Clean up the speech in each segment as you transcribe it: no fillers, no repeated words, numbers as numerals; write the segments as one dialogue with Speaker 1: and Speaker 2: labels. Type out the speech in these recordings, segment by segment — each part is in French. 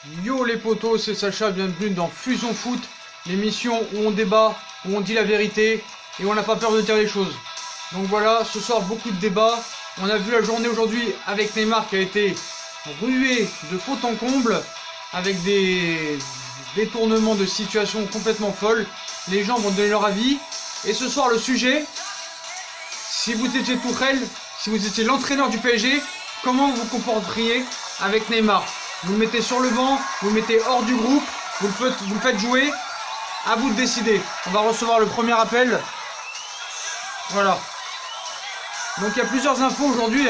Speaker 1: Yo les potos, c'est Sacha, bienvenue dans Fusion Foot, l'émission où on débat, où on dit la vérité et où on n'a pas peur de dire les choses. Donc voilà, ce soir beaucoup de débats. On a vu la journée aujourd'hui avec Neymar qui a été rué de fond en comble avec des détournements de situations complètement folles. Les gens vont donner leur avis. Et ce soir le sujet, si vous étiez Tuchel, si vous étiez l'entraîneur du PSG, comment vous vous comporteriez avec Neymar? Vous le mettez sur le banc, vous le mettez hors du groupe, vous le faites jouer. À vous de décider. On va recevoir le premier appel. Voilà. Donc il y a plusieurs infos aujourd'hui.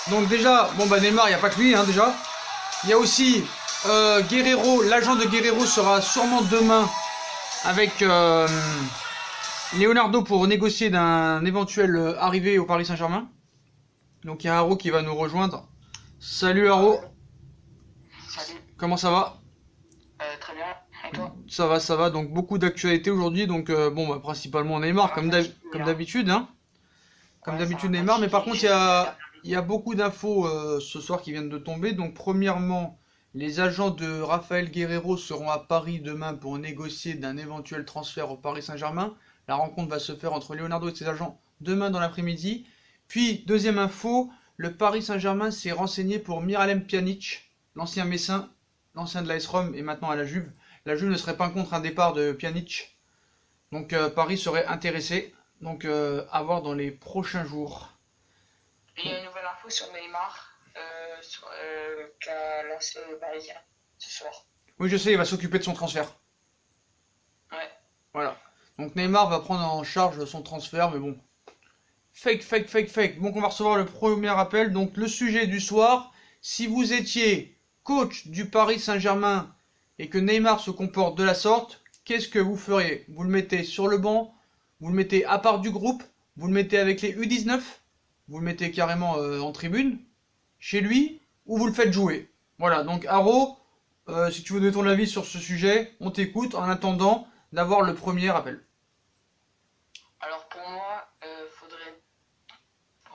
Speaker 1: Donc déjà, bon bah Neymar, il n'y a pas que lui déjà. Il y a aussi Guerreiro, l'agent de Guerreiro sera sûrement demain avec Leonardo pour négocier d'un éventuel arrivée au Paris Saint-Germain. Donc il y a Haro qui va nous rejoindre. Salut Haro.
Speaker 2: Salut.
Speaker 1: Comment ça va?
Speaker 2: Très bien. Et toi?
Speaker 1: Ça va. Donc beaucoup d'actualités aujourd'hui. Donc bon, bah, principalement Neymar, comme d'habitude. Comme d'habitude Neymar. Mais par contre, il y a beaucoup d'infos ce soir qui viennent de tomber. Donc premièrement, les agents de Raphaël Guerreiro seront à Paris demain pour négocier d'un éventuel transfert au Paris Saint-Germain. La rencontre va se faire entre Leonardo et ses agents demain dans l'après-midi. Puis, deuxième info, le Paris Saint-Germain s'est renseigné pour Miralem Pjanic, l'ancien Messin, l'ancien de l'AS Rome et maintenant à la Juve. La Juve ne serait pas contre un départ de Pjanic. Donc Paris serait intéressé. Donc à voir dans les prochains jours.
Speaker 2: Et il y a une nouvelle info sur Neymar qu'a lancé le Parisien ce soir.
Speaker 1: Oui, je sais, il va s'occuper de son transfert.
Speaker 2: Ouais.
Speaker 1: Voilà. Donc Neymar va prendre en charge son transfert, mais bon. Fake. Donc on va recevoir le premier appel. Donc le sujet du soir, si vous étiez coach du Paris Saint-Germain et que Neymar se comporte de la sorte, qu'est-ce que vous feriez? Vous le mettez sur le banc, vous le mettez à part du groupe, vous le mettez avec les U19, vous le mettez carrément en tribune, chez lui, ou vous le faites jouer. Voilà, donc Haro, si tu veux donner ton avis sur ce sujet, on t'écoute en attendant d'avoir le premier appel.
Speaker 2: Alors pour moi,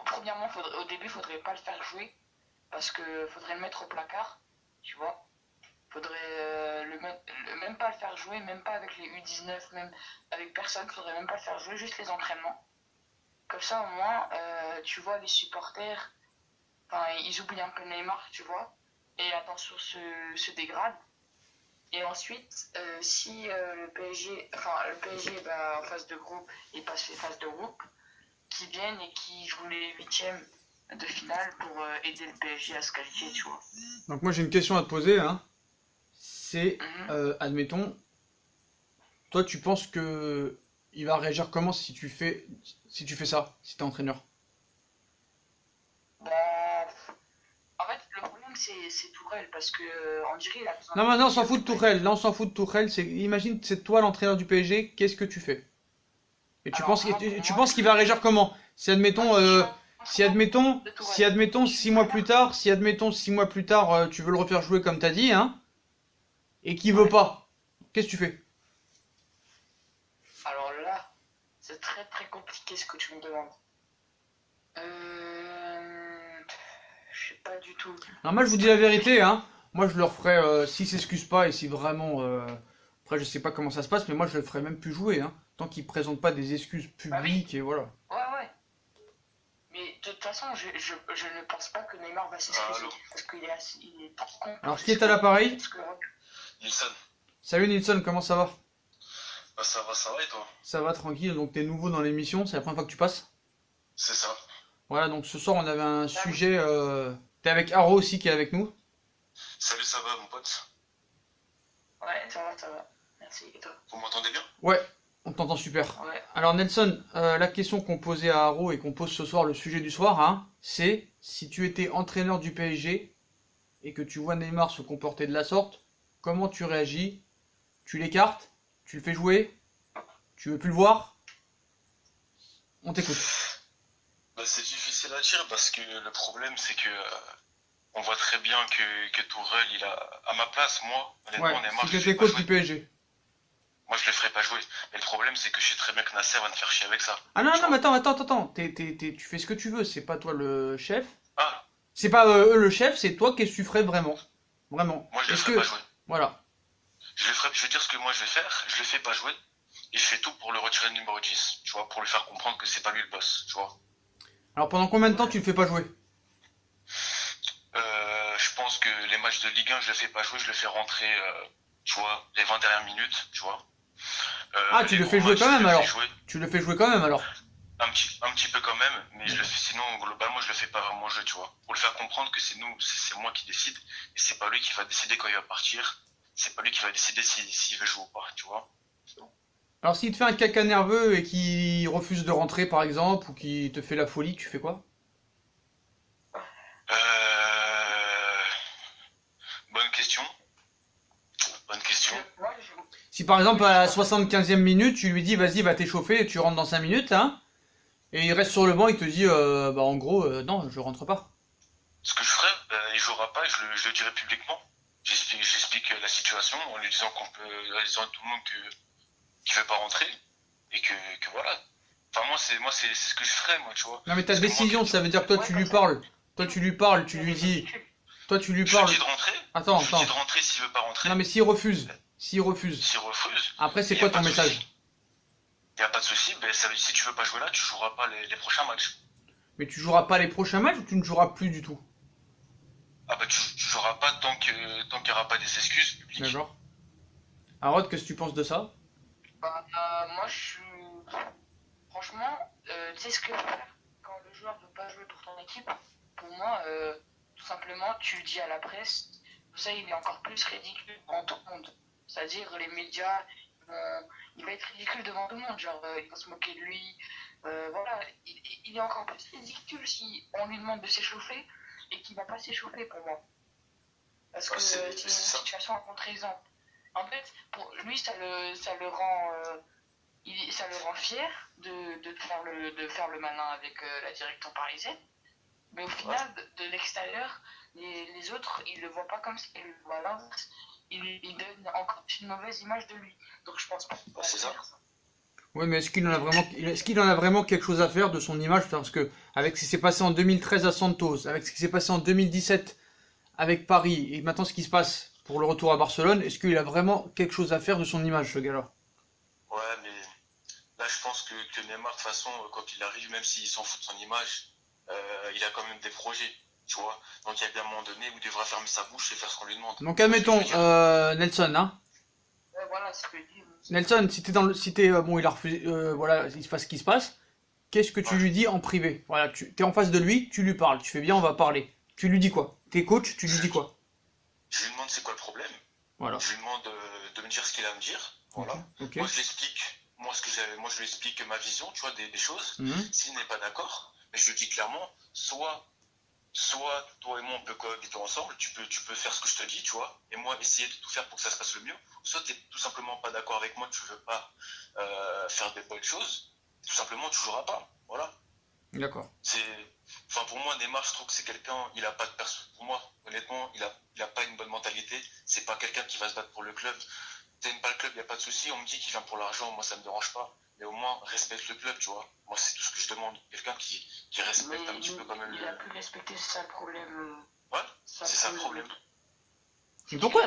Speaker 2: premièrement, au début, faudrait pas le faire jouer parce que faudrait le mettre au placard, tu vois. Faudrait même pas le faire jouer, même pas avec les U19, même avec personne, faudrait même pas le faire jouer, juste les entraînements. Comme ça, au moins, tu vois, les supporters, ils oublient un peu Neymar, tu vois, et la tension se dégrade. Et ensuite, si le PSG en phase de groupe et passe les phases de groupe, qui viennent et qui jouent les huitièmes de finale pour aider le PSG à se qualifier, tu vois.
Speaker 1: Donc moi j'ai une question à te poser, c'est, admettons, toi tu penses que il va réagir comment si tu fais ça, si t'es entraîneur?
Speaker 2: Bah, en fait, le problème c'est Tourelle parce que on dirait il a besoin.
Speaker 1: Non, maintenant on s'en fout de Tourelle, là on s'en fout de Tourelle, imagine c'est toi l'entraîneur du PSG, qu'est-ce que tu fais? Et tu penses qu'il va réagir comment? Si admettons, si admettons 6 mois plus tard, tu veux le refaire jouer comme t'as dit, et qu'il veut pas, qu'est-ce que tu fais?
Speaker 2: Alors là, c'est très très compliqué ce que tu me demandes. Je sais pas du tout.
Speaker 1: Alors moi je vous dis la vérité, moi je le referais s'il s'excuse pas et si vraiment, après je sais pas comment ça se passe, mais moi je le ferais même plus jouer, tant qu'il présente pas des excuses publiques et voilà.
Speaker 2: Ouais. Mais de toute façon, je ne pense pas que Neymar va s'excuser parce qu'il est trop con.
Speaker 1: Alors qui est à l'appareil?
Speaker 3: Nilsson.
Speaker 1: Salut Nilsson, comment ça va?
Speaker 3: Bah ça va et toi?
Speaker 1: Ça va tranquille, donc t'es nouveau dans l'émission, c'est la première fois que tu passes?
Speaker 3: C'est ça.
Speaker 1: Voilà, donc ce soir on avait un sujet, t'es avec Haro aussi qui est avec nous.
Speaker 3: Salut, ça va mon pote?
Speaker 2: Ouais, ça va. Merci, et toi?
Speaker 3: Vous m'entendez bien?
Speaker 1: Ouais, on t'entend super.
Speaker 2: Ouais.
Speaker 1: Alors Nelson, la question qu'on posait à Haro et qu'on pose ce soir, le sujet du soir, c'est si tu étais entraîneur du PSG et que tu vois Neymar se comporter de la sorte, comment tu réagis? Tu l'écartes? Tu le fais jouer? Tu veux plus le voir? On t'écoute.
Speaker 3: Bah, c'est difficile à dire parce que le problème c'est que on voit très bien que Tourelle il a à ma place, moi honnêtement
Speaker 1: Ouais,
Speaker 3: Neymar
Speaker 1: si
Speaker 3: je le
Speaker 1: t'étais
Speaker 3: fais pas
Speaker 1: coach du
Speaker 3: jouer.
Speaker 1: PSG.
Speaker 3: Moi je le ferai pas jouer. Mais le problème c'est que je sais très bien que Nasser va me faire chier avec ça.
Speaker 1: Ah non,
Speaker 3: Tu
Speaker 1: non, mais
Speaker 3: vois.
Speaker 1: attends, tu fais ce que tu veux, c'est pas toi le chef.
Speaker 3: Ah
Speaker 1: C'est pas eux le chef, c'est toi, qu'est-ce que tu ferais vraiment? Vraiment.
Speaker 3: Moi, je le
Speaker 1: Est-ce
Speaker 3: ferai
Speaker 1: que...
Speaker 3: pas jouer.
Speaker 1: Voilà.
Speaker 3: Je vais dire ce que moi je vais faire, je le fais pas jouer, et je fais tout pour le retirer de numéro 10, tu vois, pour lui faire comprendre que c'est pas lui le boss, tu vois.
Speaker 1: Alors pendant combien de temps tu le fais pas jouer?
Speaker 3: Je pense que les matchs de Ligue 1, je le fais pas jouer, je le fais rentrer, tu vois, les 20 dernières minutes, tu vois.
Speaker 1: Ah, tu
Speaker 3: Les
Speaker 1: le fais
Speaker 3: gros
Speaker 1: jouer
Speaker 3: matchs,
Speaker 1: quand
Speaker 3: je
Speaker 1: même
Speaker 3: le fais
Speaker 1: alors.
Speaker 3: jouer
Speaker 1: Tu le fais jouer quand même alors.
Speaker 3: un petit peu quand même, mais je le fais, sinon, globalement, je le fais pas vraiment jouer, tu vois. Pour le faire comprendre que c'est moi qui décide, et c'est pas lui qui va décider quand il va partir, c'est pas lui qui va décider s'il veut jouer ou pas, tu vois.
Speaker 1: Alors s'il te fait un caca nerveux et qu'il refuse de rentrer par exemple, ou qu'il te fait la folie, tu fais quoi?
Speaker 3: Euh... Bonne question. Bonne question.
Speaker 2: Moi,
Speaker 1: Si par exemple à la 75e minute, tu lui dis vas-y va t'échauffer et tu rentres dans 5 minutes, hein, et il reste sur le banc, il te dit bah en gros non je rentre pas.
Speaker 3: Ce que je ferais, il jouera pas, et je le dirai publiquement. J'explique la situation en lui disant en disant à tout le monde qu'il veut pas rentrer et que voilà. Enfin moi c'est ce que je ferais moi, tu vois.
Speaker 1: Non mais ta
Speaker 3: Parce que
Speaker 1: décision
Speaker 3: moi,
Speaker 1: ça veut dire que toi
Speaker 2: Ouais,
Speaker 1: tu
Speaker 2: comme
Speaker 1: lui
Speaker 2: ça.
Speaker 1: parles. Toi tu lui parles, tu lui dis. Toi tu lui
Speaker 3: je lui
Speaker 1: parles.
Speaker 3: dis de rentrer.
Speaker 1: Attends,
Speaker 3: Je lui dis de
Speaker 1: attends.
Speaker 3: rentrer s'il veut pas rentrer.
Speaker 1: Non mais s'il refuse. S'il refuse.
Speaker 3: S'il refuse,
Speaker 1: Après c'est
Speaker 3: il y
Speaker 1: quoi
Speaker 3: a
Speaker 1: ton
Speaker 3: pas de
Speaker 1: message?
Speaker 3: souci. Il y a pas de souci. Ben ça veut dire si tu veux pas jouer là, tu joueras pas les prochains matchs.
Speaker 1: Mais tu joueras pas les prochains matchs ou tu ne joueras plus du tout?
Speaker 3: Ah bah tu joueras pas tant qu'il y aura pas des excuses publiques.
Speaker 1: D'accord. Arod, qu'est-ce que tu penses de ça?
Speaker 2: Bah, moi, je suis. Franchement, tu sais ce que faire quand le joueur veut pas jouer pour ton équipe? Pour moi, tout simplement, tu le dis à la presse. Ça, il est encore plus ridicule devant tout le monde. C'est-à-dire, les médias, il va être ridicule devant tout le monde. Genre, il va se moquer de lui. Voilà, il est encore plus ridicule si on lui demande de s'échauffer et qu'il va pas s'échauffer pour moi. Parce que
Speaker 3: Ouais,
Speaker 2: c'est une
Speaker 3: c'est ça.
Speaker 2: situation à contre-exemple. En fait, pour lui, ça le rend, ça le rend fier de faire le malin avec la direction parisienne. Mais au final, de l'extérieur, les autres, ils le voient pas comme ça, ils le voient à l'inverse. Ils donnent encore une mauvaise image de lui. Donc je pense pas qu'il va
Speaker 3: c'est ça.
Speaker 2: faire ça.
Speaker 1: Ouais, mais est-ce qu'il en a vraiment quelque chose à faire de son image? Parce que, avec ce qui s'est passé en 2013 à Santos, avec ce qui s'est passé en 2017 avec Paris, et maintenant ce qui se passe pour le retour à Barcelone, est-ce qu'il a vraiment quelque chose à faire de son image, ce gars-là?
Speaker 3: Ouais, mais là, je pense que Neymar, de toute façon, quand il arrive, même s'il s'en fout de son image, il a quand même des projets, tu vois. Donc, il y a bien un moment donné où il devra fermer sa bouche et faire ce qu'on lui demande.
Speaker 1: Donc, admettons,
Speaker 3: C'est ce que je veux dire.
Speaker 1: Nelson, hein.
Speaker 2: Ouais, voilà, c'est ce que je dis.
Speaker 1: Nelson, si t'es, bon, il a refusé, voilà, il se passe ce qui se passe, qu'est-ce que tu lui dis en privé? Voilà, t'es en face de lui, tu lui parles, tu fais bien, on va parler. Tu lui dis quoi? T'es coach, tu lui dis quoi?
Speaker 3: Je lui demande c'est quoi le problème.
Speaker 1: Voilà.
Speaker 3: Je lui demande de me dire ce qu'il a à me dire. Voilà.
Speaker 1: Ok.
Speaker 3: Moi, je l'explique. Moi, je lui explique ma vision, tu vois, des choses.
Speaker 1: Mhm.
Speaker 3: S'il n'est pas d'accord, mais je lui dis clairement, soit toi et moi on peut cohabiter ensemble, tu peux faire ce que je te dis, tu vois, et moi essayer de tout faire pour que ça se passe le mieux, soit tu n'es tout simplement pas d'accord avec moi, tu veux pas faire des bonnes choses, tout simplement tu joueras pas, voilà.
Speaker 1: D'accord.
Speaker 3: Enfin pour moi Neymar, je trouve que c'est quelqu'un, il a pas de pour moi honnêtement, il a pas une bonne mentalité, c'est pas quelqu'un qui va se battre pour le club. T'aimes pas le club, y a pas de souci, on me dit qu'il vient pour l'argent, moi ça me dérange pas, mais au moins respecte le club, tu vois. Moi c'est tout ce que je demande, quelqu'un qui respecte un petit peu quand même
Speaker 2: il a pu respecter, c'est ça le problème.
Speaker 3: Ouais, c'est ça le problème.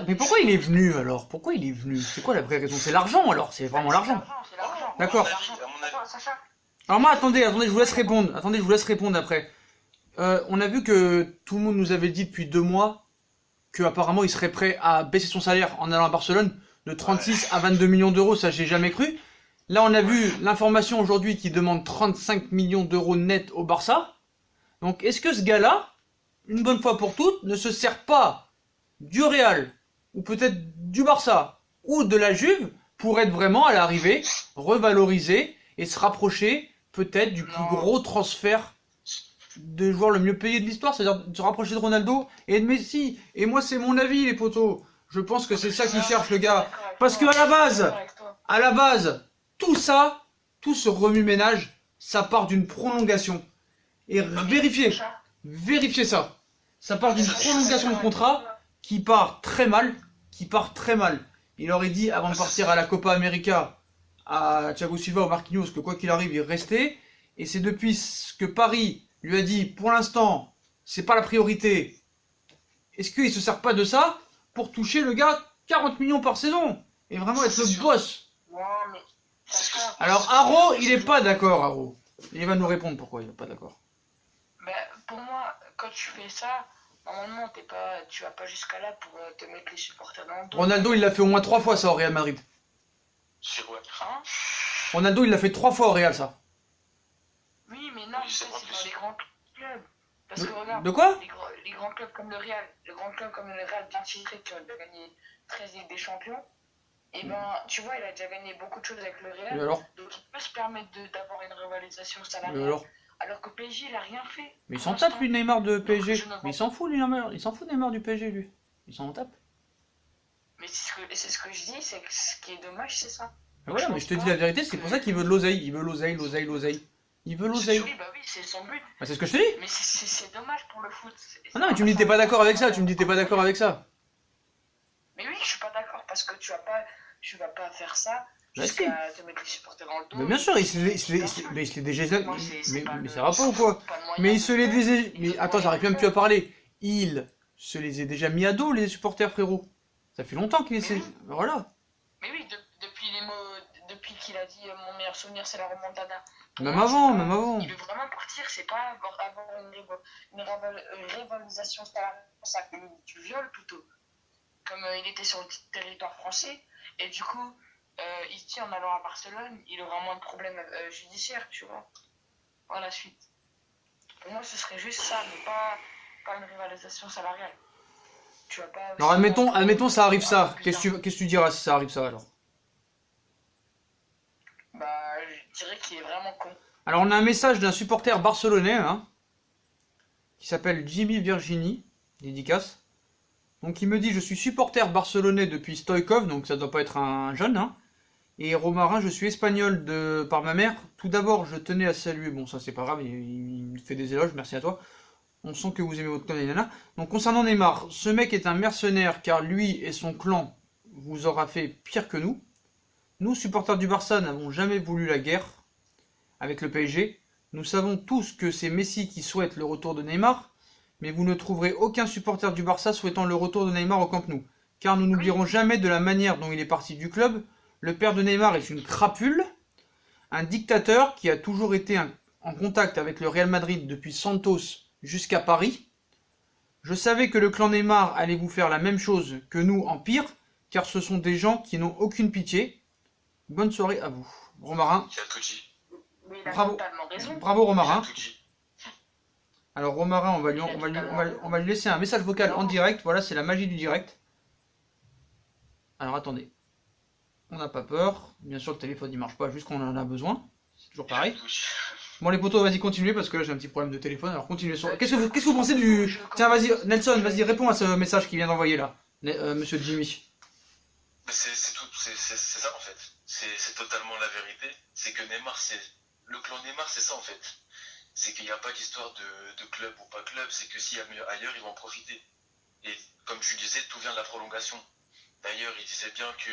Speaker 1: Mais pourquoi il est venu alors? Pourquoi il est venu? C'est quoi la vraie raison? C'est l'argent alors? C'est vraiment l'argent.
Speaker 2: C'est l'argent.
Speaker 1: D'accord.
Speaker 3: À mon avis.
Speaker 2: Attends, Sacha.
Speaker 1: Alors moi, attendez, je vous laisse répondre. Attendez, je vous laisse répondre après. On a vu que tout le monde nous avait dit depuis 2 mois que apparemment il serait prêt à baisser son salaire en allant à Barcelone de 36 à 22 millions d'euros. Ça, j'ai jamais cru. Là, on a vu l'information aujourd'hui qui demande 35 millions d'euros net au Barça. Donc, est-ce que ce gars-là, une bonne fois pour toutes, ne se sert pas du Real ou peut-être du Barça ou de la Juve pour être vraiment à l'arrivée revalorisé et se rapprocher peut-être du plus
Speaker 2: Non.
Speaker 1: gros transfert de joueur le mieux payé de l'histoire, c'est-à-dire de se rapprocher de Ronaldo et de Messi. Et moi, c'est mon avis, les potos. Je pense que c'est ça qu'il cherche, le gars. Parce que à la base, tout ça, tout ce remue-ménage, ça part d'une prolongation. Et vérifiez ça. Ça part d'une prolongation de contrat qui part très mal, Il aurait dit avant de partir à la Copa América à Thiago Silva ou Marquinhos que quoi qu'il arrive, il restait. Et c'est depuis que Paris lui a dit, pour l'instant, c'est pas la priorité. Est-ce qu'il se sert pas de ça pour toucher le gars 40 millions par saison et vraiment être le boss.
Speaker 2: Non, mais.
Speaker 3: C'est ce que
Speaker 2: Sacha,
Speaker 1: Alors Haro, il est pas d'accord, Haro. Il va nous répondre pourquoi il est pas d'accord.
Speaker 2: ben, pour moi, quand tu fais ça, normalement, tu vas pas jusqu'à là pour te mettre les supporters dans le dos.
Speaker 1: Ronaldo, il l'a fait au moins 3 fois ça au Real Madrid.
Speaker 3: Sur ouais.
Speaker 2: Hein?
Speaker 1: Ronaldo, il l'a fait 3 fois au Real, ça.
Speaker 2: Oui, mais non,
Speaker 3: Oui,
Speaker 2: ça,
Speaker 3: c'est pas
Speaker 2: c'est
Speaker 3: plus.
Speaker 2: dans les grands clubs. Parce que regarde,
Speaker 1: De quoi?
Speaker 2: les grands clubs comme le Real, bien titré qui ont déjà gagné 13 Ligues des Champions, et ben, tu vois, il a déjà gagné beaucoup de choses avec le
Speaker 1: Et
Speaker 2: Real,
Speaker 1: alors?
Speaker 2: donc il peut se permettre d'avoir une rivalisation
Speaker 1: Et
Speaker 2: salariale.
Speaker 1: alors?
Speaker 2: Alors que PSG, il a rien fait.
Speaker 1: Mais il
Speaker 2: pour
Speaker 1: s'en tape,
Speaker 2: l'instant.
Speaker 1: lui, Neymar de PSG.
Speaker 2: je ne vois
Speaker 1: Mais il s'en fout, lui, Neymar. Il s'en fout, Neymar du PSG, lui. Il s'en tape.
Speaker 2: Mais c'est ce que je dis, c'est que ce qui est dommage, c'est ça.
Speaker 1: Mais voilà, mais je te dis la vérité, c'est pour ça qu'il veut de l'oseille. Il veut l'oseille, l'oseille, l'oseille. Il veut l'oseille.
Speaker 2: Oui, bah oui, c'est son but.
Speaker 1: Bah, c'est ce que je te dis.
Speaker 2: Mais c'est dommage pour le foot.
Speaker 1: Ah non, mais tu me dis t'es pas d'accord avec ça. Tu me dis t'es pas d'accord avec ça.
Speaker 2: Mais oui, je suis pas d'accord parce que tu vas pas faire ça
Speaker 1: Bah,
Speaker 2: jusqu'à te mettre les supporters dans le dos.
Speaker 1: Mais bien sûr, il se l'est déjà.
Speaker 2: Moi,
Speaker 1: Mais ça va pas ou quoi? Mais il se l'est déjà. Mais attends, j'arrive même plus à parler. Il se les est déjà mis à dos, les supporters, frérot. Ça fait longtemps qu'il essaie. Voilà.
Speaker 2: Mais oui, depuis qu'il a dit mon meilleur souvenir c'est la remontada.
Speaker 1: Même
Speaker 2: Moi,
Speaker 1: avant,
Speaker 2: c'est pas-
Speaker 1: même avant.
Speaker 2: Il veut vraiment partir, c'est pas avoir une rivalisation salariale, ça, du viol plutôt. Comme il était sur le territoire français, et du coup, il se dit en allant à Barcelone, il aura moins de problèmes judiciaires, tu vois. Par la suite. Pour moi, ce serait juste ça, mais pas une rivalisation salariale. Tu vas pas.
Speaker 1: Alors admettons ça arrive ça. Qu'est-ce que tu diras si ça arrive ça alors?
Speaker 2: Bah, je dirais qu'il est vraiment con.
Speaker 1: Alors on a un message d'un supporter barcelonais hein, qui s'appelle Jimmy Virginie, dédicace. Donc il me dit je suis supporter barcelonais depuis Stoïkov, donc ça doit pas être un jeune. Hein. Et Romarin, je suis espagnol par ma mère. Tout d'abord, je tenais à saluer, bon ça c'est pas grave, il me fait des éloges, merci à toi. On sent que vous aimez votre clan, nana. Donc concernant Neymar, ce mec est un mercenaire car lui et son clan vous aura fait pire que nous. Nous, supporters du Barça, n'avons jamais voulu la guerre avec le PSG. Nous savons tous que c'est Messi qui souhaite le retour de Neymar, mais vous ne trouverez aucun supporter du Barça souhaitant le retour de Neymar au Camp Nou. Car nous n'oublierons jamais de la manière dont il est parti du club. Le père de Neymar est une crapule, un dictateur qui a toujours été en contact avec le Real Madrid depuis Santos jusqu'à Paris. Je savais que le clan Neymar allait vous faire la même chose que nous en pire, car ce sont des gens qui n'ont aucune pitié. Bonne soirée à vous. Romarin.
Speaker 3: Il a tout dit.
Speaker 2: Mais il a
Speaker 1: Bravo.
Speaker 2: totalement raison.
Speaker 1: Bravo
Speaker 3: Il
Speaker 1: Romarin.
Speaker 3: a tout dit.
Speaker 1: Alors Romarin, on va lui laisser un message vocal en direct. Voilà, c'est la magie du direct. Alors attendez. On n'a pas peur. Bien sûr, le téléphone il marche pas juste quand on en a besoin. C'est toujours
Speaker 3: Il a
Speaker 1: pareil.
Speaker 3: tout dit.
Speaker 1: Bon les potos, vas-y continuez parce que là j'ai un petit problème de téléphone. Alors continuez sur. Qu'est-ce que vous pensez du. Tiens, vas-y, Nelson, vas-y, réponds à ce message qu'il vient d'envoyer là. Monsieur Jimmy.
Speaker 3: Mais c'est tout, c'est ça en fait. C'est totalement la vérité. C'est que Neymar, le clan Neymar, c'est ça en fait. C'est qu'il n'y a pas d'histoire de club ou pas club. C'est que s'il y a mieux ailleurs, ils vont en profiter. Et comme tu disais, tout vient de la prolongation. D'ailleurs, il disait bien que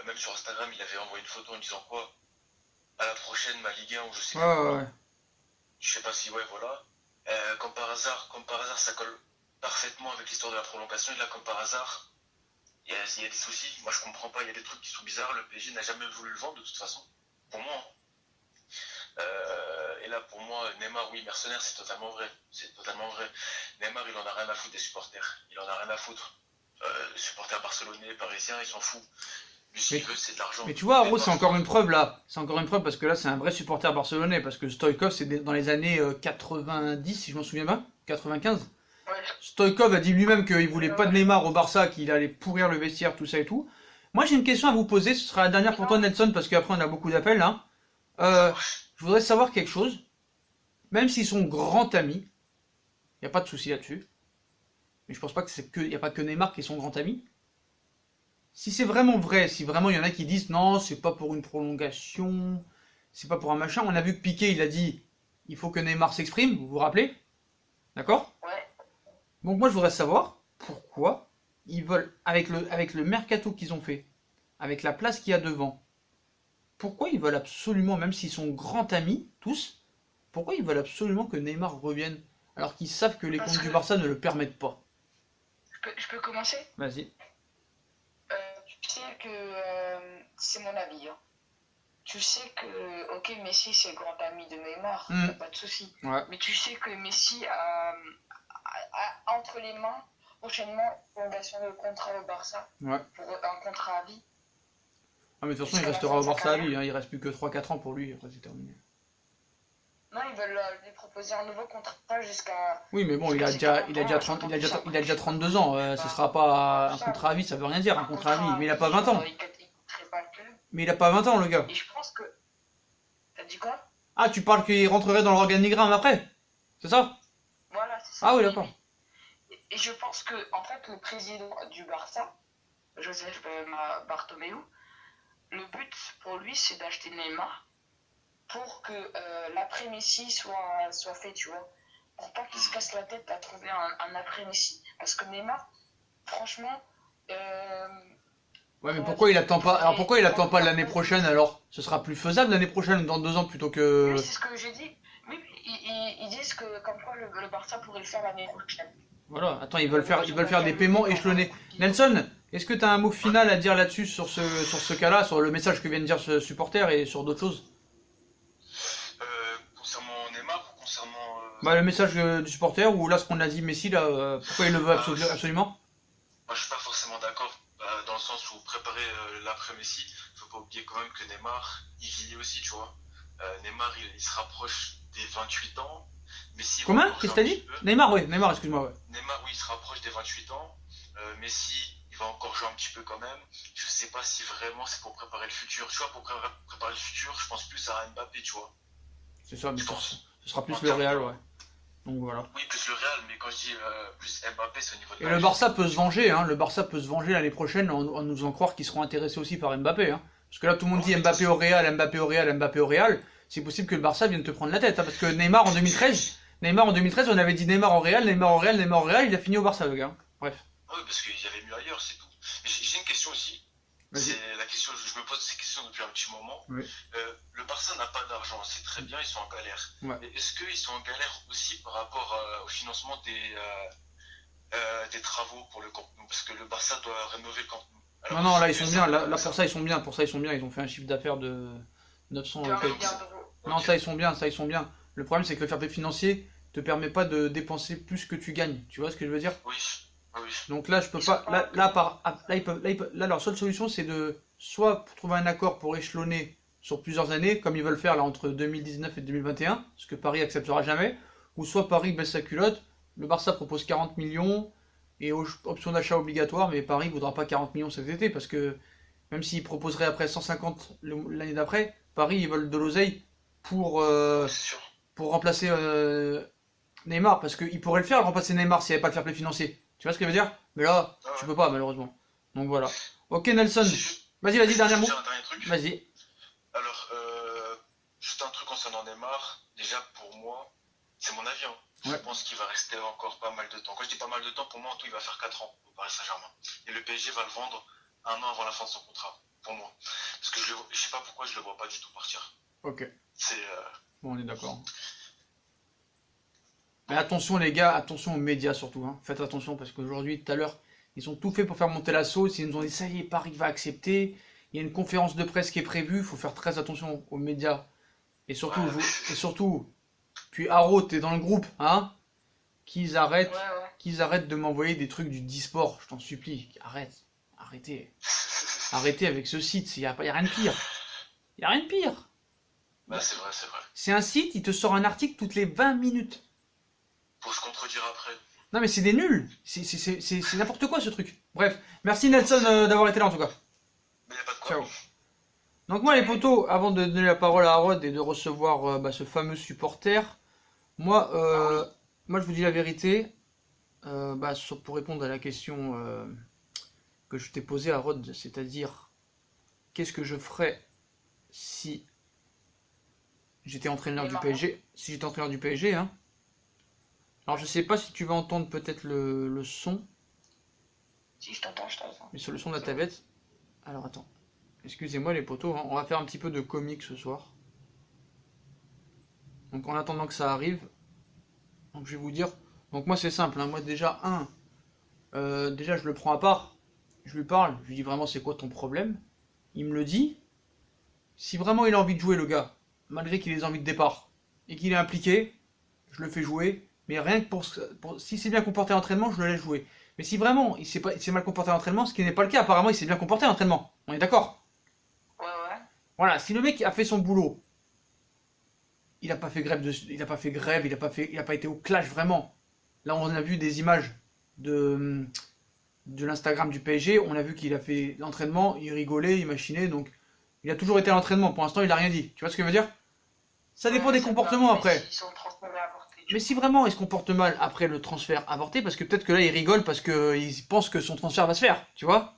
Speaker 3: même sur Instagram, il avait envoyé une photo en disant quoi? À la prochaine, ma Ligue 1 ou je sais pas.
Speaker 1: Ouais.
Speaker 3: Je sais pas si ouais voilà. Comme par hasard, ça colle parfaitement avec l'histoire de la prolongation. Et là, comme par hasard, il y a des soucis. Moi, je comprends pas. Il y a des trucs qui sont bizarres. Le PSG n'a jamais voulu le vendre de toute façon. Pour moi. Et là, pour moi, Neymar, oui, mercenaire, c'est totalement vrai. C'est totalement vrai. Neymar, il en a rien à foutre des supporters. Il en a rien à foutre. Supporters barcelonais, parisiens, il s'en fout. Lui, ce qu'il veut, c'est de l'argent.
Speaker 1: Mais tu vois, Aro, c'est encore une preuve là. C'est encore une preuve parce que là, c'est un vrai supporter barcelonais. Parce que Stoïkov, c'est dans les années 90, si je m'en souviens bien. 95.
Speaker 2: Ouais.
Speaker 1: Stoïkov a dit lui-même qu'il voulait pas de Neymar au Barça, qu'il allait pourrir le vestiaire, tout ça et tout. Moi, j'ai une question à vous poser. Ce sera la dernière pour toi, Nelson, parce qu'après, on a beaucoup d'appels là. Je voudrais savoir quelque chose. Même s'ils sont grands amis, il n'y a pas de souci là-dessus. Mais je pense pas qu'il n'y a pas que Neymar qui est son grand ami. Si c'est vraiment vrai, si vraiment il y en a qui disent non, c'est pas pour une prolongation, c'est pas pour un machin. On a vu que Piqué, il a dit il faut que Neymar s'exprime, vous vous rappelez? D'accord?
Speaker 2: Ouais.
Speaker 1: Donc moi je voudrais savoir pourquoi ils veulent, avec le mercato qu'ils ont fait, avec la place qu'il y a devant, pourquoi ils veulent absolument, même s'ils sont grands amis, tous, pourquoi ils veulent absolument que Neymar revienne alors qu'ils savent que les comptes du Barça ne le permettent pas?
Speaker 2: Je peux commencer?
Speaker 1: Vas-y.
Speaker 2: Tu sais que c'est mon avis, hein. Tu sais que, ok, Messi c'est le grand ami de Neymar, y a pas de souci.
Speaker 1: Ouais.
Speaker 2: Mais tu sais que Messi a entre les mains prochainement prolongation de contrat au Barça
Speaker 1: Ouais.
Speaker 2: pour un contrat à vie.
Speaker 1: Ah mais de toute façon il restera au Barça à vie, hein. Il reste plus que 3-4 ans pour lui, après c'est terminé.
Speaker 2: Non, ils veulent lui proposer un nouveau contrat jusqu'à...
Speaker 1: Oui mais bon il a déjà 32 ans, ce sera pas un contrat à vie, ça veut rien dire un contrat à vie, mais il a pas 20 ans.
Speaker 2: Il coûterait pas le club.
Speaker 1: Mais il a pas 20 ans le gars.
Speaker 2: Et je pense que... T'as dit quoi?
Speaker 1: Ah tu parles qu'il rentrerait dans l'organigramme après? C'est ça?
Speaker 2: Voilà, c'est ça.
Speaker 1: Ah oui d'accord.
Speaker 2: Et je pense que, en fait, le président du Barça, Joseph Bartomeu, le but pour lui, c'est d'acheter Neymar pour que l'après-Messi soit fait, tu vois. Pour pas qu'il se casse la tête à trouver un après-Messi. Parce que Neymar, franchement...
Speaker 1: Ouais mais pourquoi il attend pas? Alors pourquoi il attend pas l'année prochaine alors? Ce sera plus faisable l'année prochaine, dans 2 ans plutôt que...
Speaker 2: Oui, c'est ce que j'ai dit. Oui, ils disent que comme quoi le Barça pourrait le faire l'année prochaine.
Speaker 1: Voilà, attends, ils veulent faire des paiements échelonnés. Nelson, est-ce que tu as un mot final à dire là-dessus, sur ce cas-là, sur le message que vient de dire ce supporter et sur d'autres choses?
Speaker 3: Concernant Neymar ou concernant...
Speaker 1: Bah le message du supporter, ou là ce qu'on a dit Messi, là, pourquoi il le veut absolument?
Speaker 3: Moi je suis pas forcément d'accord, dans le sens où préparer l'après-Messi, faut pas oublier quand même que Neymar, il vieillit aussi, tu vois. Neymar, il se rapproche des 28 ans. Messi,
Speaker 1: Comment? Qu'est-ce que t'as dit? Neymar, oui, Neymar, excuse-moi, ouais.
Speaker 3: Neymar, oui, il se rapproche des 28 ans. Messi, il va encore jouer un petit peu quand même. Je sais pas si vraiment c'est pour préparer le futur. Tu vois, pour préparer le futur, je pense plus à Mbappé, tu vois.
Speaker 1: C'est ça, mais
Speaker 3: Je pense.
Speaker 1: ce sera plus le Real, ouais. Donc voilà.
Speaker 3: Oui, plus le Real, mais quand je dis plus Mbappé, c'est au niveau de
Speaker 1: Et
Speaker 3: l'âge.
Speaker 1: le Barça peut se venger, hein. Le Barça peut se venger l'année prochaine en nous faisant croire qu'ils seront intéressés aussi par Mbappé, hein. Parce que là, tout le monde dit Mbappé au Real, Mbappé au Real, Mbappé au Real. C'est possible que le Barça vienne te prendre la tête, hein, parce que Neymar en 2013, on avait dit Neymar au Real, Neymar au Real, Neymar au Real, il a fini au Barça, le gars. Bref.
Speaker 3: Oui, parce qu'il y avait mieux ailleurs, c'est tout. Mais j'ai une question aussi. C'est la question, je me pose ces questions depuis un petit moment.
Speaker 1: Oui.
Speaker 3: Le Barça n'a pas d'argent, c'est très bien, ils sont en galère.
Speaker 1: Ouais.
Speaker 3: Mais est-ce qu'ils sont en galère aussi par rapport au financement des travaux pour le Camp Nou? Parce que le Barça doit rénover le Camp Nou. Alors,
Speaker 1: Non, là ils sont bien, là pour ça ils sont bien, ils ont fait un chiffre d'affaires de 900
Speaker 2: 1
Speaker 1: quelques.
Speaker 2: milliard d'euros.
Speaker 1: Non, ça ils sont bien. Le problème c'est que le fair play financier te permet pas de dépenser plus que tu gagnes, tu vois ce que je veux dire?
Speaker 3: Oui, oui.
Speaker 1: Donc là je peux pas, là leur seule solution c'est de soit trouver un accord pour échelonner sur plusieurs années, comme ils veulent faire là entre 2019 et 2021, ce que Paris acceptera jamais, ou soit Paris baisse sa culotte, le Barça propose 40 millions, et option d'achat obligatoire, mais Paris ne voudra pas 40 millions cet été, parce que même s'ils proposeraient après 150 l'année d'après, Paris ils veulent de l'oseille pour remplacer Neymar, parce qu'ils pourraient le faire, remplacer Neymar s'il n'y avait pas le fair play financier. Tu vois ce que je veux dire? Mais là, tu peux pas malheureusement. Donc voilà. Ok Nelson, vas-y, dernier mot. Vas-y.
Speaker 3: Alors, juste un truc concernant Neymar, déjà pour moi, c'est mon avis, hein. Je pense qu'il va rester encore pas mal de temps. Quand je dis pas mal de temps, pour moi, en tout, il va faire 4 ans au Paris Saint-Germain. Et le PSG va le vendre 1 an avant la fin de son contrat, pour moi. Parce que je sais pas pourquoi je le vois pas du tout partir.
Speaker 1: Ok.
Speaker 3: C'est...
Speaker 1: Bon, on est d'accord. Mais attention les gars, attention aux médias surtout, hein. Faites attention parce qu'aujourd'hui, tout à l'heure, ils ont tout fait pour faire monter la sauce. Ils nous ont dit ça y est, Paris va accepter. Il y a une conférence de presse qui est prévue. Il faut faire très attention aux médias. Et surtout, puis Haro, t'es dans le groupe, hein, qu'ils arrêtent de m'envoyer des trucs du Disport. Je t'en supplie, arrêtez avec ce site. Il y a rien de pire.
Speaker 3: Bah, c'est vrai.
Speaker 1: C'est un site, il te sort un article toutes les 20 minutes.
Speaker 3: Pour se contredire après.
Speaker 1: Non mais c'est des nuls. C'est n'importe quoi ce truc. Bref, merci Nelson d'avoir été là en tout cas.
Speaker 3: Mais y a pas de quoi.
Speaker 1: Ciao. Donc moi les potos, avant de donner la parole à Harold et de recevoir ce fameux supporter, moi je vous dis la vérité, pour répondre à la question que je t'ai posée Harold, c'est-à-dire qu'est-ce que je ferais si j'étais entraîneur du PSG, hein. Alors je sais pas si tu vas entendre peut-être le son.
Speaker 2: Si, je t'entends.
Speaker 1: Mais sur le son de la tablette. Alors attends. Excusez-moi les potos, hein. On va faire un petit peu de comique ce soir. Donc en attendant que ça arrive, donc je vais vous dire. Donc moi c'est simple, hein. Moi déjà Déjà, je le prends à part. Je lui parle. Je lui dis vraiment, c'est quoi ton problème? Il me le dit. Si vraiment il a envie de jouer, le gars, malgré qu'il ait des envies de départ, et qu'il est impliqué, je le fais jouer. Mais rien que si c'est bien comporté à l'entraînement, je le laisse jouer. Mais si vraiment il s'est mal comporté à l'entraînement, ce qui n'est pas le cas, apparemment il s'est bien comporté à l'entraînement. On est d'accord?
Speaker 2: Ouais, ouais.
Speaker 1: Voilà, si le mec a fait son boulot, il a pas fait grève, il a pas été au clash vraiment. Là, on a vu des images de l'Instagram du PSG, on a vu qu'il a fait l'entraînement, il rigolait, il machinait, donc il a toujours été à l'entraînement. Pour l'instant, il a rien dit. Tu vois ce que je veux dire? Ça dépend des comportements après.
Speaker 2: Ils sont transférés à portée.
Speaker 1: Mais si vraiment il se comporte mal après le transfert avorté, parce que peut-être que là il rigole parce qu'il pense que son transfert va se faire, tu vois?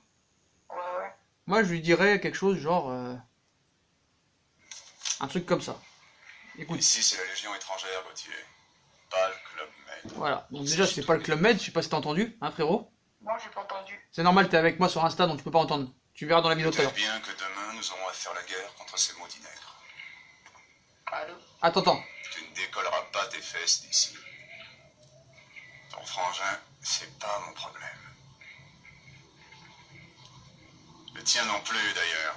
Speaker 2: Ouais, ouais.
Speaker 1: Moi, je lui dirais quelque chose genre un truc comme ça. Écoute,
Speaker 4: Ici, c'est la Légion étrangère, Gauthier. Pas le Club Med.
Speaker 1: voilà. Donc déjà, c'est pas le Club Med, je sais pas si t'as entendu, hein frérot?
Speaker 2: Non, j'ai pas entendu.
Speaker 1: C'est normal, t'es avec moi sur Insta, donc tu peux pas entendre. Tu verras dans la vidéo tout à l'heure.
Speaker 4: Peut-être bien que demain, nous aurons à faire la guerre contre ces maudits nègres.
Speaker 2: Allô?
Speaker 1: Attends.
Speaker 4: Tu ne décolleras pas tes fesses d'ici. Ton frangin, c'est pas mon problème. Le tien non plus, d'ailleurs.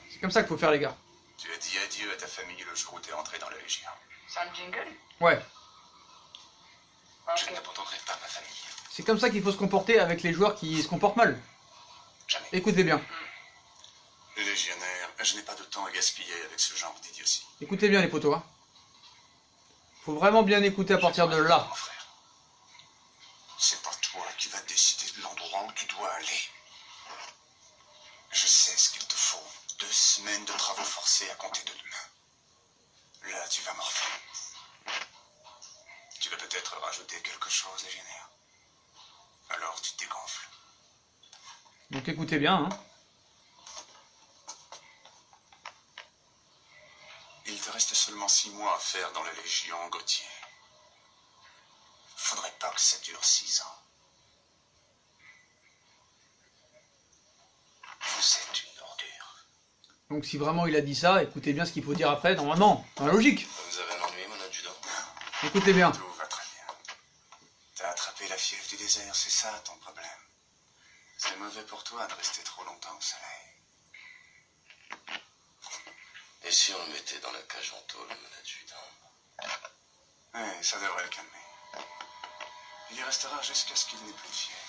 Speaker 1: C'est comme ça qu'il faut faire, les gars.
Speaker 4: Tu as dit adieu à ta famille le jour où t'es entré dans la Légion.
Speaker 2: C'est un jingle?
Speaker 1: Ouais.
Speaker 2: Ah,
Speaker 4: Je
Speaker 2: ok.
Speaker 4: n'abandonnerai pas ma famille.
Speaker 1: C'est comme ça qu'il faut se comporter avec les joueurs qui se comportent mal.
Speaker 4: Jamais.
Speaker 1: Écoutez bien.
Speaker 4: Légionnaire, je n'ai pas de temps à gaspiller avec ce genre d'idiotie.
Speaker 1: Écoutez bien, les potos. Hein. Faut vraiment bien écouter à partir de là.
Speaker 4: Mon frère. C'est pas toi qui vas décider de l'endroit où tu dois aller. Je sais ce qu'il te faut. 2 semaines de travaux forcés à compter de demain. Là, tu vas morfler. Tu vas peut-être rajouter quelque chose, légionnaire. Alors tu te dégonfles.
Speaker 1: Donc écoutez bien. Hein.
Speaker 4: Il te reste seulement 6 mois à faire dans la Légion, Gauthier. Faudrait pas que ça dure 6 ans. Vous êtes une ordure.
Speaker 1: Donc si vraiment il a dit ça, écoutez bien ce qu'il faut dire après, normalement. Dans la logique.
Speaker 4: Vous avez un ennui, mon adjudant?
Speaker 1: Écoutez bien.
Speaker 4: Tout va très bien. T'as attrapé la fièvre du désert, c'est ça ton problème. C'est mauvais pour toi de rester trop longtemps au soleil.
Speaker 5: Et si on le mettait dans la cage en tôle, mon adjudant?
Speaker 4: Ouais, ça devrait le calmer. Il y restera jusqu'à ce qu'il n'ait plus de fièvre.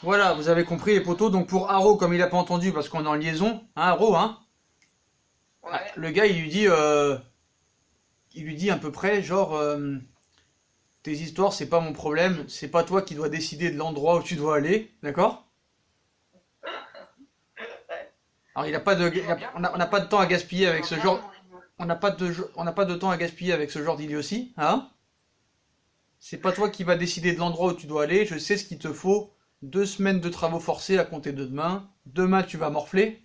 Speaker 1: Voilà, vous avez compris les potos. Donc pour Haro, comme il a pas entendu parce qu'on est en liaison, hein, Haro, hein.
Speaker 2: Ouais.
Speaker 1: Le gars, il lui dit à peu près, genre, tes histoires, c'est pas mon problème, c'est pas toi qui dois décider de l'endroit où tu dois aller, d'accord? Alors il a pas de, on n'a pas de temps à gaspiller avec ce genre, on n'a pas de temps à gaspiller avec ce genre d'idiotie, hein? C'est pas toi qui va décider de l'endroit où tu dois aller, je sais ce qu'il te faut. 2 semaines de travaux forcés à compter de demain. Demain, tu vas morfler.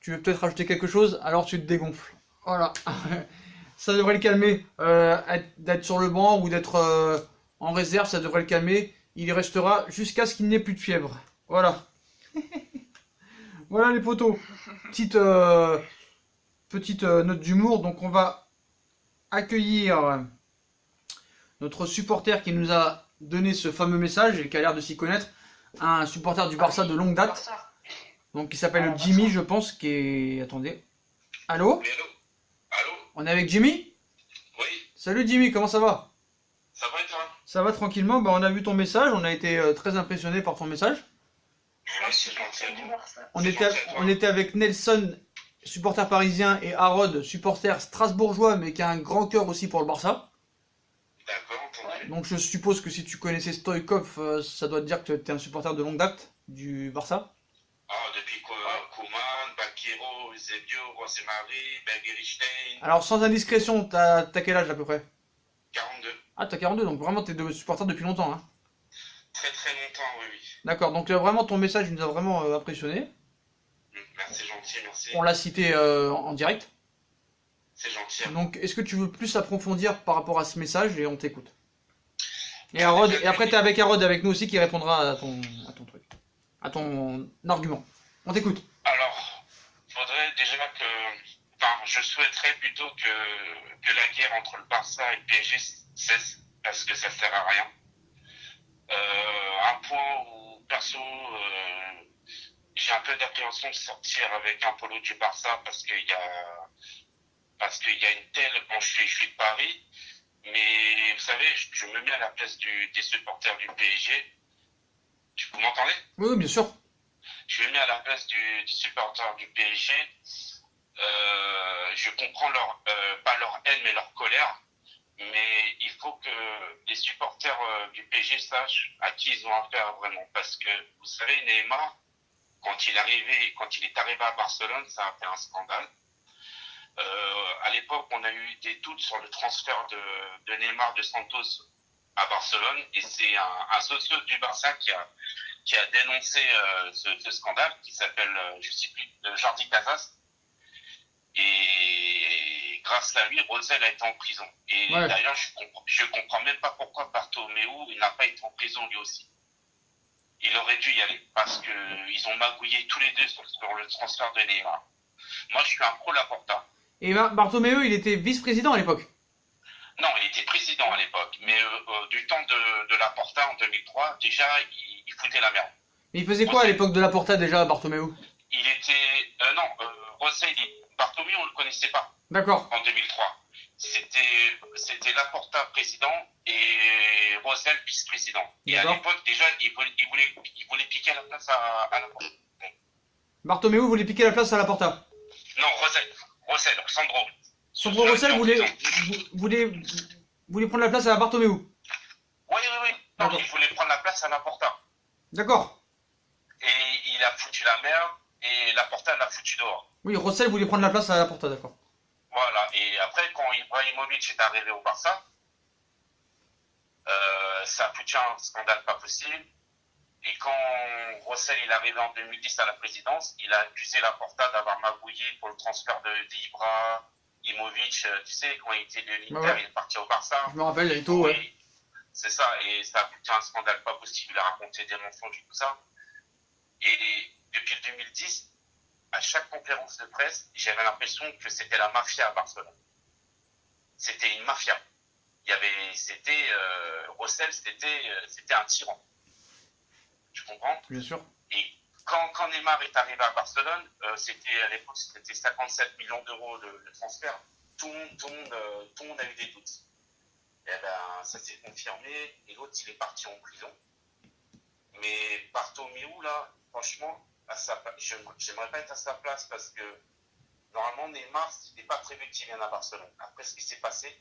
Speaker 1: Tu veux peut-être rajouter quelque chose, alors tu te dégonfles. Voilà. Ça devrait le calmer. D'être sur le banc ou d'être en réserve, ça devrait le calmer. Il y restera jusqu'à ce qu'il n'ait plus de fièvre. Voilà. Voilà les potos. Petite note d'humour. Donc on va accueillir notre supporter qui nous a donné ce fameux message et qui a l'air de s'y connaître. Un supporter du Barça de longue date. Donc qui s'appelle Jimmy, je pense, qui est... Attendez. Allô?
Speaker 3: Oui, allô? Allô?
Speaker 1: On est avec Jimmy?
Speaker 3: Oui,
Speaker 1: Salut Jimmy, comment ça va?
Speaker 3: ça va et toi?
Speaker 1: Ça va tranquillement, bah, on a vu ton message, on a été très impressionné par ton message.
Speaker 3: Ouais, c'est gentil à
Speaker 2: du
Speaker 3: vous.
Speaker 2: Barça.
Speaker 1: On était avec Nelson, supporter parisien, et Harod, supporter strasbourgeois, mais qui a un grand cœur aussi pour le Barça.
Speaker 3: D'accord, entendu.
Speaker 1: Donc je suppose que si tu connaissais Stoïkov, ça doit te dire que tu es un supporter de longue date du Barça.
Speaker 3: Ah, depuis Koeman, Bakiro, Eusebio, Rosemary, Bergerstein,
Speaker 1: Alors sans indiscrétion, t'as quel âge à peu près?
Speaker 3: 42.
Speaker 1: Ah t'as 42, donc vraiment t'es de supporter depuis longtemps. Hein.
Speaker 3: Très très longtemps, oui, oui.
Speaker 1: D'accord, donc vraiment ton message nous a vraiment impressionné.
Speaker 3: Merci, gentil, merci.
Speaker 1: On l'a cité en direct.
Speaker 3: C'est gentil.
Speaker 1: Donc, est-ce que tu veux plus approfondir par rapport à ce message et on t'écoute. Et après, t'es avec Harod avec nous aussi qui répondra à ton truc, à ton argument. On t'écoute.
Speaker 3: Alors, faudrait déjà que... Enfin, je souhaiterais plutôt que la guerre entre le Barça et le PSG cesse, parce que ça sert à rien.
Speaker 6: Un point où, perso, j'ai un peu d'appréhension de sortir avec un polo du Barça parce qu'il y a une telle, bon, je suis de Paris, mais vous savez, je me mets à la place des supporters du PSG. Vous m'entendez?
Speaker 1: Oui, oui, bien sûr.
Speaker 6: Je me mets à la place des supporters du PSG. Je comprends pas leur haine, mais leur colère. Mais il faut que les supporters du PSG sachent à qui ils ont affaire vraiment. Parce que, vous savez, Neymar, quand il est arrivé à Barcelone, ça a fait un scandale. À l'époque, on a eu des doutes sur le transfert de Neymar de Santos à Barcelone. Et c'est un socio du Barça qui a dénoncé ce scandale, qui s'appelle, je sais plus, Jordi Casas. Et grâce à lui, Rosell a été en prison. Et
Speaker 1: Ouais.
Speaker 6: d'ailleurs, je comprends même pas pourquoi Bartomeu, il n'a pas été en prison lui aussi. Il aurait dû y aller parce que ils ont magouillé tous les deux sur le transfert de Neymar. Moi, je suis un pro Laporta.
Speaker 1: Et Bartomeu, il était vice-président à l'époque.
Speaker 6: Non, il était président à l'époque, mais du temps de Laporta en 2003, déjà, il foutait la merde.
Speaker 1: Mais il faisait quoi à l'époque de Laporta déjà, Bartomeu?
Speaker 6: Il était... non, Rosell, Bartomeu, on le connaissait pas.
Speaker 1: D'accord.
Speaker 6: En 2003. C'était Laporta président et Rosell vice-président. Et à l'époque, déjà, il voulait piquer la place à Laporta.
Speaker 1: Bartomeu voulait piquer la place à Laporta.
Speaker 6: Non, Rosell, Sandro.
Speaker 1: Sandro Rosell voulait prendre la place à Bartomeu.
Speaker 6: Oui. Non, il voulait prendre la place à Laporta.
Speaker 1: D'accord.
Speaker 6: Et il a foutu la merde et Laporta l'a foutu dehors.
Speaker 1: Oui, Rosell voulait prendre la place à Laporta, d'accord.
Speaker 6: Voilà, et après, quand Ibrahimovic est arrivé au Barça, ça a foutu un scandale pas possible. Et quand Rosell est arrivé en 2010 à la présidence, il a accusé Laporta d'avoir magouillé pour le transfert d'Ibrahimovic. Tu sais, quand il était de l'Inter,
Speaker 1: Ouais.
Speaker 6: il est parti au Barça.
Speaker 1: Je me rappelle, Yaito, ouais.
Speaker 6: Oui, c'est ça, et ça a foutu un scandale pas possible. Il a raconté des mensonges et tout ça. Et depuis 2010, à chaque conférence de presse, j'avais l'impression que c'était la mafia à Barcelone. C'était une mafia. Rosell, c'était un tyran. Tu comprends?
Speaker 1: Bien sûr.
Speaker 6: Et quand Neymar est arrivé à Barcelone, à l'époque, c'était 57 millions d'euros le transfert. Tout le monde a eu des doutes. Et ben, ça s'est confirmé. Et l'autre, il est parti en prison. Mais Bartomeu, là, franchement, j'aimerais pas être à sa place parce que normalement, Neymar, il n'est pas prévu qu'il vienne à Barcelone. Après ce qui s'est passé,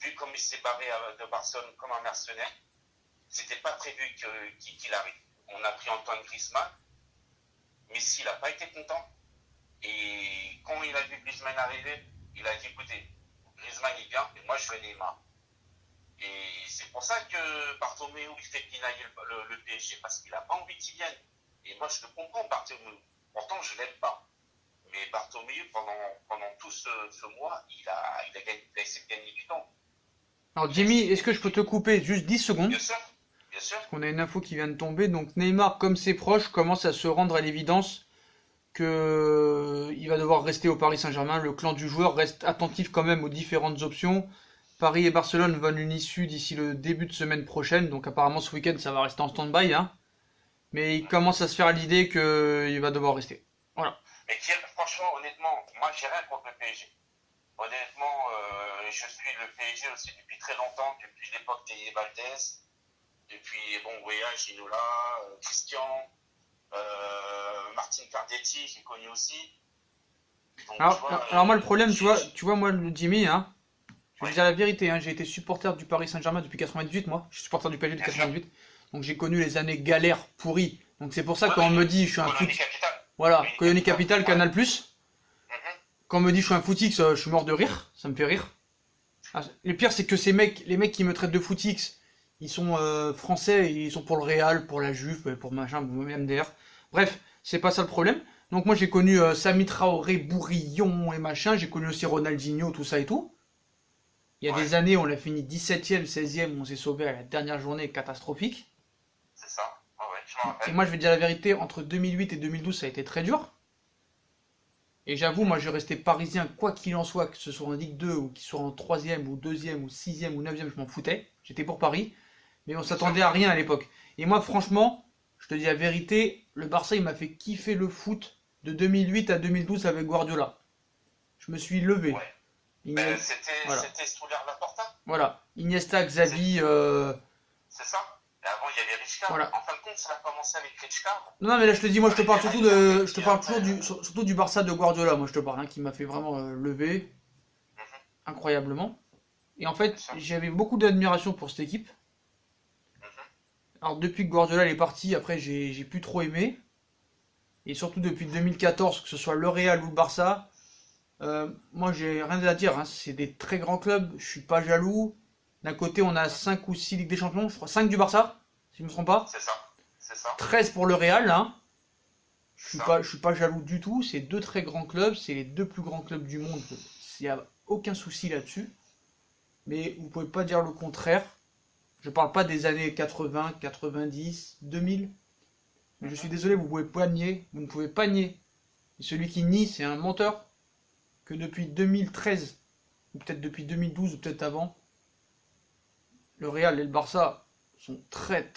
Speaker 6: vu comme il s'est barré de Barcelone comme un mercenaire, c'était pas prévu qu'il arrive. On a pris Antoine Griezmann, Messi n'a pas été content. Et quand il a vu Griezmann arriver, il a dit écoutez, Griezmann il vient, et moi je veux Neymar. Et c'est pour ça que Bartomeu il fait pinailler le PSG, parce qu'il n'a pas envie qu'il vienne. Et moi je le comprends, Bartomeu. Pourtant je ne l'aime pas. Mais Bartomeu, pendant tout ce mois, il a essayé de gagner du temps.
Speaker 1: Alors Jimmy, est-ce que je peux te couper juste 10 secondes?
Speaker 6: Bien sûr, bien sûr.
Speaker 1: Parce qu'on a une info qui vient de tomber. Donc Neymar, comme ses proches, commence à se rendre à l'évidence que il va devoir rester au Paris Saint-Germain. Le clan du joueur reste attentif quand même aux différentes options. Paris et Barcelone veulent une issue d'ici le début de semaine prochaine. Donc apparemment ce week-end ça va rester en stand-by. Hein. Mais il commence à se faire à l'idée qu'il va devoir rester. Voilà.
Speaker 6: Mais franchement, honnêtement, moi j'ai rien contre le PSG. Honnêtement, je suis le PSG aussi depuis très longtemps, depuis l'époque des Valdés, depuis Weah, Ginola, Christian, Martin Cardetti, j'ai connu aussi. Donc,
Speaker 1: alors moi le problème, tu vois moi le Jimmy, hein, je vais te dire la vérité, hein, j'ai été supporter du Paris Saint-Germain depuis 98, moi. Je suis supporter du PSG depuis 98. Donc j'ai connu les années galères pourries. Donc c'est pour ça que quand on me dit je suis un foot. Voilà, Coyote Capital, Canal+. Quand on me dit je suis un footix, je suis mort de rire, ça me fait rire. Ah, le pire c'est que les mecs qui me traitent de footix, ils sont français et ils sont pour le Real, pour la Juve, pour machin, même MDR. Bref, c'est pas ça le problème. Donc moi j'ai connu Sami Traoré, Bourillon et machin, j'ai connu aussi Ronaldinho, tout ça et tout. Il y a des années, on l'a fini 17ème, 16ème, on s'est sauvé à la dernière journée catastrophique.
Speaker 6: C'est ça, ouais, je m'en rappelle.
Speaker 1: Et moi je vais te dire la vérité, entre 2008 et 2012 ça a été très dur. Et j'avoue, moi je restais parisien, quoi qu'il en soit, que ce soit en Ligue 2 ou qu'il soit en 3ème ou 2ème ou 6ème ou 9ème, je m'en foutais. J'étais pour Paris. Mais on s'attendait à rien à l'époque. Et moi, franchement, je te dis la vérité, le Barça, il m'a fait kiffer le foot de 2008 à 2012 avec Guardiola. Je me suis levé.
Speaker 6: Ouais.
Speaker 1: Iniesta-
Speaker 6: C'était
Speaker 1: voilà.
Speaker 6: Stoulard Laporta,
Speaker 1: Voilà. Iniesta, Xavi.
Speaker 6: c'est ça. Et avant, il y avait Rijkaard.
Speaker 1: Voilà.
Speaker 6: En fin de compte, ça a commencé avec Rijkaard.
Speaker 1: Non, mais là, je te dis, moi, je te parle surtout de, je te parle surtout du Barça de Guardiola. Moi, je te parle, hein, qui m'a fait vraiment lever incroyablement. Et en fait, j'avais beaucoup d'admiration pour cette équipe. Alors, depuis que Guardiola est parti, après, j'ai plus trop aimé. Et surtout depuis 2014, que ce soit le Real ou le Barça, moi, j'ai rien à dire. Hein. C'est des très grands clubs. Je suis pas jaloux. D'un côté, on a 5 ou 6 Ligues des Champions. Je crois 5 du Barça, si je ne me trompe pas.
Speaker 6: C'est ça. C'est ça.
Speaker 1: 13 pour le Real, là.
Speaker 6: C'est ça.
Speaker 1: Je suis pas jaloux du tout. C'est deux très grands clubs. C'est les deux plus grands clubs du monde. Il n'y a aucun souci là-dessus. Mais vous pouvez pas dire le contraire. Je parle pas des années 80, 90, 2000. Mais je suis désolé, vous pouvez pas nier. Vous ne pouvez pas nier. Et celui qui nie, c'est un menteur. Que depuis 2013, ou peut-être depuis 2012, ou peut-être avant, le Real et le Barça sont très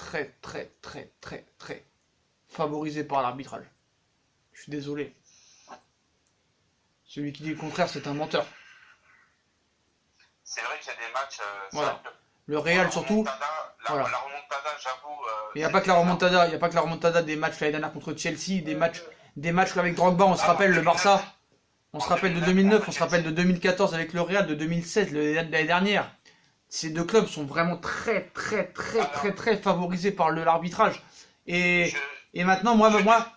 Speaker 1: favorisés par l'arbitrage. Je suis désolé. Celui qui dit le contraire, c'est un menteur.
Speaker 6: C'est vrai qu'il y a des matchs.
Speaker 1: Voilà. Le Real surtout. Voilà.
Speaker 6: La remontada, j'avoue.
Speaker 1: Il n'y a pas que la remontada, il y a pas que la remontada des matchs l'année dernière contre Chelsea, des matchs avec Drogba, on se rappelle le Barça. On se rappelle de 2009, on se rappelle de 2014 avec le Real, de 2016 l'année dernière. Ces deux clubs sont vraiment très favorisés par l'arbitrage. Et maintenant, moi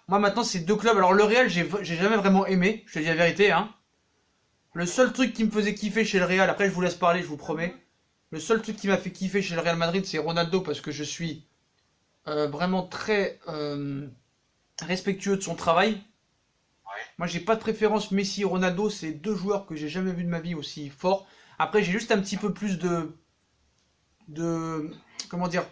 Speaker 1: maintenant, ces deux clubs. Alors le Real, j'ai jamais vraiment aimé, je te dis la vérité. Hein. Le seul truc qui me faisait kiffer chez le Real, après je vous laisse parler, je vous promets. Le seul truc qui m'a fait kiffer chez le Real Madrid, c'est Ronaldo, parce que je suis vraiment très respectueux de son travail. Moi, j'ai pas de préférence Messi et Ronaldo, c'est deux joueurs que j'ai jamais vu de ma vie aussi forts. Après, j'ai juste un petit peu plus comment dire,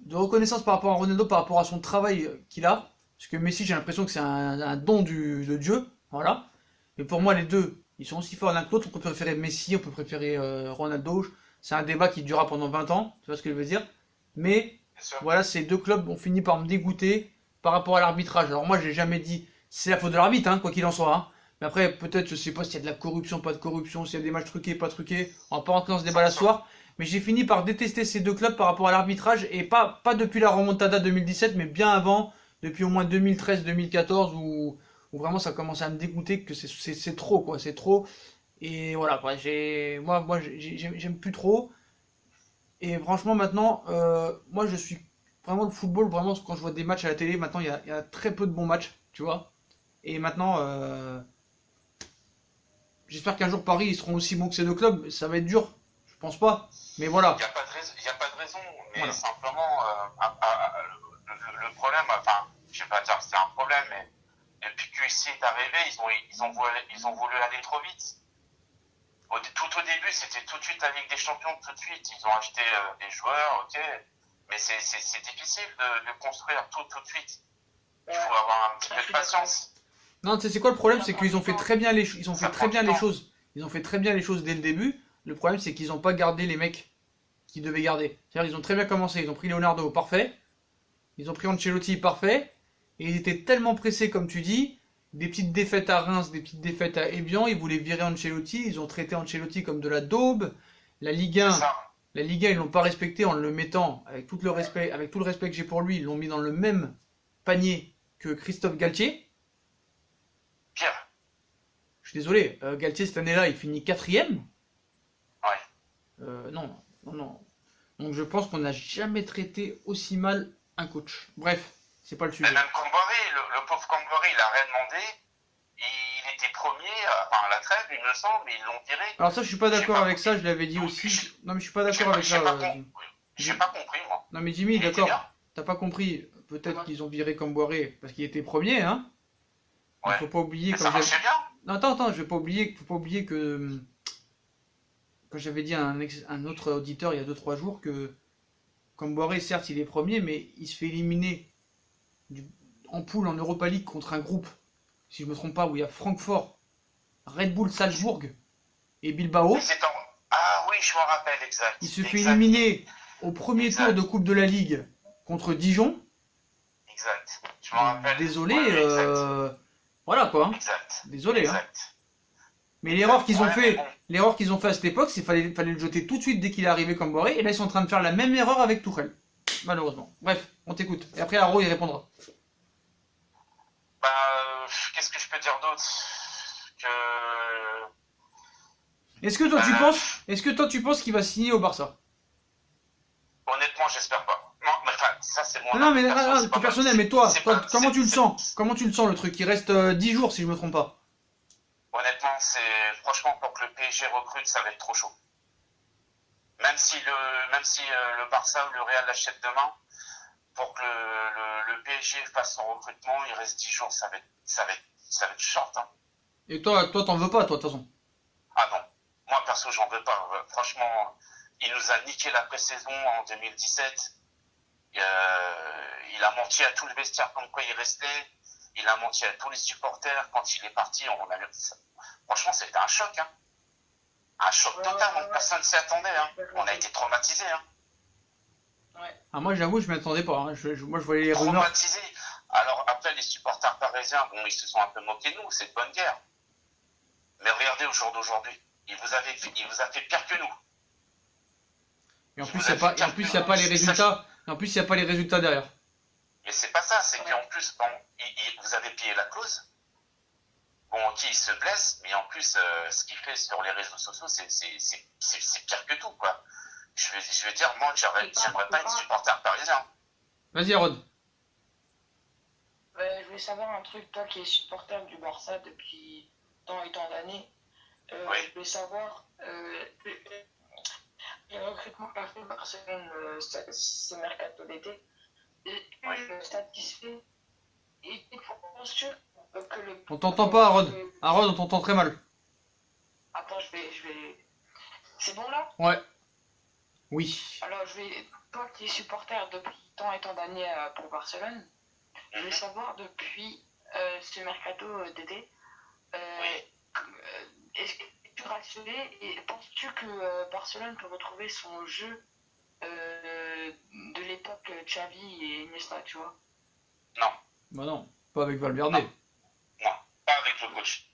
Speaker 1: de reconnaissance par rapport à Ronaldo, par rapport à son travail qu'il a. Parce que Messi, j'ai l'impression que c'est un don de Dieu, voilà. Mais pour moi, les deux, ils sont aussi forts l'un que l'autre. On peut préférer Messi, on peut préférer Ronaldo. C'est un débat qui durera pendant 20 ans, tu vois ce que je veux dire. Mais voilà, ces deux clubs ont fini par me dégoûter par rapport à l'arbitrage. Alors moi, j'ai jamais dit c'est la faute de l'arbitre, hein, quoi qu'il en soit. Hein. Mais après, peut-être, je sais pas s'il y a de la corruption, pas de corruption, s'il y a des matchs truqués, pas truqués. On va pas rentrer dans ce débat la soir. Mais j'ai fini par détester ces deux clubs par rapport à l'arbitrage. Et pas depuis la remontada 2017, mais bien avant, depuis au moins 2013-2014, où vraiment ça commence à me dégoûter, que c'est trop, quoi. C'est trop. Et voilà, quoi. Moi, j'aime plus trop. Et franchement, maintenant, moi, je suis vraiment le football. Vraiment, quand je vois des matchs à la télé, maintenant, il y a très peu de bons matchs, tu vois. Et maintenant, j'espère qu'un jour Paris ils seront aussi bons que ces deux clubs. Ça va être dur, je pense pas. Mais voilà.
Speaker 6: Il n'y a pas de raison, mais
Speaker 1: Voilà.
Speaker 6: simplement, le problème, enfin, je vais pas dire que c'est un problème, mais depuis que ici est arrivé, ils ont voulu aller trop vite. Tout au début, c'était tout de suite la Ligue des Champions, tout de suite. Ils ont acheté des joueurs, ok, mais c'est difficile de construire tout de suite. Il faut avoir un petit peu de patience.
Speaker 1: Non, tu sais, c'est quoi le problème? C'est qu'ils ont fait très bien les choses. Ils ont fait très bien les choses. Ils ont fait très bien les choses dès le début. Le problème, c'est qu'ils n'ont pas gardé les mecs qu'ils devaient garder. C'est-à-dire, ils ont très bien commencé. Ils ont pris Leonardo, parfait. Ils ont pris Ancelotti, parfait. Et ils étaient tellement pressés, comme tu dis. Des petites défaites à Reims, des petites défaites à Evian. Ils voulaient virer Ancelotti. Ils ont traité Ancelotti comme de la daube. La Ligue 1, ils l'ont pas respecté en le mettant, avec tout le respect que j'ai pour lui, ils l'ont mis dans le même panier que Christophe Galtier.
Speaker 6: Pire.
Speaker 1: Je suis désolé, Galtier cette année-là, il finit 4ème.
Speaker 6: Ouais.
Speaker 1: Non. Donc je pense qu'on n'a jamais traité aussi mal un coach. Bref, c'est pas le sujet.
Speaker 6: Mais même Camboire, le pauvre Camboire, il a rien demandé. Il était premier, enfin à la trêve, il me semble, mais ils l'ont viré.
Speaker 1: Alors ça, je suis pas d'accord avec ça, je l'avais dit aussi. Non mais je suis pas d'accord avec ça.
Speaker 6: J'ai pas compris, moi.
Speaker 1: Non mais Jimmy, d'accord, t'as pas compris. Peut-être qu'ils ont viré Camboire parce qu'il était premier, hein. Il faut pas oublier.
Speaker 6: Ça marchait bien.
Speaker 1: Non, attends, faut pas oublier que quand j'avais dit à un autre auditeur il y a 2-3 jours que Camboire, certes, il est premier, mais il se fait éliminer en poule en Europa League contre un groupe, si je me trompe pas, où il y a Francfort, Red Bull Salzbourg et Bilbao.
Speaker 6: Ah oui, je m'en rappelle, exact.
Speaker 1: Il se fait éliminer au premier
Speaker 6: Exact.
Speaker 1: tour de Coupe de la Ligue contre Dijon.
Speaker 6: Exact. Je m'en rappelle.
Speaker 1: Désolé,
Speaker 6: Ouais, exact.
Speaker 1: voilà quoi. Hein.
Speaker 6: Exact.
Speaker 1: Désolé. Hein.
Speaker 6: Exact.
Speaker 1: Mais l'erreur qu'ils ont
Speaker 6: Ouais,
Speaker 1: fait,
Speaker 6: mais bon.
Speaker 1: l'erreur qu'ils ont fait à cette époque, c'est qu'il fallait le jeter tout de suite dès qu'il est arrivé comme Boré. Et là, ils sont en train de faire la même erreur avec Tourelle. Malheureusement. Bref, on t'écoute. Et après, Haro, il répondra.
Speaker 6: Bah, qu'est-ce que je peux dire d'autre que...
Speaker 1: Est-ce que toi, tu penses qu'il va signer au Barça?
Speaker 6: Honnêtement, j'espère pas. Non, mais enfin, ça c'est mon
Speaker 1: Non, mais
Speaker 6: avis perso, c'est
Speaker 1: c'est
Speaker 6: pas
Speaker 1: personnel.
Speaker 6: mal.
Speaker 1: Mais toi,
Speaker 6: C'est pas-
Speaker 1: comment
Speaker 6: c'est-
Speaker 1: tu le
Speaker 6: c'est-
Speaker 1: sens? Comment tu le sens le truc? Il reste 10 jours, si je me trompe pas.
Speaker 6: Honnêtement, franchement pour que le PSG recrute, ça va être trop chaud. Même si le Barça ou le Real l'achète demain, pour que le PSG fasse son recrutement, il reste 10 jours, ça va être short. Hein.
Speaker 1: Et toi, t'en veux pas, toi, de toute façon.
Speaker 6: Ah non, moi perso, j'en veux pas. Franchement, il nous a niqué la pré-saison en 2017. Il a menti à tout le vestiaire comme quoi il restait. Il a menti à tous les supporters. Quand il est parti, franchement, c'était un choc. Hein. Un choc total. Donc, personne ne s'y attendait. Hein. On a été traumatisés. Hein.
Speaker 1: Ah, moi, j'avoue, je m'y attendais pas. Hein. Moi, je voyais les rumeurs.
Speaker 6: Traumatisés. Alors après, les supporters parisiens, bon, ils se sont un peu moqués de nous. C'est de bonne guerre. Mais regardez au jour d'aujourd'hui. Il vous a fait pire que nous.
Speaker 1: Et en plus, il n'y a pas les résultats. Et en plus, il n'y a pas les résultats derrière.
Speaker 6: Mais c'est pas ça, c'est qu'en plus, bon, vous avez payé la clause. Bon, ok, il se blesse, mais en plus, ce qu'il fait sur les réseaux sociaux, c'est pire que tout, quoi. Je veux dire, moi, j'aimerais pas être supporter parisien.
Speaker 1: Vas-y, Rod.
Speaker 2: Je voulais savoir un truc, toi qui es supporter du Barça depuis tant et tant d'années.
Speaker 6: Oui.
Speaker 2: Je voulais savoir le recrutement qu'a fait Barcelone ce mercato d'été. Est-ce satisfait et penses-tu que le.
Speaker 1: On t'entend pas, Rod. Rod, on t'entend très mal.
Speaker 2: Attends, je vais. C'est bon là?
Speaker 1: Ouais. Oui.
Speaker 2: Alors, toi qui es supporter depuis tant et tant d'années pour Barcelone, je veux savoir depuis ce mercato d'été, est-ce que tu es rassuré et penses-tu que Barcelone peut retrouver son jeu de l'époque Xavi et Iniesta, tu vois?
Speaker 6: Non.
Speaker 1: Bah non, pas avec Valverde.
Speaker 6: Non, pas avec le coach.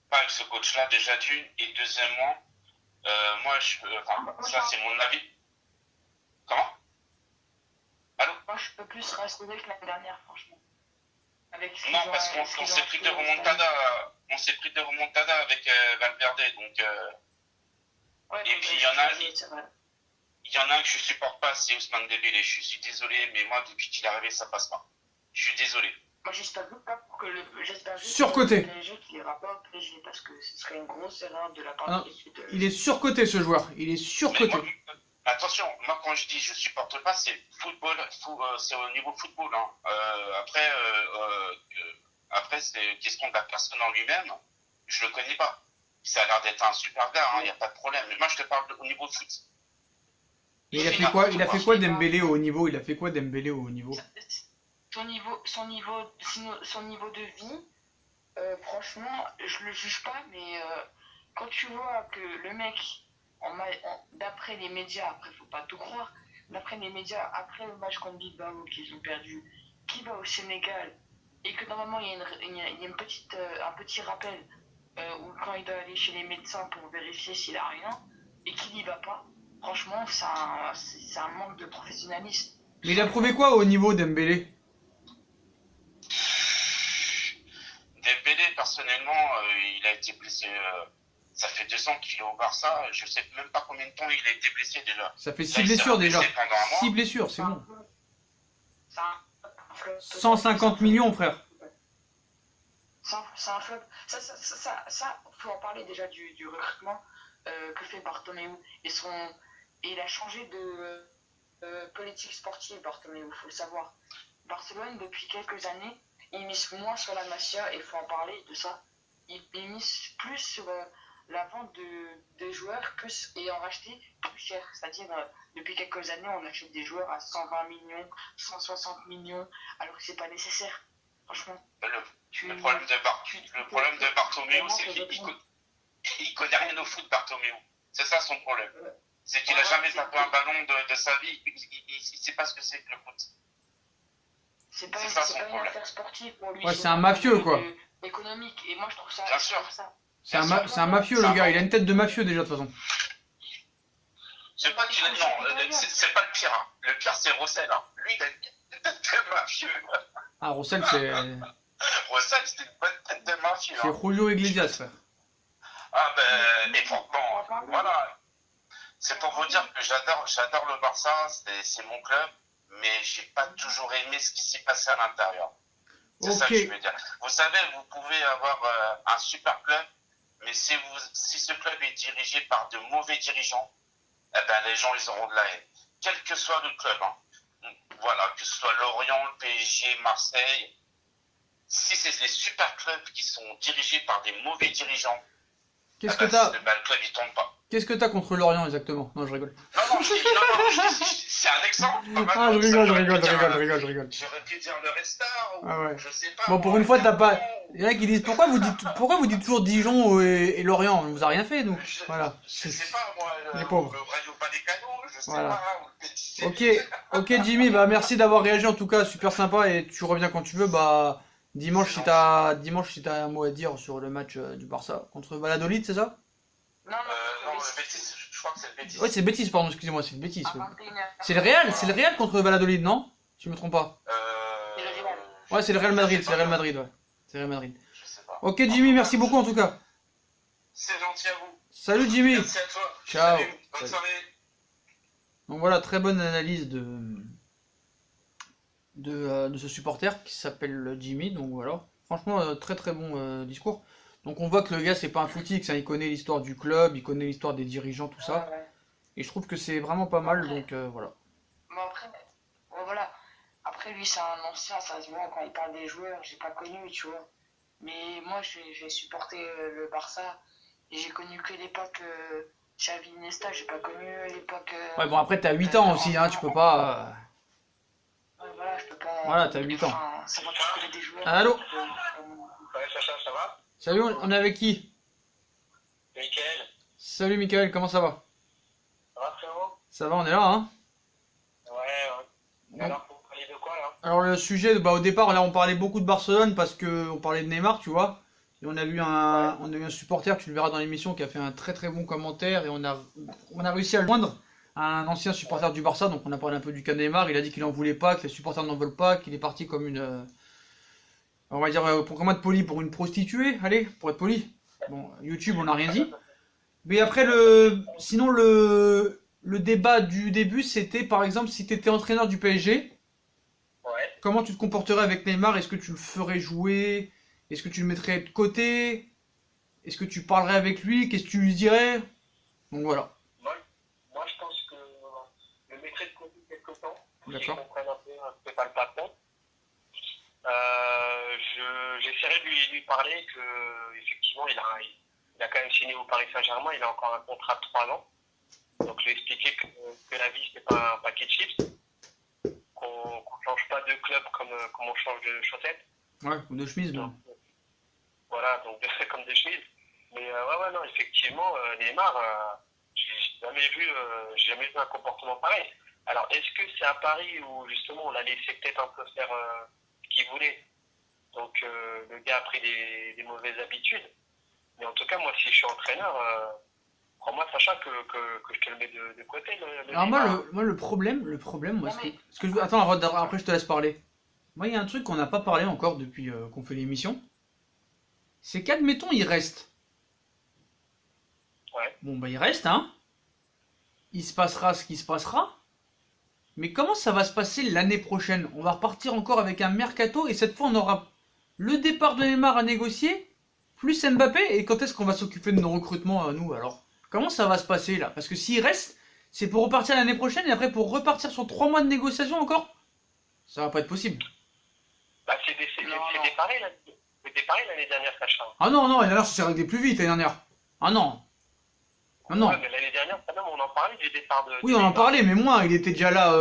Speaker 6: Pas avec ce coach-là, déjà d'une. Et deuxièmement, moi, ça c'est mon avis. Comment? Allô?
Speaker 2: Moi, je peux plus rassurer que l'année dernière, franchement.
Speaker 6: Non, parce qu'on s'est pris de remontada. On s'est pris de remontada avec Valverde, donc. Et puis il y en a un que je supporte pas, c'est Ousmane Dembélé. Je suis désolé, mais moi depuis qu'il est arrivé, ça passe pas. Je suis désolé.
Speaker 2: Moi, j'espère juste
Speaker 1: Surcoté.
Speaker 2: que le PSG qui ira pas au PSG, parce que ce serait une grosse erreur de la part
Speaker 1: Ah,
Speaker 2: de l'équipe.
Speaker 1: Il est surcoté, ce joueur. Il est
Speaker 6: Mais
Speaker 1: surcoté.
Speaker 6: moi, attention, moi quand je dis je supporte pas, c'est football, c'est au niveau football. Hein. Après c'est question de la personne en lui-même. Je le connais pas. Ça a l'air d'être un super gars, il n'y a pas de problème. Mais moi je te parle au niveau foot.
Speaker 1: Mais il a fait quoi Dembélé au haut niveau? Il a fait quoi Dembélé au haut niveau?
Speaker 2: Son niveau de vie, franchement, je le juge pas, mais quand tu vois que le mec, d'après les médias, après faut pas tout croire, d'après les médias, après le match contre Bilbao qu'ils ont perdu, qui va au Sénégal, et que normalement il y a un petit rappel où quand il doit aller chez les médecins pour vérifier s'il a rien, et qu'il n'y va pas, franchement, c'est un manque de professionnalisme.
Speaker 1: Mais il a prouvé quoi au niveau Dembélé?
Speaker 6: Dembélé, personnellement, il a été blessé. Ça fait 2 ans qu'il est au Barça. Je sais même pas combien de temps il a été blessé déjà.
Speaker 1: Ça fait
Speaker 6: Là,
Speaker 1: 6
Speaker 6: il s'est
Speaker 1: blessures déjà.
Speaker 6: blessé pendant un mois.
Speaker 1: 6 blessures, c'est bon.
Speaker 2: C'est un flop.
Speaker 1: 150 millions, frère.
Speaker 2: C'est un flop. Ça, faut en parler déjà du recrutement que fait Bartomeu. Et il a changé de politique sportive, Bartomeu, faut le savoir. Barcelone, depuis quelques années, il mise moins sur la Masia, et il faut en parler de ça. Il mise plus sur la vente des joueurs et en racheter plus cher. C'est-à-dire, depuis quelques années, on achète des joueurs à 120 millions, 160 millions, alors que c'est pas nécessaire. Franchement.
Speaker 6: Le problème de Bartomeu, c'est qu'il connaît rien au foot, Bartomeu. C'est ça son problème. C'est qu'il a jamais tapé un ballon de sa vie. Il sait pas ce que c'est que le foot.
Speaker 2: C'est pas une affaire sportive pour lui.
Speaker 1: Ouais, c'est un mafieux, quoi.
Speaker 2: Économique. Et moi, je trouve ça.
Speaker 6: Bien sûr.
Speaker 1: C'est un mafieux, le gars. Il a une tête de mafieux, déjà, de toute façon.
Speaker 6: C'est pas qu'il a... Non, c'est pas le pire. Hein. Le pire, c'est Rossel. Hein. Lui, il a une tête de mafieux.
Speaker 1: Ah, Rossel, c'est...
Speaker 6: Rossel, c'était une bonne tête de mafieux.
Speaker 1: C'est
Speaker 6: Hein.
Speaker 1: Julio Iglesias, frère.
Speaker 6: Ah ben, mais bon, voilà. C'est pour vous dire que j'adore le Barça, c'est mon club, mais j'ai pas toujours aimé ce qui s'est passé à l'intérieur. C'est ça que je veux dire. Vous savez, vous pouvez avoir un super club, mais si ce club est dirigé par de mauvais dirigeants, eh ben les gens ils auront de la haine. Quel que soit le club, hein. Voilà, que ce soit Lorient, le PSG, Marseille. Si c'est les super clubs qui sont dirigés par des mauvais dirigeants,
Speaker 1: Qu'est-ce que t'as
Speaker 6: le club il tombe pas.
Speaker 1: Qu'est-ce que t'as contre Lorient exactement? Non, je rigole.
Speaker 6: Non, c'est un exemple.
Speaker 1: Ah, je rigole.
Speaker 6: J'aurais pu dire le Restar ou
Speaker 1: Ah ouais.
Speaker 6: je sais pas.
Speaker 1: Bon, pour une fois, t'as pas... Il y en a qui disent pourquoi vous dites toujours Dijon et Lorient? On vous a rien fait, nous. Voilà.
Speaker 6: Je sais pas, moi.
Speaker 1: Les pauvres.
Speaker 6: Le Radio Vallecano, je sais
Speaker 1: Voilà.
Speaker 6: pas.
Speaker 1: Ok, Jimmy, bah merci d'avoir réagi en tout cas, super sympa et tu reviens quand tu veux. Bah dimanche si t'as un mot à dire sur le match du Barça contre Valladolid, c'est ça?
Speaker 2: Non,
Speaker 6: le Betis, je crois que c'est le Betis.
Speaker 1: Ouais, c'est le Betis, pardon, excusez-moi, c'est le Betis.
Speaker 2: à
Speaker 1: Ouais.
Speaker 2: 21h.
Speaker 1: C'est le Real contre Valladolid, non? Si je me trompe pas.
Speaker 2: C'est le rival.
Speaker 1: Ouais, c'est le Real Madrid, ouais. C'est le Real Madrid.
Speaker 6: Je sais pas.
Speaker 1: Ok, Jimmy, merci beaucoup en tout cas.
Speaker 6: C'est gentil à vous.
Speaker 1: Salut Jimmy.
Speaker 6: Merci à toi.
Speaker 1: Ciao.
Speaker 6: Salut. Bonne soirée.
Speaker 1: Donc voilà, très bonne analyse de ce supporter qui s'appelle Jimmy. Donc voilà, franchement, très très bon discours. Donc on voit que le gars, c'est pas un footix, hein, il connaît l'histoire du club, il connaît l'histoire des dirigeants, tout ça.
Speaker 2: Ouais.
Speaker 1: Et je trouve que c'est vraiment pas mal, donc voilà.
Speaker 2: Mais après, ouais, voilà. Après, lui, c'est un ancien, ça se voit quand il parle des joueurs, j'ai pas connu, tu vois. Mais moi, j'ai supporté le Barça et j'ai connu que l'époque Xavi Iniesta, j'ai pas connu l'époque.
Speaker 1: Ouais, bon, après, t'as 8 ans aussi, hein, tu peux pas.
Speaker 2: Ouais, voilà, je peux pas.
Speaker 1: Voilà, t'as 8 ans.
Speaker 2: Enfin, savoir que je connais des joueurs.
Speaker 1: Allô?
Speaker 6: Ouais, Sacha, ça va?
Speaker 1: Salut, on est avec qui?
Speaker 6: Mickaël,
Speaker 1: Salut Michael, comment ça va?
Speaker 6: ça va frérot?
Speaker 1: Ça va, on est là, hein?
Speaker 6: Ouais. Alors, vous parlez de quoi là?
Speaker 1: Alors le sujet, bah au départ, là on parlait beaucoup de Barcelone parce que on parlait de Neymar, tu vois. Et on a eu un supporter, tu le verras dans l'émission, qui a fait un très très bon commentaire et on a réussi à le joindre à un ancien supporter du Barça. Donc on a parlé un peu du cas de Neymar. Il a dit qu'il en voulait pas, que les supporters n'en veulent pas, qu'il est parti comme une, on va dire pour comment être poli, pour une prostituée. Allez, pour être poli. Bon, YouTube, on n'a rien dit. Mais après sinon le débat du début, c'était par exemple si tu étais entraîneur du PSG.
Speaker 6: Ouais.
Speaker 1: Comment tu te comporterais avec Neymar? Est-ce que tu le ferais jouer? Est-ce que tu le mettrais de côté? Est-ce que tu parlerais avec lui? Qu'est-ce que tu lui dirais? Donc voilà.
Speaker 7: Moi, je pense que je le mettrais de côté quelque temps.
Speaker 1: D'accord.
Speaker 7: Je comprenne un peu pas le patron. J'essaierai de lui parler que effectivement il a quand même signé au Paris Saint-Germain, il a encore un contrat de 3 ans. Donc je lui ai expliqué que la vie c'est pas un paquet de chips, qu'on change pas de club comme on change de chaussettes.
Speaker 1: Ouais, ou de chemise,
Speaker 7: Donc, voilà, donc comme des chemises. Mais ouais, non, effectivement, Neymar, j'ai jamais vu un comportement pareil. Alors, est-ce que c'est à Paris où justement on l'a laissé peut-être un peu faire ce qu'il voulait? Donc le gars a pris des mauvaises habitudes. Mais en tout cas, moi, si je suis entraîneur, crois-moi, Sacha, que je te le mets de côté.
Speaker 1: Alors moi le problème, moi, attends, après je te laisse parler. Moi, il y a un truc qu'on n'a pas parlé encore depuis qu'on fait l'émission. C'est qu'admettons, il reste.
Speaker 7: Ouais.
Speaker 1: Bon, bah il reste, hein. Il se passera ce qui se passera. Mais comment ça va se passer l'année prochaine? On va repartir encore avec un mercato et cette fois on aura le départ de Neymar à négocier, plus Mbappé. Et quand est-ce qu'on va s'occuper de nos recrutements, nous alors? Comment ça va se passer là? Parce que s'il reste, c'est pour repartir l'année prochaine et après pour repartir sur 3 mois de négociation encore? Ça va pas être possible.
Speaker 7: Bah, c'est pareil l'année dernière, Sacha.
Speaker 1: Ah non, l'année dernière, ça s'est réglé plus vite l'année dernière. Ah non. Ah non.
Speaker 7: Ouais, mais l'année dernière, quand même, on en parlait du départ de...
Speaker 1: Oui, on en parlait, mais moi, il était déjà là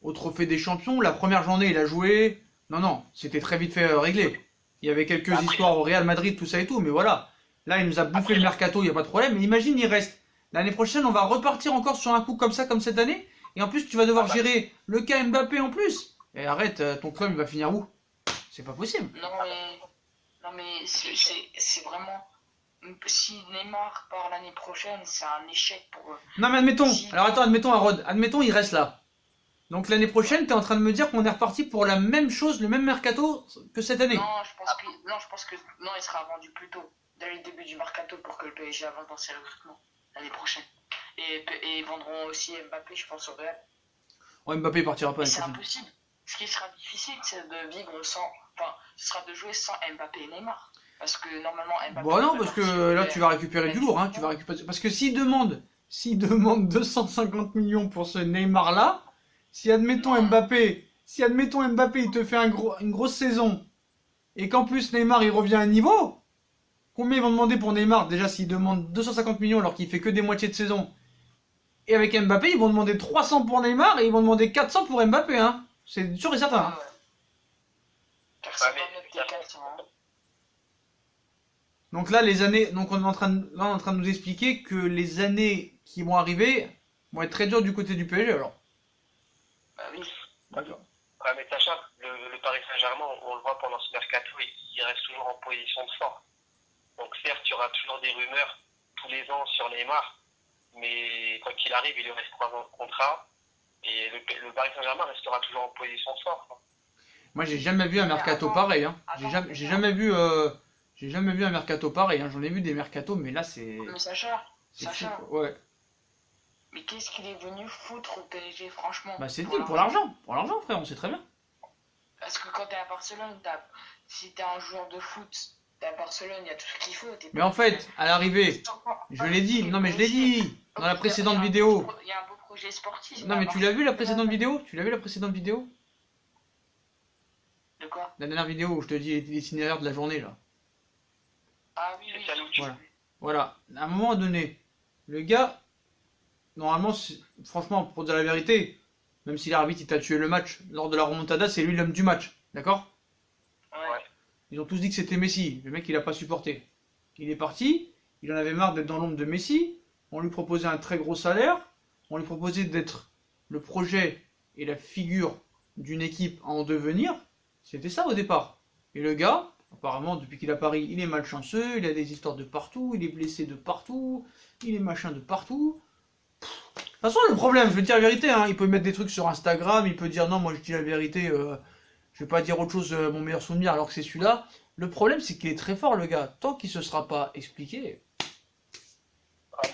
Speaker 1: au Trophée des Champions. La première journée, il a joué. Non, c'était très vite fait réglé. Il y avait quelques histoires au Real Madrid, tout ça et tout, mais voilà. Là, il nous a bouffé le mercato, il n'y a pas de problème. Mais imagine, il reste. L'année prochaine, on va repartir encore sur un coup comme ça, comme cette année. Et en plus, tu vas devoir gérer le cas Mbappé en plus. Et arrête, ton club, il va finir où? C'est pas possible.
Speaker 2: Non mais c'est vraiment... Si Neymar part l'année prochaine, c'est un échec pour eux.
Speaker 1: Non, mais admettons.
Speaker 2: Si-
Speaker 1: Alors attends, admettons, Harold. Admettons, il reste là. Donc l'année prochaine, t'es en train de me dire qu'on est reparti pour la même chose, le même mercato que cette année.
Speaker 2: Non, je pense que non, il sera vendu plus tôt, dès le début du mercato, pour que le PSG avance dans ses recrutements l'année prochaine. Et ils vendront aussi Mbappé, je pense, au Real.
Speaker 1: Oh, Mbappé il partira pas
Speaker 2: Mais
Speaker 1: l'année
Speaker 2: c'est
Speaker 1: prochaine.
Speaker 2: impossible. Ce qui sera difficile, c'est de vivre sans. Enfin, ce sera de jouer sans Mbappé et Neymar. Parce que normalement, Mbappé.
Speaker 1: Bon, non,
Speaker 2: va
Speaker 1: parce que
Speaker 2: partir
Speaker 1: là,
Speaker 2: vers-
Speaker 1: tu vas récupérer du lourd. Hein, tu vas récupérer... Parce que s'il demande 250 millions pour ce Neymar-là, si admettons Mbappé, il te fait une grosse saison, et qu'en plus Neymar il revient à niveau, combien ils vont demander pour Neymar? Déjà, s'ils demandent 250 millions alors qu'il fait que des moitiés de saison, et avec Mbappé, ils vont demander 300 pour Neymar et ils vont demander 400 pour Mbappé. Hein. C'est sûr et certain. Hein.
Speaker 2: Car c'est pas notre déclaration, hein.
Speaker 1: Donc là, donc on est en train de nous expliquer que les années qui vont arriver vont être très dures du côté du PSG alors.
Speaker 2: Bah oui.
Speaker 1: D'accord.
Speaker 7: Ouais, mais Sacha, le Paris Saint-Germain, on le voit pendant ce mercato, il reste toujours en position de force. Donc certes, il y aura toujours des rumeurs tous les ans sur Neymar, mais quand il arrive, il lui reste 3 ans de contrat, et le Paris Saint-Germain restera toujours en position de force.
Speaker 1: Moi, j'ai jamais vu un mercato pareil. Hein. J'ai jamais vu un mercato pareil. Hein. J'en ai vu des mercatos, mais là, c'est
Speaker 2: Mais Sacha,
Speaker 1: fou,
Speaker 2: Sacha,
Speaker 1: quoi. Ouais.
Speaker 2: mais qu'est-ce qu'il est venu foutre au PSG, franchement?
Speaker 1: Bah, c'est dit pour l'argent. Pour l'argent, frère, on sait très bien.
Speaker 2: Parce que quand t'es à Barcelone, si t'es un joueur de foot, t'es à Barcelone, il y a tout ce qu'il faut.
Speaker 1: Mais en fait, à l'arrivée, je l'ai dit. Non, mais je l'ai dit dans la précédente vidéo.
Speaker 2: Il y a un beau projet sportif.
Speaker 1: Non, mais tu l'as vu la précédente vidéo? Tu l'as vu la précédente vidéo?
Speaker 2: De quoi?
Speaker 1: La dernière vidéo où je te dis l'itinéraire de la journée, là.
Speaker 2: Ah oui, oui.
Speaker 7: C'est ça l'outil.
Speaker 1: Voilà. Voilà. À un moment donné, le gars, normalement, franchement, pour dire la vérité, même si l'arbitre il t'a tué le match lors de la remontada, c'est lui l'homme du match. D'accord?
Speaker 2: Ouais.
Speaker 1: Ils ont tous dit que c'était Messi. Le mec, il a pas supporté. Il est parti. Il en avait marre d'être dans l'ombre de Messi. On lui proposait un très gros salaire. On lui proposait d'être le projet et la figure d'une équipe à en devenir. C'était ça au départ. Et le gars, apparemment, depuis qu'il est à Paris, il est malchanceux. Il a des histoires de partout. Il est blessé de partout. Il est machin de partout. De toute façon, le problème, je vais te dire la vérité, hein, il peut mettre des trucs sur Instagram. Il peut dire non, moi je dis la vérité. Je vais pas dire autre chose, mon meilleur souvenir, alors que c'est celui-là. Le problème, c'est qu'il est très fort, le gars. Tant qu'il se sera pas expliqué,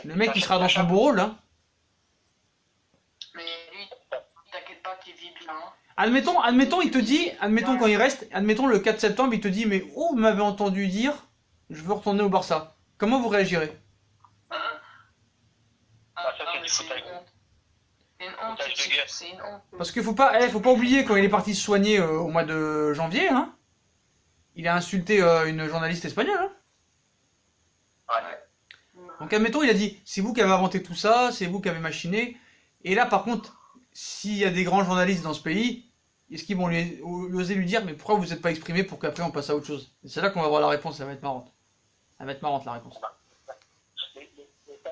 Speaker 1: le mec, il sera dans son beau rôle. Hein.
Speaker 2: Mais lui, t'inquiète pas qu'il vit bien. Hein.
Speaker 1: Admettons, il te dit, admettons quand il reste, admettons le 4 septembre, il te dit, mais oh, vous m'avez entendu dire, je veux retourner au Barça. Comment vous réagirez?
Speaker 7: Ah, ça,
Speaker 2: non,
Speaker 7: c'est
Speaker 2: mais
Speaker 7: du
Speaker 2: c'est une
Speaker 7: foutage.
Speaker 2: honte. C'est une honte,
Speaker 7: Foutage de gueule.
Speaker 2: c'est une honte.
Speaker 1: Parce qu'il faut pas oublier quand il est parti se soigner au mois de janvier, hein, il a insulté une journaliste espagnole. Hein.
Speaker 7: Ouais.
Speaker 1: Donc admettons, il a dit, c'est vous qui avez inventé tout ça, c'est vous qui avez machiné. Et là, par contre, s'il y a des grands journalistes dans ce pays, est-ce qu'ils vont oser lui dire, mais pourquoi vous n'êtes pas exprimé pour qu'après on passe à autre chose? Et c'est là qu'on va voir la réponse, ça va être marrant. Ça va être marrante la réponse.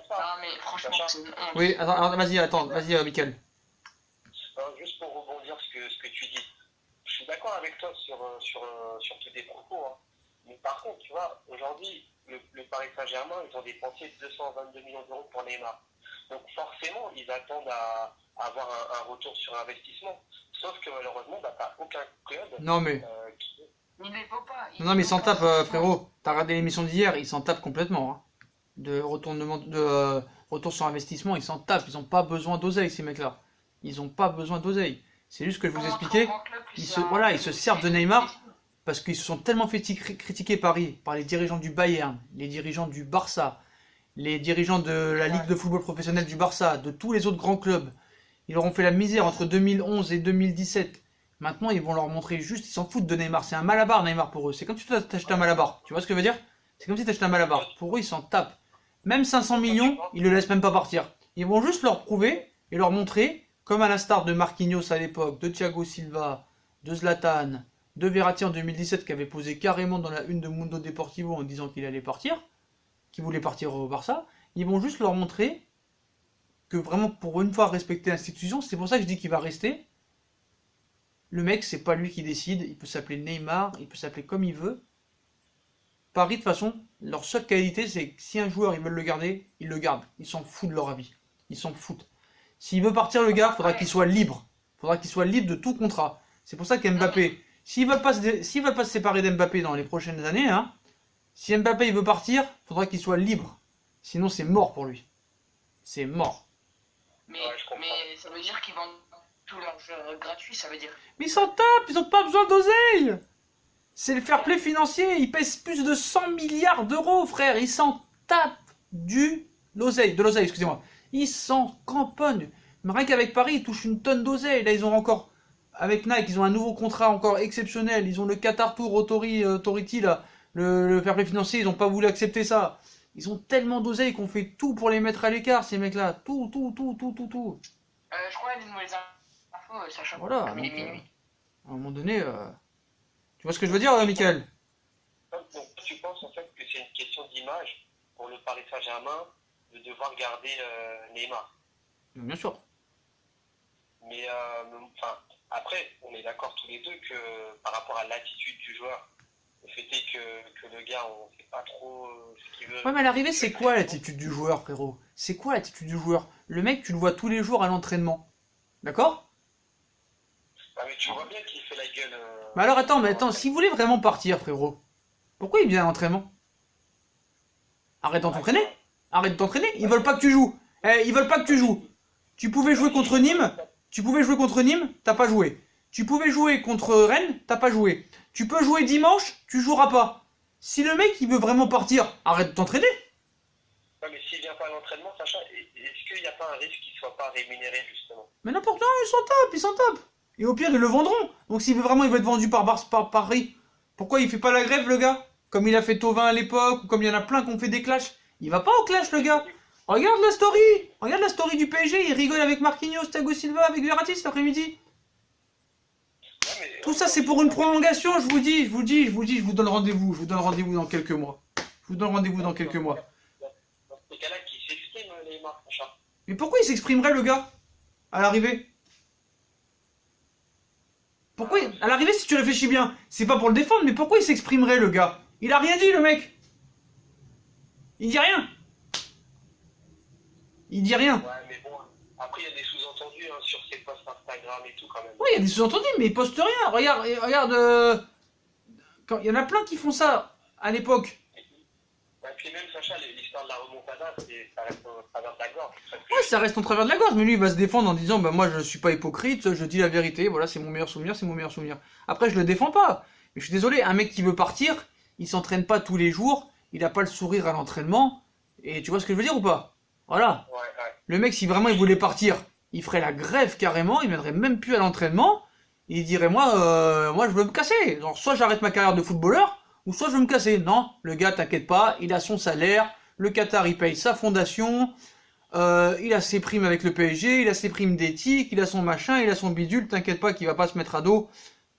Speaker 2: Non, mais franchement, c'est une honte.
Speaker 1: Oui, vas-y, Mickaël.
Speaker 7: Juste pour rebondir ce que tu dis, je suis d'accord avec toi sur tous tes propos, hein. Mais par contre, tu vois, aujourd'hui, le Paris Saint-Germain, ils ont dépensé 222 millions d'euros pour Neymar. Donc forcément, ils attendent à avoir un retour sur investissement. Sauf que malheureusement, bah, t'as aucun club
Speaker 1: Non mais,
Speaker 7: qui...
Speaker 2: Il ne faut pas.
Speaker 1: non mais ils s'en tapent, frérot. T'as regardé l'émission d'hier, ils s'en tapent complètement. Hein. De retour sur investissement, ils s'en tapent. Ils ont pas besoin d'oseille, ces mecs-là. Ils ont pas besoin d'oseille. C'est juste que je vous expliquais. Ils se servent de Neymar parce qu'ils se sont tellement fait critiquer par les dirigeants du Bayern, les dirigeants du Barça, les dirigeants de la Ligue de football professionnel du Barça, de tous les autres grands clubs. Ils leur ont fait la misère entre 2011 et 2017. Maintenant, ils vont leur montrer juste, ils s'en foutent de Neymar. C'est un malabar, Neymar, pour eux. C'est comme si tu t'achetais un malabar. Tu vois ce que je veux dire? C'est comme si tu achetais un malabar. Pour eux, ils s'en tapent. Même 500 millions, ils le laissent même pas partir. Ils vont juste leur prouver et leur montrer, comme à l'instar de Marquinhos à l'époque, de Thiago Silva, de Zlatan, de Verratti en 2017, qui avait posé carrément dans la une de Mundo Deportivo en disant qu'il allait partir, qu'il voulait partir au Barça. Ils vont juste leur montrer que vraiment pour une fois respecter l'institution. C'est pour ça que je dis qu'il va rester. Le mec, c'est pas lui qui décide. Il peut s'appeler Neymar, il peut s'appeler comme il veut. Paris, de toute façon, leur seule qualité, c'est que si un joueur, ils veulent le garder, ils le gardent. Ils s'en foutent de leur avis. Ils s'en foutent. S'il veut partir, le gars, faudra qu'il soit libre. Faudra qu'il soit libre de tout contrat. C'est pour ça qu'Mbappé, s'ils veulent pas se séparer d'Mbappé dans les prochaines années, hein, si Mbappé il veut partir, faudra qu'il soit libre. Sinon, c'est mort pour lui. C'est mort.
Speaker 2: Mais ça veut dire qu'ils vendent tous leurs joueurs gratuits, ça veut dire.
Speaker 1: Mais ils s'en tapent, ils ont pas besoin d'oseille. C'est le fair play financier, ils pèsent plus de 100 milliards d'euros, frère. Ils s'en tapent de l'oseille, excusez-moi. Ils s'en cramponnent. Mais rien qu'avec Paris, ils touchent une tonne d'oseille. Là, ils ont encore, avec Nike, ils ont un nouveau contrat encore exceptionnel. Ils ont le Qatar Tour Authority, là, le fair play financier, ils n'ont pas voulu accepter ça. Ils ont tellement d'oseille qu'on fait tout pour les mettre à l'écart, ces mecs-là. Tout.
Speaker 2: Je crois les nouvelles infos, ça choque.
Speaker 1: Voilà,
Speaker 2: Comme il est
Speaker 1: donc,
Speaker 2: minuit.
Speaker 1: à un moment donné, tu vois ce que je veux dire, Michael?
Speaker 7: Donc, tu penses en fait que c'est une question d'image pour le Paris Saint-Germain de devoir garder Neymar.
Speaker 1: Bien sûr.
Speaker 7: Mais après, on est d'accord tous les deux que par rapport à l'attitude du joueur, le fait est que le gars, on ne sait pas trop ce qu'il veut.
Speaker 1: Ouais, mais à l'arrivée, c'est quoi l'attitude du joueur, frérot? C'est quoi l'attitude du joueur? Le mec, tu le vois tous les jours à l'entraînement. D'accord?
Speaker 7: Ah, mais tu vois bien qu'il fait la gueule.
Speaker 1: Mais alors, attends, s'il voulait vraiment partir, frérot, pourquoi il vient à l'entraînement? Arrête de t'entraîner. Arrête de t'entraîner. Ils veulent pas que tu joues. Ils veulent pas que tu joues. Tu pouvais jouer contre Nîmes, t'as pas joué. Tu pouvais jouer contre Rennes, t'as pas joué. Tu peux jouer dimanche, tu joueras pas. Si le mec, il veut vraiment partir, arrête de t'entraîner.
Speaker 7: Ouais, mais s'il vient pas à l'entraînement, Sacha, est-ce qu'il n'y a pas un risque qu'il soit pas rémunéré, justement?
Speaker 1: Mais n'importe quoi, ils s'en tapent. Et au pire, ils le vendront. Donc s'il veut vraiment, il va être vendu par Paris. Pourquoi il fait pas la grève, le gars? Comme il a fait Thauvin à l'époque, ou comme il y en a plein qui ont fait des clashs. Il va pas au clash, le gars. Regarde la story du PSG, il rigole avec Marquinhos, Thiago Silva, avec Verratti cet après-midi. Tout ça, c'est pour une prolongation, je vous donne rendez-vous dans quelques mois.
Speaker 7: Dans ces cas-là, qui s'exprime, Neymar, Sacha.
Speaker 1: Mais pourquoi il s'exprimerait, le gars, à l'arrivée? Pourquoi, à l'arrivée, si tu réfléchis bien, c'est pas pour le défendre, mais pourquoi il s'exprimerait, le gars? Il a rien dit, le mec. Il dit rien.
Speaker 7: Ouais, mais bon, après, il y a des sous-entendus sur ses posts Instagram et tout, quand même.
Speaker 1: Oui, il y a des sous-entendus, mais il poste rien. Regarde, quand, il y en a plein qui font ça, à l'époque.
Speaker 7: Et puis même, Sacha, l'histoire de la remontada, ça reste au travers de la gorge.
Speaker 1: Ouais, ça reste en travers de la gorge, mais lui, il va se défendre en disant, bah moi, je suis pas hypocrite, je dis la vérité, voilà, c'est mon meilleur souvenir. Après, je le défends pas. Mais je suis désolé, un mec qui veut partir, il s'entraîne pas tous les jours, il a pas le sourire à l'entraînement, et tu vois ce que je veux dire ou pas? Voilà.
Speaker 7: Ouais.
Speaker 1: Le mec, si vraiment il voulait partir, il ferait la grève carrément, il viendrait même plus à l'entraînement, et il dirait, moi, je veux me casser. Genre, soit j'arrête ma carrière de footballeur, ou soit je veux me casser. Non, le gars, t'inquiète pas, il a son salaire, le Qatar, il paye sa fondation, il a ses primes avec le PSG, il a ses primes d'éthique, il a son machin, il a son bidule, t'inquiète pas qu'il va pas se mettre à dos,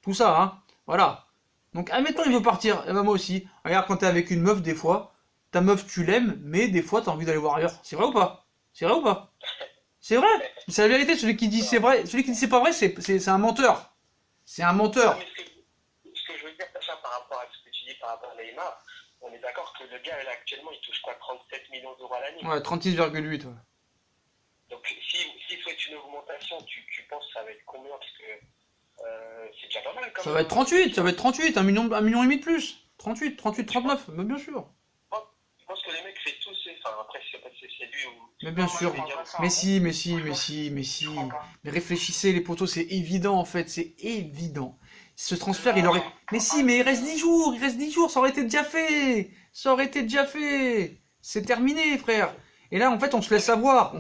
Speaker 1: tout ça, hein. Voilà. Donc, admettons, il veut partir, et ben moi aussi. Regarde, quand t'es avec une meuf, des fois, ta meuf, tu l'aimes, mais des fois, t'as envie d'aller voir ailleurs. C'est vrai ou pas? C'est vrai. C'est la vérité, celui qui dit c'est vrai, celui qui dit c'est pas vrai, c'est un menteur. C'est un menteur.
Speaker 7: Non, mais ce que je veux dire, Sacha, par rapport à ce que tu dis par rapport à Neymar, on est d'accord que le gars, là, actuellement, il touche quoi, 37 millions d'euros à l'année?
Speaker 1: Ouais, 36,8. Ouais.
Speaker 7: Donc, s'il souhaite une augmentation, tu penses que ça va être combien? Parce que c'est déjà pas mal, quand même.
Speaker 1: Ça va être 38, 1,5 million de plus. 38, 39, mais bien sûr.
Speaker 7: Je pense que les mecs, c'est tous, enfin, après, je sais pas si c'est lui ou...
Speaker 1: Mais bien sûr. Mais si. Mais réfléchissez, les potos, c'est évident, en fait, c'est évident. Ce transfert, il aurait... Mais si, mais il reste 10 jours, ça aurait été déjà fait. C'est terminé, frère. Et là, en fait, on se laisse avoir,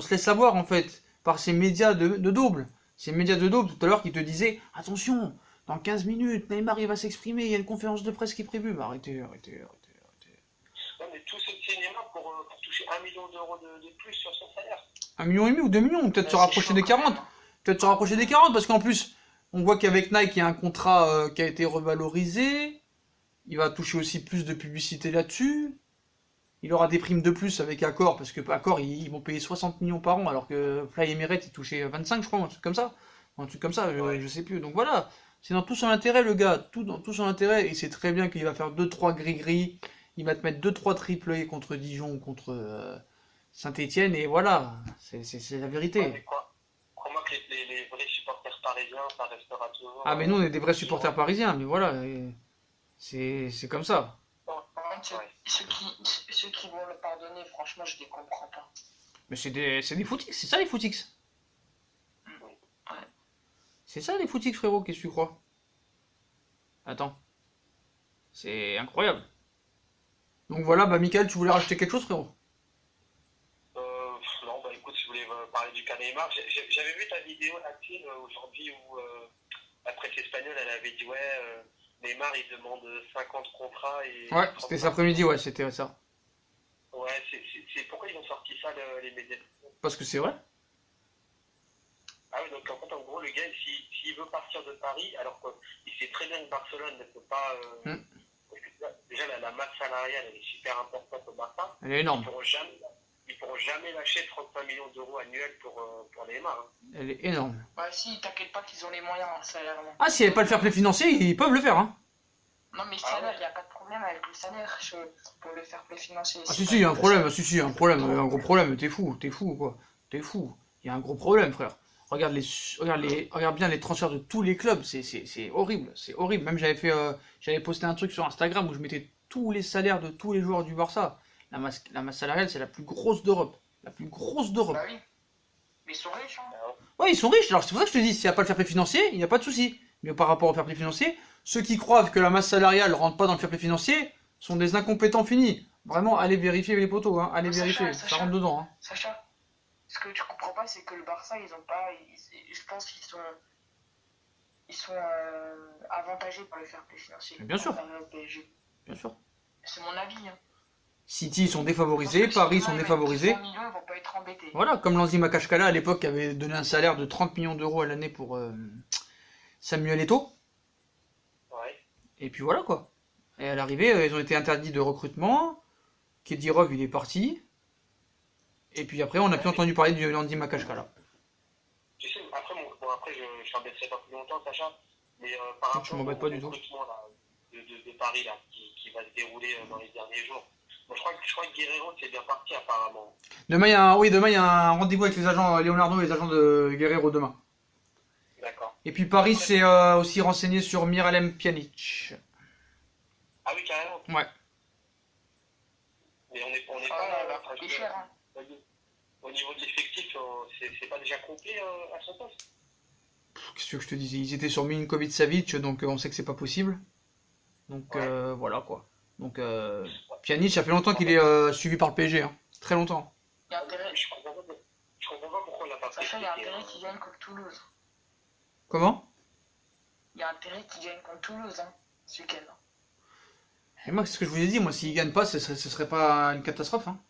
Speaker 1: en fait, par ces médias de double. Ces médias de double, tout à l'heure, qui te disaient, attention, dans 15 minutes, Neymar, il va s'exprimer, il y a une conférence de presse qui est prévue. Mais arrêtez.
Speaker 7: Non, mais tout ce cinéma pour toucher 1 million d'euros de plus sur son salaire.
Speaker 1: 1,5 million ou 2 millions, peut-être se rapprocher des 40. Parce qu'en plus, on voit qu'avec Nike, il y a un contrat qui a été revalorisé. Il va toucher aussi plus de publicité là-dessus. Il aura des primes de plus avec Accor, parce que Accor, ils vont payer 60 millions par an, alors que Fly Emirates, il touchait 25, je crois, un truc comme ça. Un truc comme ça, je sais plus. Donc voilà, c'est dans tout son intérêt, le gars, dans tout son intérêt. Il sait très bien qu'il va faire 2-3 gris-gris, il va te mettre 2-3 triplés contre Dijon ou contre Saint-Etienne, et voilà, c'est la vérité.
Speaker 7: Ouais, mais crois-moi que les vrais supporters parisiens, ça restera toujours.
Speaker 1: Ah, mais nous, on est des vrais supporters parisiens, mais voilà, c'est comme ça.
Speaker 2: Ceux qui vont le pardonner, franchement, je les comprends pas.
Speaker 1: Mais c'est des footix, c'est ça les footix.
Speaker 2: Ouais.
Speaker 1: C'est ça les footix, frérot, qu'est-ce que tu crois? Attends. C'est incroyable. Donc voilà, bah Michael, tu voulais rajouter quelque chose, frérot?
Speaker 7: Non, bah écoute, je voulais parler du cas Neymar. J'avais vu ta vidéo là-dessus aujourd'hui où la presse espagnole, elle avait dit ouais, Neymar il demande 50 contrats et.
Speaker 1: Ouais, c'était cet après-midi, ouais, c'était ça.
Speaker 7: Ouais, c'est pourquoi ils ont sorti ça les médias?
Speaker 1: Parce que c'est vrai.
Speaker 7: Ah oui, donc en fait, en gros, le gars, s'il veut partir de Paris, alors qu'il sait très bien que Barcelone ne peut pas. Parce que déjà, la masse salariale, elle est super importante au Barça.
Speaker 1: Elle est énorme.
Speaker 7: Ils pourront jamais lâcher 35 millions d'euros annuels pour Neymar. Hein.
Speaker 1: Elle est énorme.
Speaker 2: Bah si, t'inquiète pas qu'ils ont les moyens, hein, salairement.
Speaker 1: Ah, s'il n'y avait pas le fair play financier, ils peuvent le faire, hein.
Speaker 2: Non mais salaire, il n'y a pas de problème avec le salaire pour le fair play financier.
Speaker 1: Ah si, il y a un problème, si, il y a un problème, un gros problème, t'es fou, quoi. T'es fou. Il y a un gros problème, frère. Regarde bien les transferts de tous les clubs, c'est horrible, c'est horrible. Même j'avais posté un truc sur Instagram où je mettais tous les salaires de tous les joueurs du Barça. La masse salariale, c'est la plus grosse d'Europe. La plus grosse d'Europe.
Speaker 2: Bah oui. Mais ils sont riches, hein.
Speaker 1: Ouais, ils sont riches, alors c'est pour ça que je te dis, s'il n'y a pas le fair play financier, il n'y a pas de souci. Mais par rapport au fair play financier, ceux qui croient que la masse salariale ne rentre pas dans le fair play financier sont des incompétents finis. Vraiment, allez vérifier les poteaux, hein. Allez vérifier, ça rentre dedans. Hein.
Speaker 2: Sacha, ce que tu comprends pas, c'est que le Barça, ils ont pas. Je pense qu'ils sont avantagés par le fair play financier.
Speaker 1: Mais bien sûr.
Speaker 2: Le PSG.
Speaker 1: Bien sûr.
Speaker 2: C'est mon avis. Hein.
Speaker 1: City, ils sont défavorisés, Paris, sont défavorisés.
Speaker 2: 100 millions, ils vont pas être embêtés.
Speaker 1: Voilà, comme Lanzi Makashkala à l'époque avait donné un salaire de 30 millions d'euros à l'année pour Samuel Eto'o.
Speaker 7: Ouais.
Speaker 1: Et puis voilà quoi. Et à l'arrivée, ils ont été interdits de recrutement. Kedirov, il est parti. Et puis après, on n'a plus entendu parler du Lanzi Makashkala.
Speaker 7: Tu sais, après je t'embêterai pas plus longtemps, Sacha, mais par rapport au recrutement de Paris là, qui va se dérouler dans les derniers jours. Bon, je crois que Guerrero c'est bien parti apparemment.
Speaker 1: Demain, il y a un rendez-vous avec les agents Leonardo et les agents de Guerrero demain.
Speaker 7: D'accord.
Speaker 1: Et puis Paris s'est aussi renseigné sur Miralem Pjanic.
Speaker 7: Ah oui, carrément.
Speaker 1: Ouais.
Speaker 7: Mais on n'est pas
Speaker 2: c'est cher, hein.
Speaker 7: Au niveau de l'effectif, c'est pas déjà complet à son poste.
Speaker 1: Qu'est-ce que je te disais? Ils étaient sur Milinkovic-Savic, donc on sait que c'est pas possible. Donc voilà quoi. Donc Pjanic, ça fait longtemps qu'il est suivi par le PSG, hein. Très longtemps.
Speaker 2: Il y a intérêt.
Speaker 7: Je comprends pas pourquoi il n'a pas fait.
Speaker 2: Sacha, il y a intérêt qu'il gagne contre Toulouse.
Speaker 1: Comment?
Speaker 2: Il y a intérêt qu'il gagne contre Toulouse, hein, ce week-end.
Speaker 1: Et moi, c'est ce que je vous ai dit, moi, s'il gagne pas, ce serait pas une catastrophe, hein.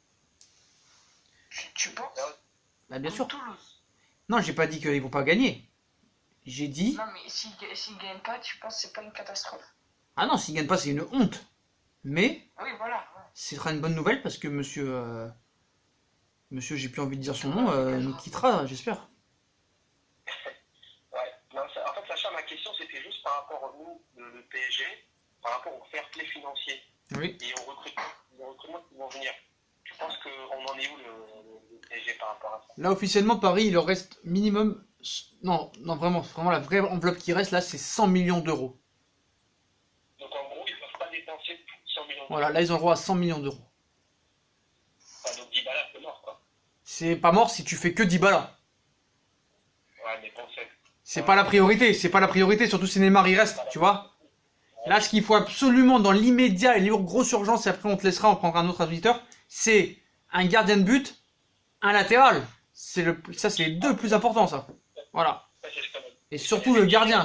Speaker 2: Tu penses?
Speaker 1: Bah bien sûr.
Speaker 2: Toulouse.
Speaker 1: Non, j'ai pas dit qu'ils vont pas gagner. J'ai dit...
Speaker 2: Non, mais s'il gagne pas, tu penses que c'est pas une catastrophe?
Speaker 1: Ah non, s'il gagne pas, c'est une honte. Mais...
Speaker 2: Oui, voilà.
Speaker 1: Ce sera une bonne nouvelle parce que monsieur, j'ai plus envie de dire son nom, nous quittera, j'espère.
Speaker 7: Ouais. Non, en fait, Sacha, ma question c'était juste par rapport à nous, le PSG, par rapport au fair play financier.
Speaker 1: Oui.
Speaker 7: Et au recrutement qui vont venir. Tu penses qu'on en est où le PSG par rapport à ça?
Speaker 1: Là, officiellement, Paris, il leur reste minimum... Non, vraiment, la vraie enveloppe qui reste, là, c'est 100 millions d'euros.
Speaker 7: Donc en gros, ils ne peuvent pas dépenser 100 millions d'euros.
Speaker 1: Voilà, là, ils ont le droit à 100 millions d'euros.
Speaker 7: Ah, donc Dybala, c'est mort, quoi.
Speaker 1: C'est pas mort si tu fais que Dybala.
Speaker 7: Ouais, mais bon,
Speaker 1: c'est pas la priorité, surtout si Neymar il reste, tu vois. Là, ce qu'il faut absolument dans l'immédiat et les grosses urgences, et après on te laissera, on prendra un autre auditeur, c'est un gardien de but, un latéral. Ça, c'est les deux plus importants, ça. Voilà. Et surtout le gardien,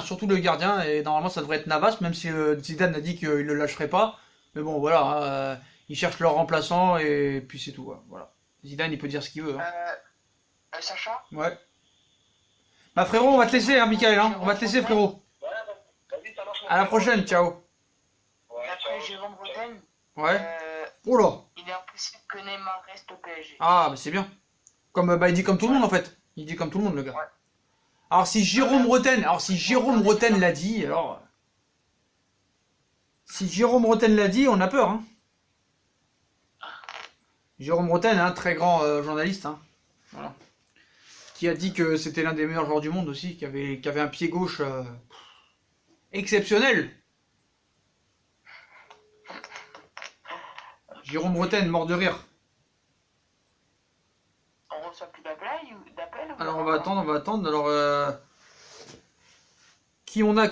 Speaker 1: et normalement ça devrait être Navas, même si Zidane a dit qu'il le lâcherait pas. Mais bon, voilà, ils cherchent leur remplaçant, et puis c'est tout, voilà. Zidane, il peut dire ce qu'il veut. Hein.
Speaker 2: Sacha?
Speaker 1: Ouais. Bah frérot, on va te laisser, hein, Michael, hein. On va te laisser, frérot. À la prochaine, ciao.
Speaker 2: Après Jérôme Bretagne,
Speaker 1: Ouais. Oh là.
Speaker 2: Il est impossible que Neymar reste au PSG.
Speaker 1: Ah, bah c'est bien. Comme, bah, il dit comme tout le monde en fait. Il dit comme tout le monde, le gars.
Speaker 2: Ouais.
Speaker 1: Alors si Jérôme Roten l'a dit, alors... Si Jérôme Roten l'a dit, on a peur, hein. Jérôme Roten, un très grand journaliste, hein. Voilà. Qui a dit que c'était l'un des meilleurs joueurs du monde aussi, qui avait un pied gauche exceptionnel. Jérôme Roten, mort de rire.
Speaker 2: On reçoit plus d'appels ou...
Speaker 1: Alors on va attendre. Alors qui on a.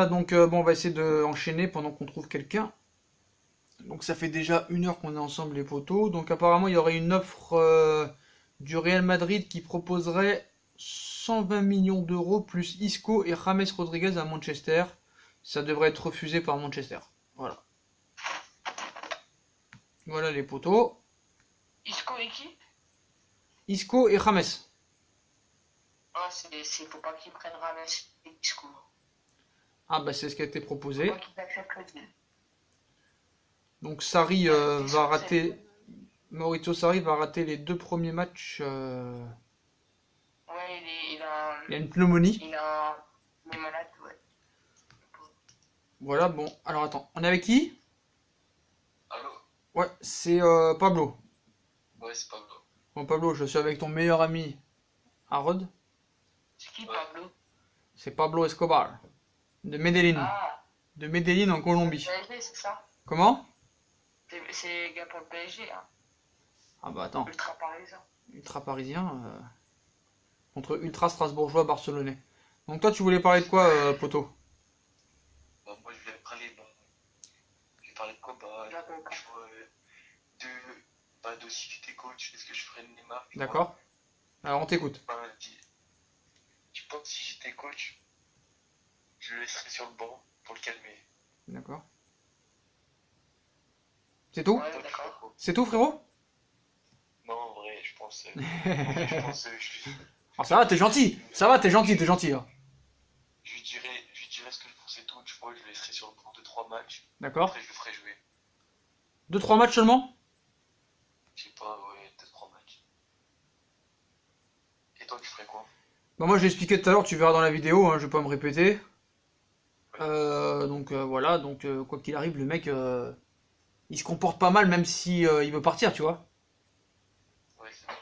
Speaker 1: Donc bon, on va essayer d'enchaîner pendant qu'on trouve quelqu'un. Donc ça fait déjà 1 heure qu'on est ensemble les potos. Donc apparemment il y aurait une offre du Real Madrid qui proposerait 120 millions d'euros plus Isco et James Rodriguez à Manchester. Ça devrait être refusé par Manchester. Voilà. Voilà les potos.
Speaker 2: Isco et qui?
Speaker 1: Isco et James.
Speaker 2: Ah, faut pas qu'ils prennent Rames et Isco.
Speaker 1: Ah bah c'est ce qui a été proposé.
Speaker 2: Faut pas qu'ils acceptent le deal.
Speaker 1: Donc Sarri va rater. Maurizio Sarri va rater les 2 premiers matchs.
Speaker 2: Ouais, il a
Speaker 1: une pneumonie.
Speaker 2: il est malade, ouais.
Speaker 1: Voilà, bon. Alors attends, on est avec qui?
Speaker 3: Allô?
Speaker 1: Ouais, c'est Pablo.
Speaker 3: Ouais, c'est Pablo.
Speaker 1: Bon Pablo, je suis avec ton meilleur ami Harod.
Speaker 2: C'est qui, Pablo?
Speaker 1: C'est Pablo Escobar. De Medellín.
Speaker 2: Ah,
Speaker 1: De Medellín en Colombie.
Speaker 2: PSG, c'est ça?
Speaker 1: Comment?
Speaker 2: C'est le gars pour le PSG, hein.
Speaker 1: Ah bah attends,
Speaker 2: Ultra parisien.
Speaker 1: ultra parisien contre ultra strasbourgeois barcelonais. Donc toi tu voulais parler de quoi, poto?
Speaker 3: Bah, moi, je vais parler de quoi? Bah, de si j'étais coach, est-ce que je ferais de Neymar?
Speaker 1: D'accord. Alors on t'écoute.
Speaker 3: Bah, je pense que si j'étais coach, je le laisserais sur le banc pour le calmer.
Speaker 1: D'accord. C'est tout?
Speaker 2: Ouais,
Speaker 3: Toi, tu
Speaker 2: d'accord.
Speaker 3: ferais quoi?
Speaker 1: C'est tout frérot?
Speaker 3: Non, en vrai, je pense. Je
Speaker 1: Ah ça va, t'es gentil. Ça va, t'es gentil hein.
Speaker 3: lui dirais ce que je pensais tout. Tu vois, je le laisserais sur le banc de 3 matchs.
Speaker 1: D'accord.
Speaker 3: Après, je le ferais jouer.
Speaker 1: 2-3 matchs seulement?
Speaker 3: Je sais pas, ouais, peut-être 3 matchs. Et toi, tu ferais quoi?
Speaker 1: Bah moi je l'ai expliqué tout à l'heure, tu verras dans la vidéo, hein, je vais pas me répéter. Donc voilà, donc quoi qu'il arrive, le mec il se comporte pas mal même si il veut partir, tu vois.
Speaker 3: Ouais, c'est vrai.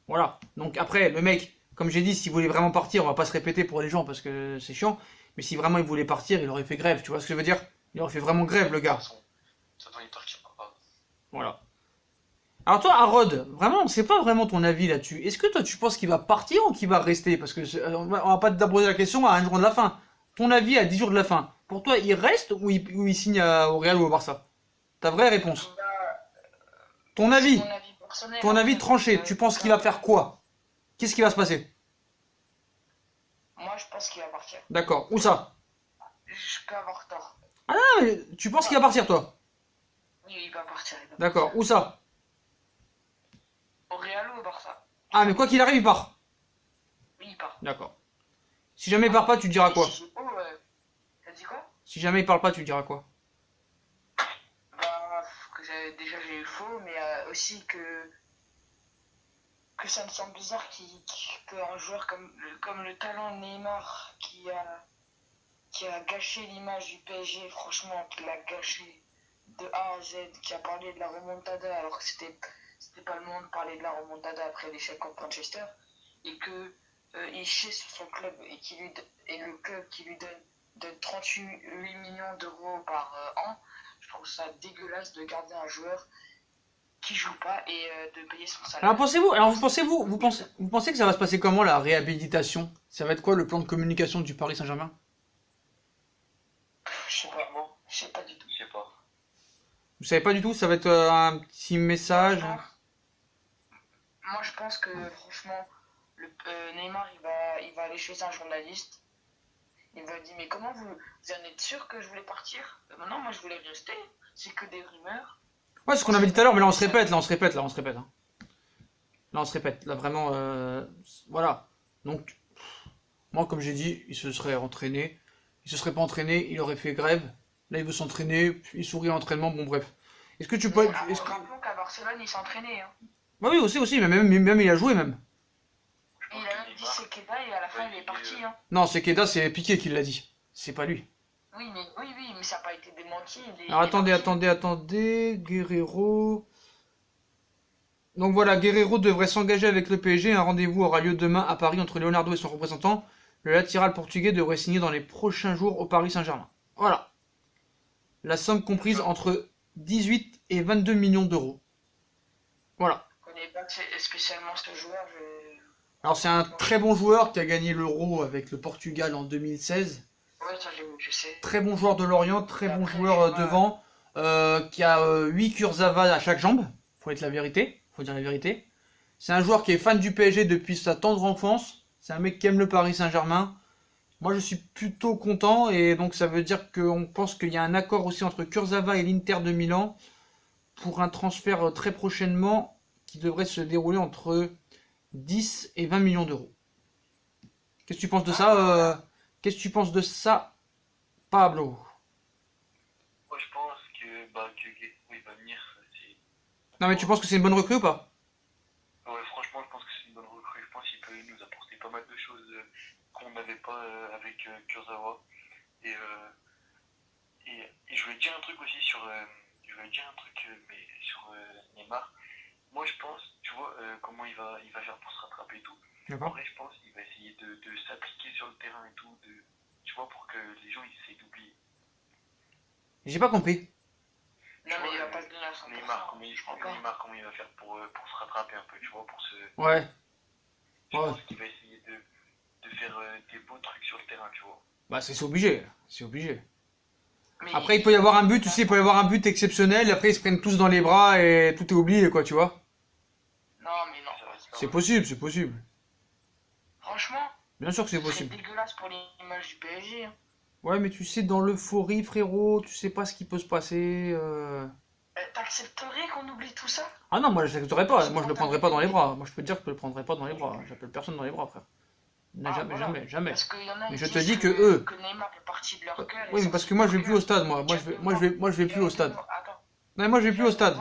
Speaker 1: Voilà. Donc après, le mec, comme j'ai dit, s'il voulait vraiment partir, on va pas se répéter pour les gens parce que c'est chiant. Mais si vraiment il voulait partir, il aurait fait grève, tu vois ce que je veux dire? Il aurait fait vraiment grève, le
Speaker 3: De
Speaker 1: gars.
Speaker 3: toute façon, il partira pas.
Speaker 1: Voilà. Alors toi, Harod, vraiment, on sait pas vraiment ton avis là-dessus. Est-ce que toi, tu penses qu'il va partir ou qu'il va rester? Parce que on va pas t'aborder la question à un jour de la fin. Ton avis à 10 jours de la fin. Pour toi, il reste ou il signe au Real ou au Barça? Ta vraie réponse. Ton avis.
Speaker 2: Mon avis personnel.
Speaker 1: Ton avis tranché. Tu penses qu'il va faire quoi? Qu'est-ce qui va se passer?
Speaker 2: Moi, je pense qu'il va partir.
Speaker 1: D'accord. Où ça?
Speaker 2: Je peux avoir tort.
Speaker 1: Ah non, mais tu penses qu'il va partir, toi?
Speaker 2: Oui, il va partir. Il va
Speaker 1: D'accord. Où ça?
Speaker 2: partir. Au Real ou au Barça?
Speaker 1: Ah, mais quoi qu'il arrive, il part.
Speaker 2: Oui, il part.
Speaker 1: D'accord. Si jamais il part pas, tu diras quoi?
Speaker 2: T'as dit quoi?
Speaker 1: Si jamais il parle pas, tu diras quoi?
Speaker 2: Bah, déjà j'ai eu faux, mais aussi que ça me semble bizarre qu'un joueur comme le talent de Neymar qui a gâché l'image du PSG, franchement, qui l'a gâché de A à Z, qui a parlé de la remontada alors que c'était pas le moment de parler de la remontada après l'échec contre Manchester, et que il chie sur son club et le club qui lui donne 38 millions d'euros par an. Je trouve ça dégueulasse de garder un joueur qui joue pas et de payer son salaire.
Speaker 1: Vous pensez que ça va se passer comment la réhabilitation? Ça va être quoi le plan de communication du Paris Saint-Germain?
Speaker 2: Je sais pas du tout.
Speaker 3: Je sais pas.
Speaker 1: Vous savez pas du tout? Ça va être un petit message?
Speaker 2: Moi, je pense que franchement, Neymar, il va aller chez un journaliste. Il va dire, mais comment vous en êtes sûr que je voulais partir? Non, moi je voulais rester. C'est que des rumeurs.
Speaker 1: Ouais, c'est ce qu'on avait dit tout à l'heure, mais là on se répète. Hein. Là on se répète. Là vraiment, voilà. Donc, moi comme j'ai dit, il se serait entraîné. Il se serait pas entraîné, il aurait fait grève. Là il veut s'entraîner, il sourit à l'entraînement, bon bref. Est-ce que tu peux...
Speaker 2: Rappelons qu'à Barcelone, il s'entraînait. Hein.
Speaker 1: Bah oui, aussi, mais même il a joué même.
Speaker 2: Il a même dit Sekeda et à la fin, il est parti. Hein.
Speaker 1: Non, Sekeda, c'est Piqué qui l'a dit. C'est pas lui.
Speaker 2: Oui, mais ça n'a pas été démenti.
Speaker 1: Alors attendez, Guerreiro... Donc voilà, Guerreiro devrait s'engager avec le PSG. Un rendez-vous aura lieu demain à Paris entre Leonardo et son représentant. Le latéral portugais devrait signer dans les prochains jours au Paris Saint-Germain. Voilà. La somme comprise entre 18 et 22 millions d'euros. Voilà.
Speaker 2: Je connais pas spécialement ce joueur.
Speaker 1: Alors c'est un très bon joueur qui a gagné l'Euro avec le Portugal en 2016.
Speaker 2: Ouais, ça je sais.
Speaker 1: Très bon joueur de Lorient, très bon joueur devant, qui a 8 Kurzawa à chaque jambe. Faut dire la vérité. C'est un joueur qui est fan du PSG depuis sa tendre enfance. C'est un mec qui aime le Paris Saint-Germain. Moi je suis plutôt content et donc ça veut dire qu'on pense qu'il y a un accord aussi entre Kurzawa et l'Inter de Milan pour un transfert très prochainement qui devrait se dérouler entre 10 et 20 millions d'euros. Qu'est-ce que tu penses de ça Qu'est-ce que tu penses de ça, Pablo?
Speaker 7: Moi, je pense que Guerreiro, il va venir.
Speaker 1: Non mais tu penses que c'est une bonne recrue ou pas?
Speaker 7: Ouais, franchement, je pense que c'est une bonne recrue. Je pense qu'il peut nous apporter pas mal de choses qu'on n'avait pas avec Kurzawa. Et je voulais dire un truc aussi sur, sur Neymar. Moi, je pense, tu vois, comment il va faire pour se rattraper et tout. En vrai, je pense qu'il va essayer de s'appliquer sur le terrain et tout, tu vois, pour que les gens ils essayent d'oublier.
Speaker 1: J'ai pas compris.
Speaker 2: Non, mais il va pas se donner à 100%.
Speaker 7: Neymar, comment il va faire pour se rattraper un peu, tu vois, pour se...
Speaker 1: Ouais.
Speaker 7: Je pense qu'il va essayer de faire des beaux trucs sur le terrain, tu vois.
Speaker 1: Bah c'est obligé.
Speaker 2: Mais
Speaker 1: Après il peut y avoir un but, tu sais, il peut y avoir un but exceptionnel, après ils se prennent tous dans les bras et tout est oublié quoi, tu vois.
Speaker 2: Non, mais non.
Speaker 1: C'est possible.
Speaker 2: Franchement,
Speaker 1: Bien sûr que c'est
Speaker 2: c'est
Speaker 1: possible.
Speaker 2: dégueulasse pour l'image du PSG. Hein.
Speaker 1: Ouais mais tu sais, dans l'euphorie frérot, tu sais pas ce qui peut se passer.
Speaker 2: T'accepterais qu'on oublie tout ça?
Speaker 1: Ah non, moi je l'accepterais pas, moi je le prendrais pas dans les bras. Moi je peux te dire que je le prendrais pas dans les bras, j'appelle personne dans les bras frère. Jamais.
Speaker 2: Parce qu'il y en a
Speaker 1: Mais
Speaker 2: qui
Speaker 1: je te
Speaker 2: disent
Speaker 1: dis que eux...
Speaker 2: que Neymar est parti de leur cœur.
Speaker 1: Oui mais parce que moi je vais plus au stade moi, moi je vais plus au stade.
Speaker 2: Attends.
Speaker 1: Non moi je vais plus au stade.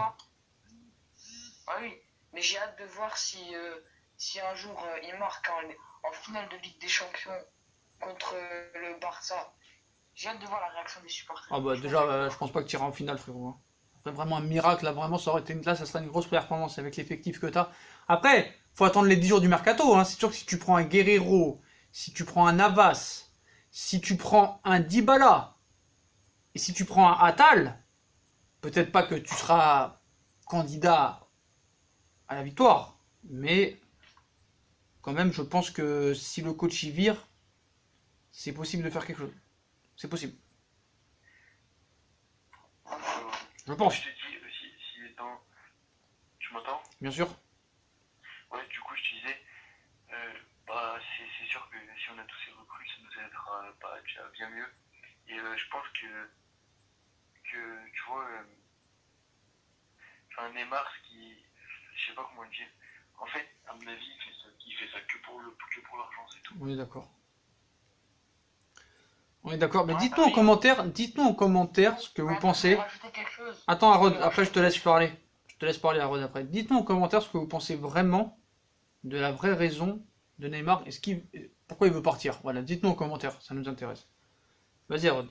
Speaker 2: Ah oui, mais j'ai hâte de voir si un jour il marque en finale de Ligue des Champions contre le Barça. J'ai hâte de voir la réaction des supporters.
Speaker 1: Ah bah déjà je pense pas que tu iras en finale frérot. Hein. C'est vraiment un miracle là, vraiment ça aurait été là, ça serait une grosse performance avec l'effectif que t'as. Après, faut attendre les 10 jours du mercato, hein. C'est sûr que si tu prends un Guerreiro, si tu prends un Navas, si tu prends un Dybala, et si tu prends un Attal, peut-être pas que tu seras candidat à la victoire, mais quand même je pense que si le coach y vire, c'est possible de faire quelque chose. C'est possible. Je pense.
Speaker 7: Je te dis aussi, s'il est temps... Tu m'entends?
Speaker 1: Bien sûr.
Speaker 7: Ouais, du coup, je te disais, c'est sûr que si on a tous ces recrues, ça nous aidera déjà bien mieux. Et je pense que tu vois, Neymar, je sais pas comment le dire. En fait, à mon avis, il fait ça que pour l'argent, c'est tout.
Speaker 1: On est d'accord. Mais dites-nous en commentaire ce que vous pensez. Attends Harold, après je te laisse parler. Harold après. Dites-nous en commentaire ce que vous pensez vraiment de la vraie raison de Neymar. Pourquoi il veut partir? Voilà, dites-nous en commentaire, ça nous intéresse. Vas-y Harold.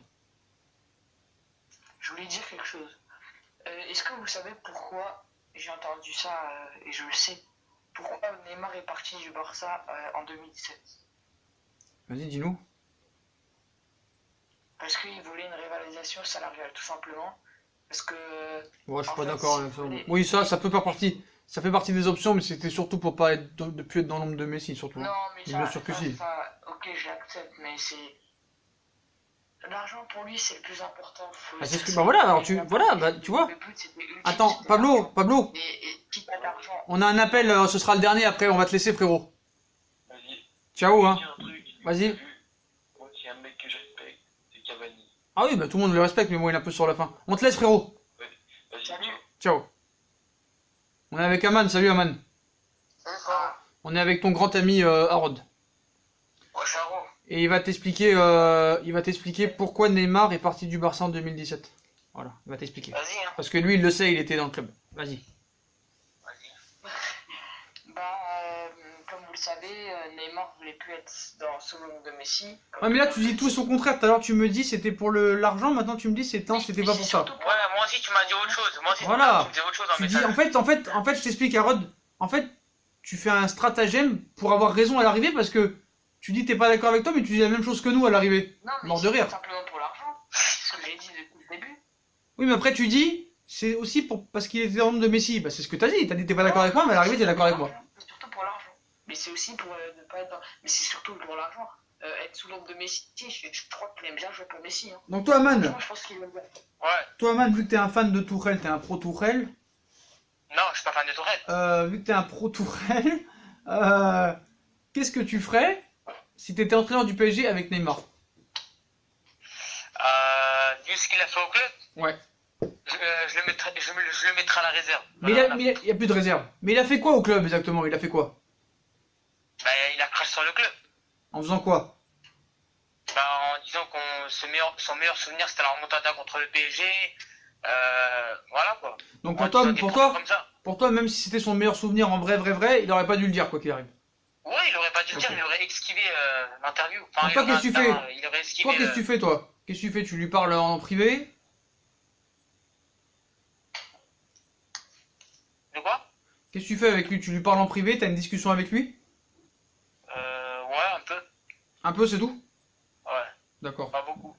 Speaker 2: Je voulais dire quelque chose. Est-ce que vous savez pourquoi j'ai entendu ça et je le sais? Pourquoi Neymar est parti du Barça en 2017?
Speaker 1: Vas-y, dis-nous.
Speaker 2: Parce qu'il voulait une rivalisation salariale, tout simplement. Parce que...
Speaker 1: Ouais, je suis pas d'accord avec ça. Oui, ça peut faire partie. Ça fait partie des options, mais c'était surtout pour pas de plus être dans l'ombre de Messi, surtout.
Speaker 2: Non, mais ça,
Speaker 1: bien sûr que si.
Speaker 2: ok, je l'accepte, mais c'est... L'argent pour lui, c'est le plus important.
Speaker 1: Voilà, alors tu vois. Attends, Pablo. On a un appel, ce sera le dernier après, on va te laisser frérot.
Speaker 7: Vas-y.
Speaker 1: Ciao, hein. Vas-y.
Speaker 7: Moi, s'il y a un mec que je respecte, c'est Cavani.
Speaker 1: Ah oui, bah tout le monde le respecte, mais moi il est un peu sur la fin. On te laisse frérot.
Speaker 7: Ouais. Vas-y,
Speaker 1: ciao. On est avec Aman, salut Aman. On est avec ton grand ami Harold. Et il va t'expliquer pourquoi Neymar est parti du Barça en 2017. Voilà, il va t'expliquer.
Speaker 6: Vas-y, hein.
Speaker 1: Parce que lui, il le sait, il était dans le club. Vas-y.
Speaker 2: Bah, comme vous le savez, Neymar voulait plus être sous l'ombre de Messi.
Speaker 1: Ouais, mais là, tu dis tout son contraire. Tout à l'heure, tu me dis c'était pour l'argent. Maintenant, tu me dis non, c'était pas
Speaker 2: Mais
Speaker 1: pour
Speaker 2: c'est
Speaker 1: ça.
Speaker 2: surtout pour-
Speaker 6: Ouais, moi aussi, tu m'as dit autre chose. Moi aussi,
Speaker 1: Voilà.
Speaker 6: tu me disais autre chose en
Speaker 1: Tu dis,
Speaker 6: message.
Speaker 1: en fait, je t'explique, Harold. En fait, tu fais un stratagème pour avoir raison à l'arrivée parce que tu dis t'es pas d'accord avec toi, mais tu dis la même chose que nous à l'arrivée.
Speaker 2: Non, mais
Speaker 1: Mort de
Speaker 2: c'est
Speaker 1: rire.
Speaker 2: simplement pour l'argent. C'est ce que j'ai dit depuis le début.
Speaker 1: Oui, mais après, tu dis c'est aussi parce qu'il était dans l'ombre de Messi. Bah, c'est ce que t'as dit. T'as dit t'es pas d'accord avec moi, mais à l'arrivée, t'es d'accord avec moi.
Speaker 2: C'est surtout pour l'argent. Mais c'est aussi pour ne pas être dans... Mais c'est surtout pour l'argent. Être sous l'ombre de Messi, je crois qu'il aime bien jouer pour Messi. Hein.
Speaker 1: Donc, toi, Aman,
Speaker 2: Franchement, je pense qu'il aime bien.
Speaker 6: Ouais.
Speaker 1: vu que t'es un fan de Tourelle, t'es un pro Tourelle.
Speaker 6: Non, je suis pas fan de Tourelle.
Speaker 1: Vu que t'es un pro Tourelle, qu'est-ce que tu ferais si t'étais entraîneur du PSG avec Neymar?
Speaker 6: Vu ce qu'il a fait au club,
Speaker 1: Ouais.
Speaker 6: je le mettrai à la réserve.
Speaker 1: Mais il y a plus de réserve. Mais il a fait quoi au club exactement? Il a fait quoi?
Speaker 6: Bah, il a craché sur le club.
Speaker 1: En faisant quoi?
Speaker 6: Bah, en disant que son meilleur souvenir c'était la remontada contre le PSG. Voilà quoi.
Speaker 1: Donc
Speaker 6: En
Speaker 1: pour toi,
Speaker 6: disant des propos comme ça.
Speaker 1: pour toi, même si c'était son meilleur souvenir en vrai, il aurait pas dû le dire quoi qu'il arrive.
Speaker 6: Ouais, il aurait pas dû le dire,
Speaker 1: Ok.
Speaker 6: il aurait esquivé l'interview.
Speaker 1: Donc toi, qu'est-ce que tu fais?
Speaker 6: Il aurait esquivé.
Speaker 1: Toi, qu'est-ce que tu fais toi? Qu'est-ce que tu fais? Tu lui parles en privé?
Speaker 6: De quoi?
Speaker 1: Qu'est-ce que tu fais avec lui? Tu lui parles en privé? T'as une discussion avec lui?
Speaker 6: Ouais, un peu.
Speaker 1: Un peu, c'est tout?
Speaker 6: Ouais,
Speaker 1: D'accord.
Speaker 6: pas beaucoup.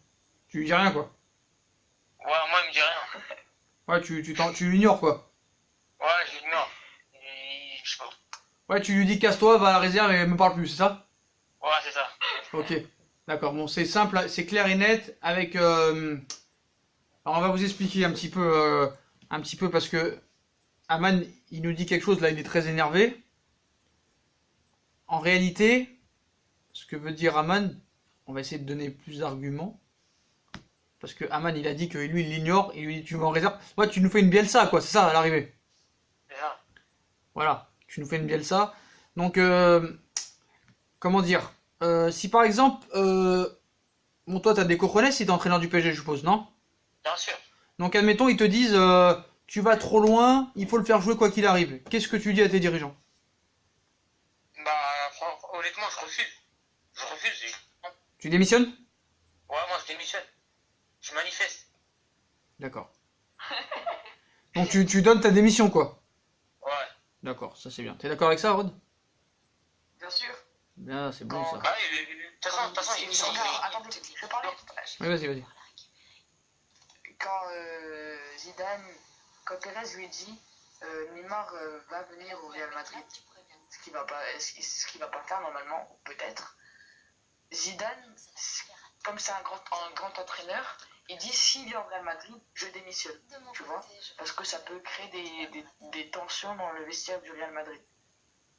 Speaker 1: Tu lui dis rien quoi?
Speaker 6: Ouais, moi il me dit rien.
Speaker 1: Ouais, tu l'ignores quoi?
Speaker 6: Ouais, j'ignore. Je sais pas.
Speaker 1: Ouais, tu lui dis casse-toi, va à la réserve et me parle plus, c'est ça?
Speaker 6: Ouais, c'est ça.
Speaker 1: Ok, d'accord. Bon, c'est simple, c'est clair et net. Avec, alors on va vous expliquer un petit peu parce que Aman, il nous dit quelque chose là, il est très énervé. En réalité, ce que veut dire Aman, on va essayer de donner plus d'arguments. Parce que Aman, il a dit que lui, il l'ignore, et lui, tu vas en réserve. Ouais, tu nous fais une Bielsa, quoi, c'est ça, à l'arrivée.
Speaker 6: C'est ça.
Speaker 1: Voilà, tu nous fais une Bielsa. Donc, comment dire, si par exemple, bon, toi, t'as des cojones si t'es entraîneur du PSG, je suppose, non?
Speaker 6: Bien sûr.
Speaker 1: Donc, admettons, ils te disent, tu vas trop loin, il faut le faire jouer quoi qu'il arrive. Qu'est-ce que tu dis à tes dirigeants?
Speaker 6: Bah, honnêtement, je refuse. Je refuse.
Speaker 1: Tu démissionnes?
Speaker 6: Ouais, moi je démissionne. Je manifeste.
Speaker 1: D'accord. Donc, tu donnes ta démission, quoi.
Speaker 6: Ouais.
Speaker 1: D'accord, ça c'est bien. T'es d'accord avec ça, Rod?
Speaker 2: Bien sûr.
Speaker 1: Bien, c'est bon ça.
Speaker 6: Bah, de toute façon, j'ai mis
Speaker 2: Attendez, je vais parler.
Speaker 1: Oui, vas-y.
Speaker 2: Quand Zidane, quand Perez lui dit Neymar va venir au Real Madrid, ce qui va pas faire normalement, peut-être. Zidane, comme c'est un grand entraîneur, il dit s'il vient au Real Madrid, je démissionne, tu vois, parce que ça peut créer des tensions dans le vestiaire du Real Madrid.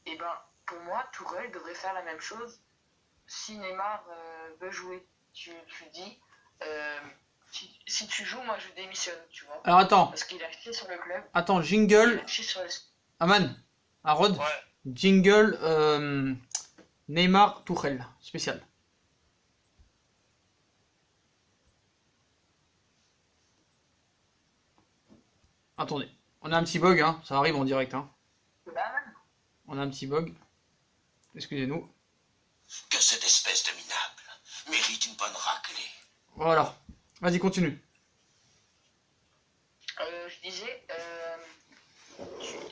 Speaker 2: Et ben, pour moi, Tourelle devrait faire la même chose si Neymar veut jouer. Tu dis, si tu joues, moi je démissionne, tu vois.
Speaker 1: Alors attends,
Speaker 2: Parce qu'il a chié sur le club.
Speaker 1: attends,
Speaker 2: Il
Speaker 1: jingle,
Speaker 2: a chié sur le...
Speaker 1: Aman, à Rod,
Speaker 6: Ouais.
Speaker 1: jingle, Neymar, Tourelle, spécial. Attendez, on a un petit bug, hein, ça arrive en direct, hein. On a un petit bug. Excusez-nous.
Speaker 5: Que cette espèce de minable mérite une bonne raclée.
Speaker 1: Voilà. Vas-y, continue.
Speaker 2: Je disais,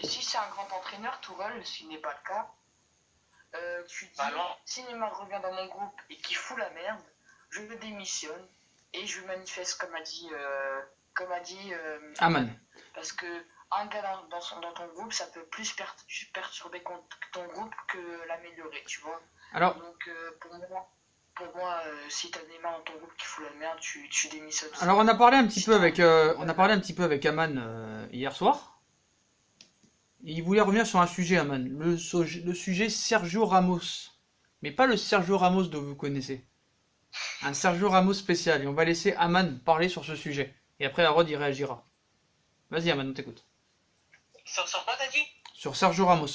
Speaker 2: si c'est un grand entraîneur, Tourelle, ce qui n'est pas le cas, tu dis,
Speaker 6: Bah non.
Speaker 2: si Neymar revient dans mon groupe et qu'il fout la merde, je me démissionne et je manifeste comme a dit
Speaker 1: Aman.
Speaker 2: parce que un gars dans ton groupe, ça peut plus perturber ton groupe que l'améliorer, tu vois.
Speaker 1: Alors,
Speaker 2: Donc pour moi, si t'as Neymar dans ton groupe qui fout la merde, tu démissionnes.
Speaker 1: alors on a parlé un petit peu avec Aman hier soir. Et il voulait revenir sur un sujet, Aman. Le sujet Sergio Ramos. Mais pas le Sergio Ramos dont vous connaissez. Un Sergio Ramos spécial. Et on va laisser Aman parler sur ce sujet. Et après, Arod y réagira. Vas-y, Aman, on t'écoute.
Speaker 6: Sur quoi t'as dit?
Speaker 1: Sur Sergio Ramos.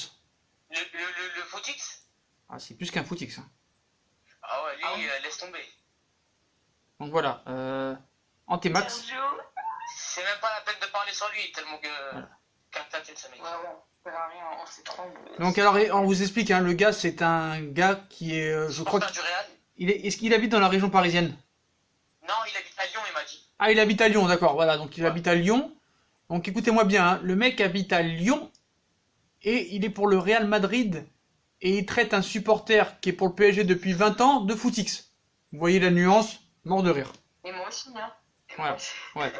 Speaker 6: Le footix?
Speaker 1: Ah, c'est plus qu'un footix. Hein.
Speaker 6: Ah ouais, lui, laisse tomber.
Speaker 1: Donc voilà. Antémax.
Speaker 2: Sergio,
Speaker 6: c'est même pas la peine de parler sur lui, tellement que.
Speaker 1: Voilà.
Speaker 6: Capte la tête, ce mec.
Speaker 2: Ouais, on verra rien, on sait trop.
Speaker 1: Donc alors, on vous explique, hein, le gars, c'est un gars qui est, je crois
Speaker 6: Supporter du Real.
Speaker 1: est-ce qu'il habite dans la région parisienne?
Speaker 6: Non, il habite à Lyon, il m'a dit.
Speaker 1: Ah, il habite à Lyon, d'accord, voilà, donc il habite à Lyon. Donc écoutez-moi bien, hein, le mec habite à Lyon et il est pour le Real Madrid et il traite un supporter qui est pour le PSG depuis 20 ans de footix. Vous voyez la nuance, mort de rire.
Speaker 2: Et moi aussi, hein. Et
Speaker 1: Ouais.
Speaker 2: moi aussi.
Speaker 1: Ouais.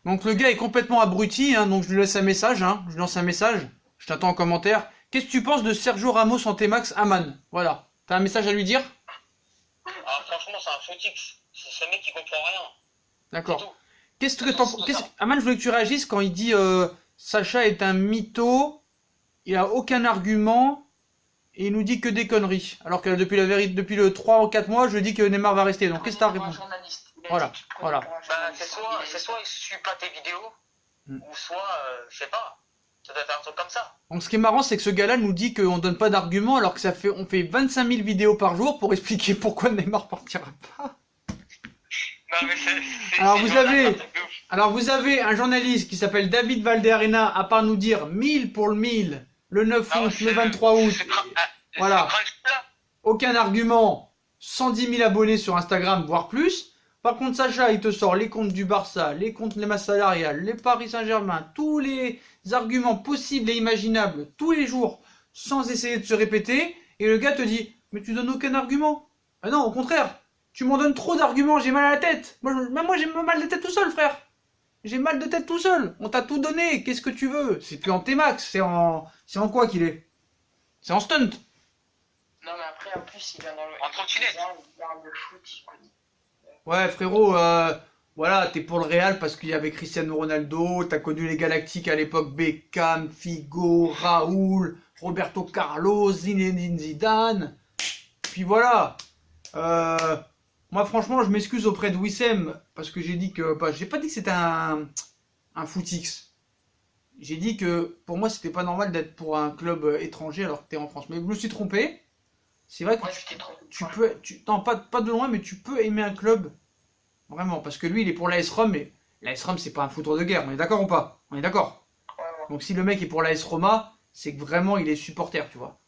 Speaker 1: Donc le gars est complètement abruti, hein, donc je lui laisse un message, hein, je lui lance un message, je t'attends en commentaire. Qu'est-ce que tu penses de Sergio Ramos en T-Max Aman? Voilà, t'as un message à lui dire?
Speaker 6: Ah, franchement, c'est un footix. C'est ce mec qui comprend rien.
Speaker 1: D'accord.
Speaker 6: C'est tout.
Speaker 1: Qu'est-ce que t'en... Aman, je voulais que tu réagisses quand il dit Sacha est un mytho, il a aucun argument et il nous dit que des conneries. Alors que depuis le 3 ou 4 mois, je dis que Neymar va rester. Donc qu'est-ce que t'as à
Speaker 2: Pour un
Speaker 1: répondre?
Speaker 2: journaliste. Il a
Speaker 1: Voilà,
Speaker 2: dit qu'il prenait
Speaker 1: voilà.
Speaker 2: pour un
Speaker 6: Bah,
Speaker 2: journaliste.
Speaker 6: c'est soit il suit pas tes vidéos,
Speaker 1: Hmm.
Speaker 6: ou soit, je sais pas. Ça doit être un truc comme ça.
Speaker 1: Donc ce qui est marrant, c'est que ce gars-là nous dit qu'on donne pas d'arguments alors que on fait 25 000 vidéos par jour pour expliquer pourquoi Neymar partira pas.
Speaker 6: Non, mais c'est.
Speaker 1: Alors,
Speaker 6: c'est
Speaker 1: vous
Speaker 6: genre
Speaker 1: avez-
Speaker 6: un truc de ouf.
Speaker 1: Alors vous avez un journaliste qui s'appelle David Valderrama, à part nous dire 1000 pour le 1000, le 9
Speaker 6: Ah,
Speaker 1: août,
Speaker 6: c'est-
Speaker 1: le 23 août,
Speaker 6: c'est
Speaker 1: Voilà.
Speaker 6: crunch là.
Speaker 1: aucun argument, 110 000 abonnés sur Instagram, voire plus. Par contre, Sacha, il te sort les comptes du Barça, les comptes des masses salariales, les Paris Saint-Germain, tous les arguments possibles et imaginables, tous les jours, sans essayer de se répéter. Et le gars te dit, mais tu donnes aucun argument. Ah non, au contraire, tu m'en donnes trop d'arguments, j'ai mal à la tête. Même moi, j'ai mal de tête tout seul, frère. J'ai mal de tête tout seul. On t'a tout donné, qu'est-ce que tu veux? C'est plus en T-Max, c'est en quoi qu'il est? C'est en stunt.
Speaker 2: Non, mais après, en plus, il vient dans le.
Speaker 6: En trottinette.
Speaker 2: Il parle de foot, il connaît.
Speaker 1: Ouais, frérot, voilà, t'es pour le Real parce qu'il y avait Cristiano Ronaldo, t'as connu les Galactiques à l'époque, Beckham, Figo, Raoul, Roberto Carlos, Zinedine Zidane. Puis voilà. Moi, franchement, je m'excuse auprès de Wissem parce que j'ai dit que, bah, j'ai pas dit que c'était un footix. J'ai dit que pour moi, c'était pas normal d'être pour un club étranger alors que t'es en France. Mais je me suis trompé. C'est vrai que
Speaker 2: Moi, je t'ai trompé.
Speaker 1: non, pas de loin, mais tu peux aimer un club. Vraiment, parce que lui, il est pour l'AS Rome, mais l'AS Rome, c'est pas un foutre de guerre. On est d'accord ou pas? On est d'accord.
Speaker 2: Ouais, ouais.
Speaker 1: Donc si le mec est pour l'AS Roma, c'est que vraiment, il est supporter, tu vois.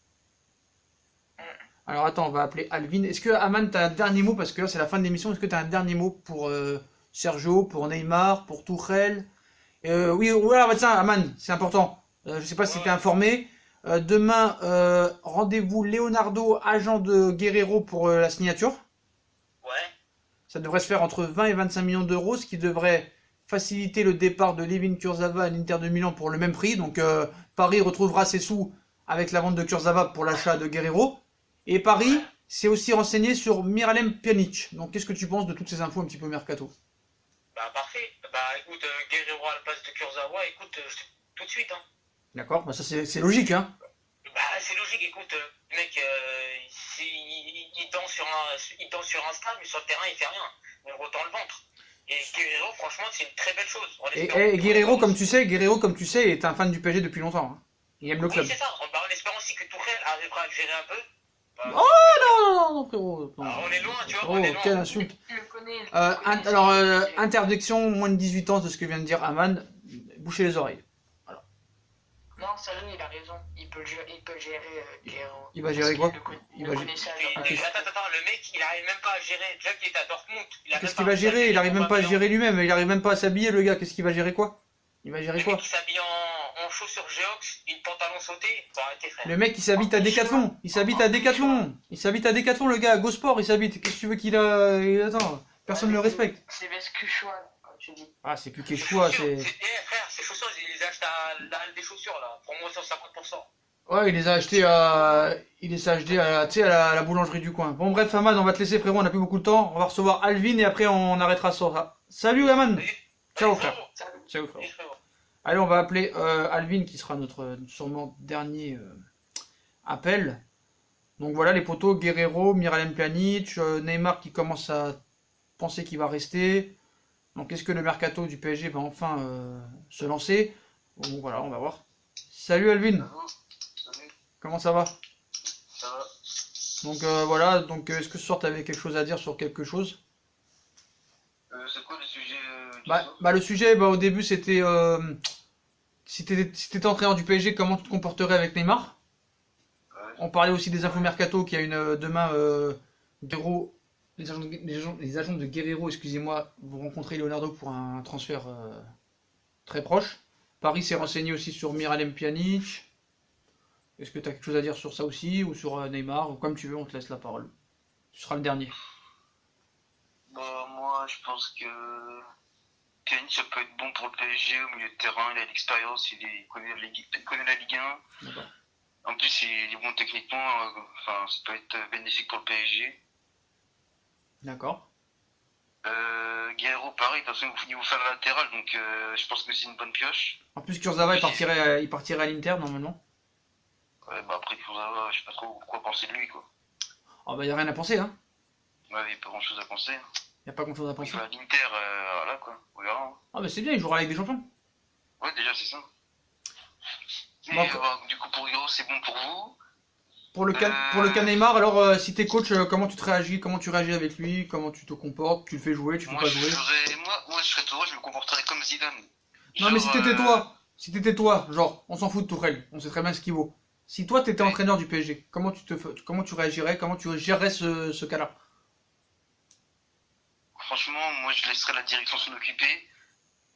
Speaker 1: Alors attends, on va appeler Alvin. Est-ce que, Aman, t'as un dernier mot? Parce que là, c'est la fin de l'émission. Est-ce que t'as un dernier mot pour Sergio, pour Neymar, pour Tuchel? Oui, voilà, bah, tiens, Aman, c'est important. Je sais pas si t'es informé. Demain, rendez-vous Leonardo, agent de Guerrero pour la signature.
Speaker 6: Ouais.
Speaker 1: Ça devrait se faire entre 20 et 25 millions d'euros, ce qui devrait faciliter le départ de Layvin Kurzawa à l'Inter de Milan pour le même prix. Donc Paris retrouvera ses sous avec la vente de Kurzawa pour l'achat de Guerrero. Et Paris s'est aussi renseigné sur Miralem Pjanic. Donc qu'est-ce que tu penses de toutes ces infos un petit peu mercato?
Speaker 6: Bah, parfait. Bah, écoute, Guerrero à la place de Kurzawa, écoute, tout de suite, hein.
Speaker 1: D'accord, bah ça c'est logique, hein.
Speaker 6: Bah, c'est logique, écoute, le mec, il danse sur un stade, mais sur le terrain, il fait rien. Donc, autant le ventre. Et Guerrero, franchement, c'est une très belle chose.
Speaker 1: Et Guerrero, comme tu sais, est un fan du PSG depuis longtemps, hein. Il aime le club.
Speaker 6: Oui, c'est ça. Bah, en espérant aussi que Tuchel arrivera à le gérer un peu. Bah,
Speaker 1: Non, frérot. Non.
Speaker 6: on est loin, tu vois,
Speaker 1: Oh,
Speaker 6: on est loin.
Speaker 1: quelle insulte.
Speaker 2: Tu le connais.
Speaker 1: Alors, interdiction, moins de 18 ans, de ce que vient de dire Aman. Bouchez les oreilles.
Speaker 2: Non, sérieux, il a raison. Il peut le gérer, Guerrero.
Speaker 1: Il va gérer quoi?
Speaker 2: Il
Speaker 1: va
Speaker 2: le connaissait à
Speaker 6: Attends, le mec, il arrive même pas à gérer. Déjà qu'il était à Dortmund.
Speaker 1: Qu'est-ce qu'il va gérer? Il arrive même pas à gérer lui-même. Il arrive même pas à s'habiller, le gars. Qu'est-ce qu'il va gérer quoi? Il va gérer
Speaker 6: Le
Speaker 1: quoi?
Speaker 6: mec qui s'habille en chaussures Geox, une pantalon sauté, faut arrêter, frère.
Speaker 1: Le mec, il s'habite à Decathlon. Il s'habite à Decathlon, le gars. Go Sport, il s'habite. Qu'est-ce que tu veux qu'il a? Attends, personne ne le respecte.
Speaker 2: C'est Vescuchois, comme tu dis.
Speaker 1: Ah, c'est plus Quechua, c'est.
Speaker 6: Frère, ces chaussures, il les a achetées à la halle des chaussures, là. Pour moi, sur 50%.
Speaker 1: Ouais, il les a achetés à. Tu sais, à la boulangerie du coin. Bon, bref, Aman, on va te laisser, frérot. On a plus beaucoup de temps. On va recevoir Alvin et après, on arrêtera ça. Salut, Aman. Ciao, frère. Ciao, frérot. Allez, on va appeler Alvin qui sera notre sûrement dernier appel. Donc voilà les potos, Guerrero, Miralem Pjanic, Neymar qui commence à penser qu'il va rester. Donc est-ce que le mercato du PSG va enfin se lancer? Bon voilà, on va voir. Salut Alvin.
Speaker 7: Salut.
Speaker 1: Comment ça va?
Speaker 7: Ça va.
Speaker 1: Donc voilà, donc est-ce que ce soir tu avais quelque chose à dire sur quelque chose?
Speaker 7: C'est quoi le sujet
Speaker 1: Bah, le sujet, au début, c'était si t'étais entraîneur du PSG, comment tu te comporterais avec Neymar?
Speaker 7: Ouais.
Speaker 1: On parlait aussi des infos mercato qui a une demain Guerrero, les agents de Guerrero, excusez-moi, vont rencontrer Leonardo pour un transfert très proche. Paris s'est renseigné aussi sur Miralem Pjanic. Est-ce que tu as quelque chose à dire sur ça aussi ou sur Neymar ou comme tu veux, on te laisse la parole. Tu seras le dernier.
Speaker 8: Bah, moi, je pense que Pjanic, ça peut être bon pour le PSG au milieu de terrain. Il a l'expérience, il connaît la Ligue 1.
Speaker 1: D'accord.
Speaker 8: En plus, il est bon techniquement. Enfin, ça peut être bénéfique pour le PSG.
Speaker 1: D'accord.
Speaker 8: Guerrero, pareil, de toute façon, il vous fait le latéral, donc je pense que c'est une bonne pioche.
Speaker 1: En plus, Kurzawa, il partirait à l'Inter normalement.
Speaker 8: Ouais, bah après, Kurzawa, je sais pas trop quoi penser de lui, quoi.
Speaker 1: Oh bah, y a rien à penser, hein.
Speaker 8: Ouais, il n'y a pas grand chose à penser.
Speaker 1: Y a pas grand chose à
Speaker 8: Il
Speaker 1: penser.
Speaker 8: va à l'Inter, voilà, quoi. On verra. Hein.
Speaker 1: Ah bah, c'est bien, il jouera avec des champions.
Speaker 8: Ouais, déjà, c'est ça. Et
Speaker 1: Bon,
Speaker 8: du coup, pour Guerrero, c'est bon pour vous.
Speaker 1: Pour le cas Neymar, alors si t'es coach, comment tu réagis avec lui, comment tu te comportes, tu le fais jouer, tu fais
Speaker 8: Moi,
Speaker 1: pas
Speaker 8: je
Speaker 1: jouer.
Speaker 8: moi, je serais toi, je me comporterais comme Zidane.
Speaker 1: Non mais
Speaker 8: Genre,
Speaker 1: si t'étais toi, genre, on s'en fout de Tourelle, on sait très bien ce qu'il vaut. Si toi t'étais entraîneur du PSG, comment tu réagirais, comment tu gérerais ce cas-là?
Speaker 8: Franchement, moi, je laisserais la direction s'en occuper.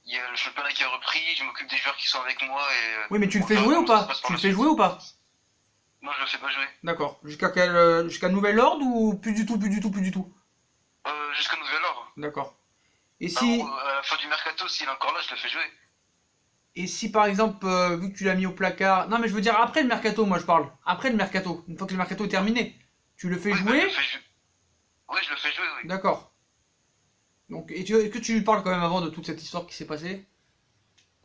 Speaker 8: Il y a le championnat qui a repris, je m'occupe des joueurs qui sont avec moi et...
Speaker 1: Oui mais tu le
Speaker 8: on
Speaker 1: fais
Speaker 8: verra
Speaker 1: jouer ou
Speaker 8: comment ça
Speaker 1: pas?
Speaker 8: se passe par
Speaker 1: Tu
Speaker 8: la
Speaker 1: le fais
Speaker 8: suite.
Speaker 1: jouer ou pas?
Speaker 8: Non, je le fais pas jouer.
Speaker 1: D'accord. Jusqu'à nouvel ordre ou plus du tout?
Speaker 8: Jusqu'à nouvel ordre.
Speaker 1: D'accord. Et si,
Speaker 8: Alors, à la fin du mercato, s'il est encore là, je le fais jouer.
Speaker 1: et si par exemple, vu que tu l'as mis au placard... Non mais je veux dire après le mercato, moi je parle. Après le mercato, une fois que le mercato est terminé, tu le fais
Speaker 8: Oui, bah,
Speaker 1: jouer?
Speaker 8: je le fais jouer. Oui, je le fais jouer, oui.
Speaker 1: D'accord. Donc, est-ce que tu lui parles quand même avant de toute cette histoire qui s'est passée?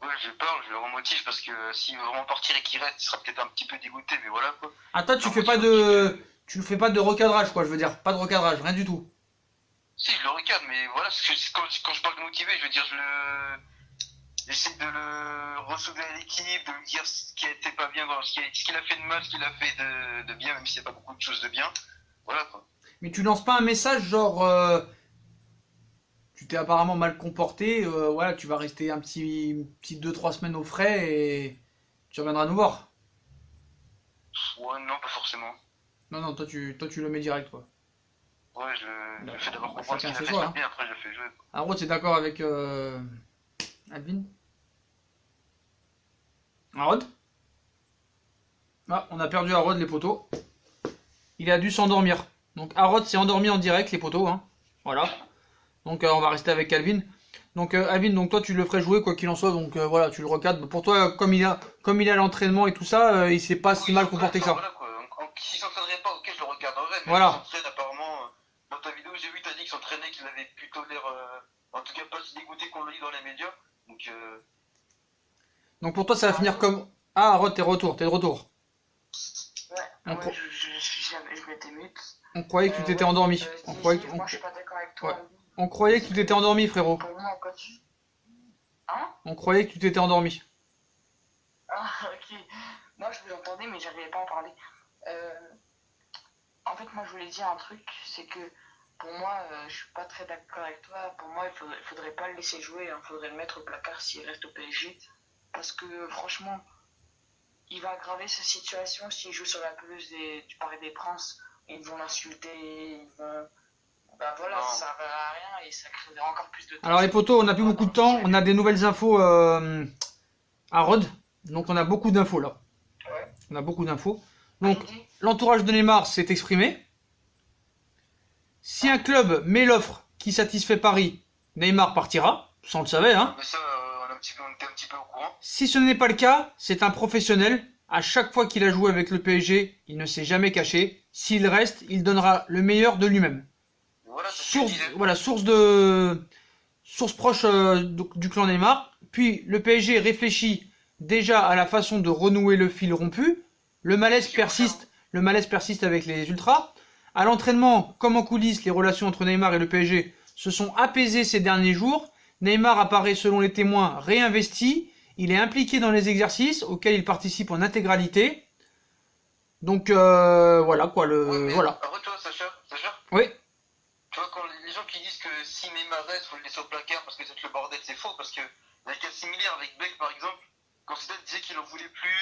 Speaker 8: Ouais, je parle, je le remotive parce que s'il veut vraiment partir et qu'il reste, il sera peut-être un petit peu dégoûté, mais voilà quoi.
Speaker 1: Ah toi tu fais pas de recadrage quoi, je veux dire, pas de recadrage, rien du tout.
Speaker 8: Si, je le recadre, mais voilà, parce que quand je parle de motiver, je veux dire, j'essaie de le ressouder à l'équipe, de lui dire ce qui a été pas bien, ce qu'il a fait de mal, ce qu'il a fait de bien, même s'il n'y a pas beaucoup de choses de bien. Voilà quoi.
Speaker 1: Mais tu lances pas un message genre tu t'es apparemment mal comporté, voilà, tu vas rester un petit 2-3 semaines au frais et tu reviendras nous voir.
Speaker 8: Ouais, non, pas forcément.
Speaker 1: Non, toi tu le mets direct quoi.
Speaker 8: Ouais, je le fais d'abord
Speaker 1: Bah,
Speaker 8: comprendre ce
Speaker 1: chacun
Speaker 8: qu'il a
Speaker 1: ses
Speaker 8: fait
Speaker 1: choix,
Speaker 8: de bien, après je le fais jouer. Quoi.
Speaker 1: Arnaud, t'es d'accord avec Alvin? Arnaud? Ah, on a perdu Arnaud les poteaux. Il a dû s'endormir. Donc Arnaud s'est endormi en direct les poteaux, hein. Voilà. Donc on va rester avec Alvin. Donc Alvin, donc toi tu le ferais jouer quoi qu'il en soit, donc voilà, tu le recadres. Pour toi, comme il a l'entraînement et tout ça, il s'est pas si mal comporté que ça.
Speaker 8: Voilà, quoi. S'il s'entraînerait pas, ok, je le regarderais, mais
Speaker 1: Voilà.
Speaker 8: il s'entraîne apparemment. Dans ta vidéo, j'ai vu, t'as dit qu'il s'entraînait, qu'il avait plutôt l'air, en tout cas pas si dégoûté qu'on le dit dans les médias.
Speaker 1: Donc pour toi ça va finir comme... Ah Rod, t'es de retour.
Speaker 2: Ouais,
Speaker 1: On
Speaker 2: ouais,
Speaker 1: cro-
Speaker 2: je m'étais mute.
Speaker 1: On croyait que tu t'étais endormi. On croyait
Speaker 2: Moi, je suis pas d'accord avec toi.
Speaker 1: Ouais. On croyait que tu t'étais endormi frérot.
Speaker 2: Pour moi, quand tu... Hein?
Speaker 1: On croyait que tu t'étais endormi.
Speaker 2: Ah, ok. Moi, je vous entendais, mais j'arrivais pas à parler. En fait, moi, je voulais dire un truc, c'est que pour moi, je suis pas très d'accord avec toi. Pour moi, il faudrait pas le laisser jouer, il faudrait le mettre au placard s'il reste au PSG. Parce que franchement, il va aggraver sa situation s'il joue sur la pelouse du Parc des Princes. Ils vont l'insulter, ils vont... Bah voilà,
Speaker 8: Non.
Speaker 2: ça servira à rien et ça créera encore plus de temps.
Speaker 1: Alors les potos, on n'a plus beaucoup de temps. On a des nouvelles infos à Rod. Donc on a beaucoup d'infos là.
Speaker 2: Ouais.
Speaker 1: On a beaucoup d'infos. Donc l'entourage de Neymar s'est exprimé. Si un club met l'offre qui satisfait Paris, Neymar partira. Ça on le savait, hein.
Speaker 8: Mais ça, on était un petit peu au courant.
Speaker 1: Si ce n'est pas le cas, c'est un professionnel. À chaque fois qu'il a joué avec le PSG, il ne s'est jamais caché. S'il reste, il donnera le meilleur de lui-même.
Speaker 8: Voilà, c'est ce que je disais.
Speaker 1: Source proche du clan Neymar. Puis le PSG réfléchit déjà à la façon de renouer le fil rompu. Le malaise persiste avec les ultras. À l'entraînement, comme en coulisses, les relations entre Neymar et le PSG se sont apaisées ces derniers jours. Neymar apparaît selon les témoins réinvesti. Il est impliqué dans les exercices auxquels il participe en intégralité. Donc voilà quoi
Speaker 8: Ouais, mais
Speaker 1: voilà.
Speaker 8: après, toi, Sacha,
Speaker 1: Oui.
Speaker 8: tu vois, quand les gens qui disent disent que si Neymar reste, faut le laisser au placard parce que c'est le bordel, c'est faux. Parce que il y a un cas similaire avec Beck par exemple. Quand Zidane disait qu'il en voulait plus,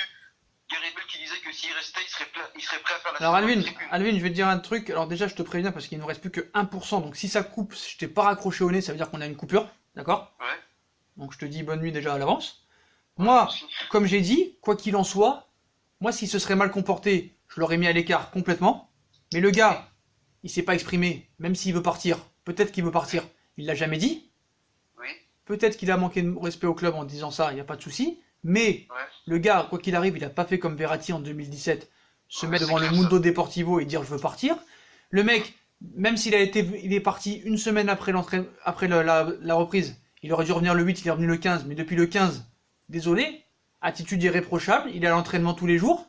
Speaker 8: Gary Bell qui disait que s'il restait, il serait prêt à faire la
Speaker 1: Alors
Speaker 8: saison
Speaker 1: Alvin,
Speaker 8: de tribune.
Speaker 1: Alvin, je vais te dire un truc. Alors déjà, je te préviens parce qu'il ne nous reste plus que 1%. Donc si ça coupe, je t'ai pas raccroché au nez, ça veut dire qu'on a une coupure. D'accord?
Speaker 8: Ouais.
Speaker 1: Donc je te dis bonne nuit déjà à l'avance. Moi, comme j'ai dit, quoi qu'il en soit, moi s'il se serait mal comporté, je l'aurais mis à l'écart complètement. Mais le gars, il s'est pas exprimé, même s'il veut partir. Peut-être qu'il veut partir. Il l'a jamais dit.
Speaker 8: Oui.
Speaker 1: Peut-être qu'il a manqué de respect au club en disant ça, il n'y a pas de souci. Mais
Speaker 8: Ouais.
Speaker 1: le gars, quoi qu'il arrive, il a pas fait comme Verratti en 2017, se
Speaker 8: Ouais,
Speaker 1: mettre
Speaker 8: c'est
Speaker 1: devant le
Speaker 8: clair,
Speaker 1: Mundo Deportivo et dire je veux partir. Le mec, même s'il est parti une semaine après la reprise, il aurait dû revenir le 8, il est revenu le 15. Mais depuis le 15, désolé, attitude irréprochable, il est à l'entraînement tous les jours.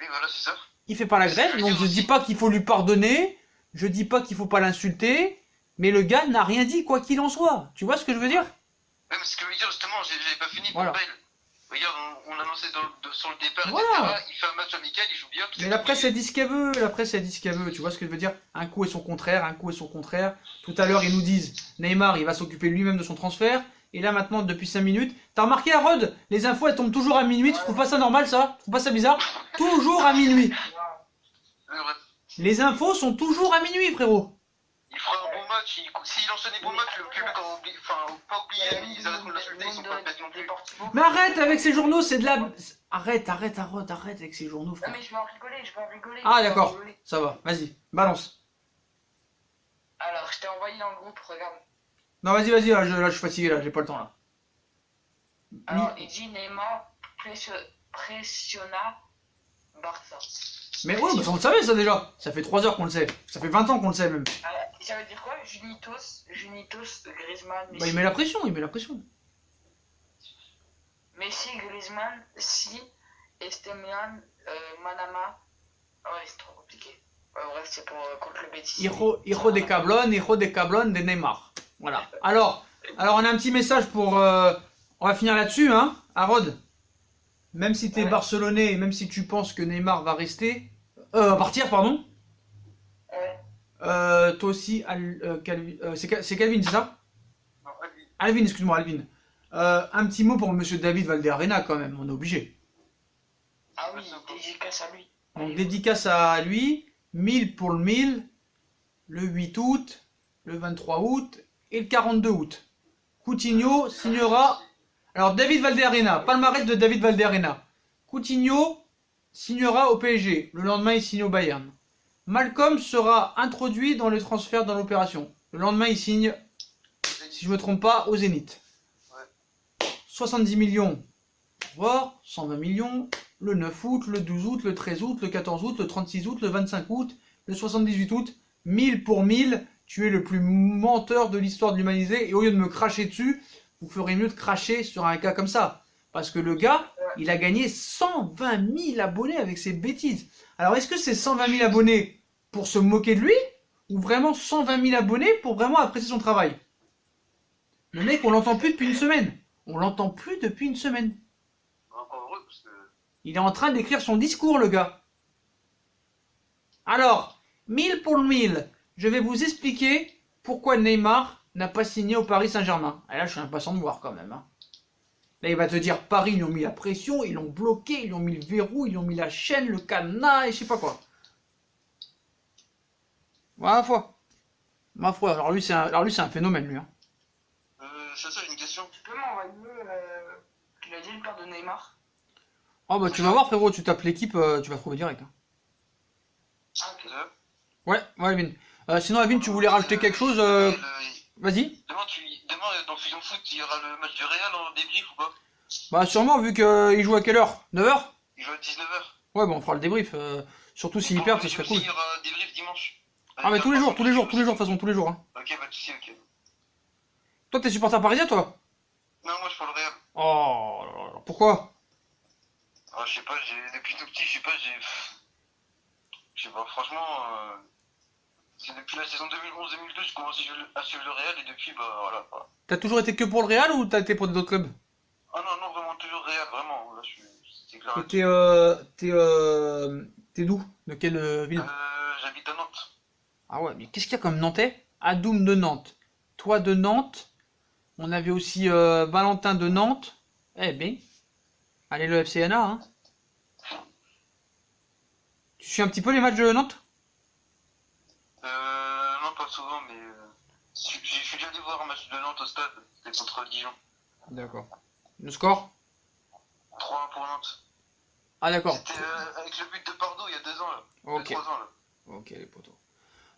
Speaker 8: Oui, voilà, c'est ça.
Speaker 1: Il fait pas la grève, donc je dis pas qu'il faut lui pardonner, je dis pas qu'il faut pas l'insulter, mais le gars n'a rien dit quoi qu'il en soit. Tu vois ce que je veux dire?
Speaker 8: Ouais, mais ce que je veux dire, justement, j'ai pas fini
Speaker 1: Voilà.
Speaker 8: pour Bale. Regarde, on annonçait sur le départ,
Speaker 1: Voilà.
Speaker 8: etc. Il fait un match amical, il joue bien. tout
Speaker 1: Mais
Speaker 8: est
Speaker 1: la presse
Speaker 8: tranquille.
Speaker 1: elle dit ce qu'elle veut, la presse elle dit ce qu'elle veut, tu vois ce que je veux dire? Un coup est son contraire, un coup est son contraire. Tout à l'heure ils nous disent Neymar il va s'occuper lui-même de son transfert, et là maintenant depuis 5 minutes, t'as remarqué Harold, les infos elles tombent toujours à minuit, tu trouves pas ça normal ça? Tu trouves pas ça bizarre? Toujours à minuit.
Speaker 8: Ouais, ouais.
Speaker 1: Les infos sont toujours à minuit frérot.
Speaker 8: Il fera un bon match, s'il lance des bons matchs, le public aura oublié, enfin, pas oublié, mais ils arrêteront de l'insulter, ils sont pas bêtes non plus.
Speaker 1: Mais arrête avec ces journaux, c'est de la... Arrête avec ces journaux
Speaker 2: Non
Speaker 1: frère.
Speaker 2: mais je vais en rigoler, je vais en rigoler.
Speaker 1: Ah
Speaker 2: je vais en
Speaker 1: d'accord,
Speaker 2: rigoler.
Speaker 1: ça va, vas-y, balance.
Speaker 2: Alors, je t'ai envoyé dans le groupe, regarde.
Speaker 1: Non vas-y, là je suis fatigué là, j'ai pas le temps là.
Speaker 2: Alors, il dit Neymar pressionna Barça.
Speaker 1: Mais ouais, on le savait ça déjà, ça fait 3 heures qu'on le sait, ça fait 20 ans qu'on le sait même.
Speaker 2: Ça veut dire quoi? Junitos, Griezmann, Messi.
Speaker 1: Bah il met la pression, il met la pression.
Speaker 2: Messi, Griezmann, Si, Estemian, Manama. Ouais, c'est trop compliqué. Ouais, bref, c'est pour contre le Betis.
Speaker 1: Hijo de cablon de Neymar. Voilà. Alors on a un petit message pour... on va finir là-dessus, hein, Harod. Même si t'es
Speaker 2: Ouais.
Speaker 1: barcelonais, et même si tu penses que Neymar va rester... partir, pardon.
Speaker 2: Ouais.
Speaker 1: Toi aussi, c'est Calvin, c'est ça?
Speaker 8: Non, allez.
Speaker 1: Alvin, excuse-moi, Alvin. Un petit mot pour monsieur David Valderrama quand même, on est obligé.
Speaker 2: Ah oui, dédicace à lui.
Speaker 1: Donc dédicace à lui, 1000 pour le 1000, le 8 août, le 23 août et le 42 août. Coutinho signera... Alors David Valderrama, palmarès de David Valderrama. Coutinho signera au PSG, le lendemain il signe au Bayern. Malcolm sera introduit dans le transfert dans l'opération. Le lendemain il signe, si je me trompe pas, au Zénith. 70 millions, au revoir, 120 millions, le 9 août, le 12 août, le 13 août, le 14 août, le 36 août, le 25 août, le 78 août, 1000 pour 1000, tu es le plus menteur de l'histoire de l'humanité, et au lieu de me cracher dessus, vous ferez mieux de cracher sur un cas comme ça. Parce que le gars, il a gagné 120 000 abonnés avec ses bêtises. Alors est-ce que c'est 120 000 abonnés pour se moquer de lui, ou vraiment 120 000 abonnés pour vraiment apprécier son travail? Le mec, on l'entend plus depuis une semaine. On l'entend plus depuis une semaine.
Speaker 8: Encore heureux, parce que...
Speaker 1: Il est en train d'écrire son discours, le gars. Alors, 1000 pour le 1000, je vais vous expliquer pourquoi Neymar n'a pas signé au Paris Saint-Germain. Et là, je suis impatient de voir quand même. Hein. Là, il va te dire, Paris, ils lui ont mis la pression, ils l'ont bloqué, ils lui ont mis le verrou, ils lui ont mis la chaîne, le cadenas, et je sais pas quoi. Ma foi. Ma foi. Alors lui, c'est un phénomène, lui. Hein.
Speaker 8: Ça, j'ai une question.
Speaker 2: Tu peux m'envoyer qu'il a dit le père de Neymar?
Speaker 1: Oh bah tu vas voir, frérot, tu tapes l'équipe, tu vas trouver direct. Hein.
Speaker 2: Ah, ok.
Speaker 1: Ouais, Alvin. Sinon, Alvin, tu voulais rajouter quelque chose Vas-y.
Speaker 8: Demain, dans Fusion Foot, il y aura le match du Real en débrief ou pas?
Speaker 1: Bah sûrement, vu qu'il joue à quelle heure? 9h?
Speaker 8: Il joue à 19h.
Speaker 1: Ouais, bon, on fera le débrief. Surtout s'ils perdent, ce serait cool.
Speaker 8: Il y aura un débrief dimanche.
Speaker 1: Ah mais tous les jours, de toute façon, tous les jours. Hein.
Speaker 8: Ok, bah tu sais, ok.
Speaker 1: Toi, t'es supporter parisien, toi?
Speaker 8: Non, moi je parle Real.
Speaker 1: Oh, là là, pourquoi?
Speaker 8: Ah, je sais pas, depuis tout petit, je sais pas, franchement, c'est depuis la saison 2011-2012 que je commence à suivre le Real et depuis, bah voilà. Quoi.
Speaker 1: T'as toujours été que pour le Real ou t'as été pour d'autres clubs?
Speaker 8: Ah non, vraiment toujours Real, vraiment. Là, c'est clair.
Speaker 1: Et t'es d'où? De quelle ville?
Speaker 8: J'habite à Nantes.
Speaker 1: Ah ouais, mais qu'est-ce qu'il y a comme Nantais? Adoum de Nantes. toi de Nantes. On avait aussi Valentin de Nantes. Eh bien, allez le FCNA. Hein. Tu suis un petit peu les matchs de Nantes?
Speaker 8: Non, pas souvent, mais je suis déjà allé voir un match de Nantes au stade, c'était contre Dijon.
Speaker 1: D'accord. Le score?
Speaker 8: 3-1 pour Nantes.
Speaker 1: Ah d'accord.
Speaker 8: C'était avec le but de Pardo il y a 2 ans, là.
Speaker 1: Ok.
Speaker 8: 3 ans, là.
Speaker 1: Ok les potos.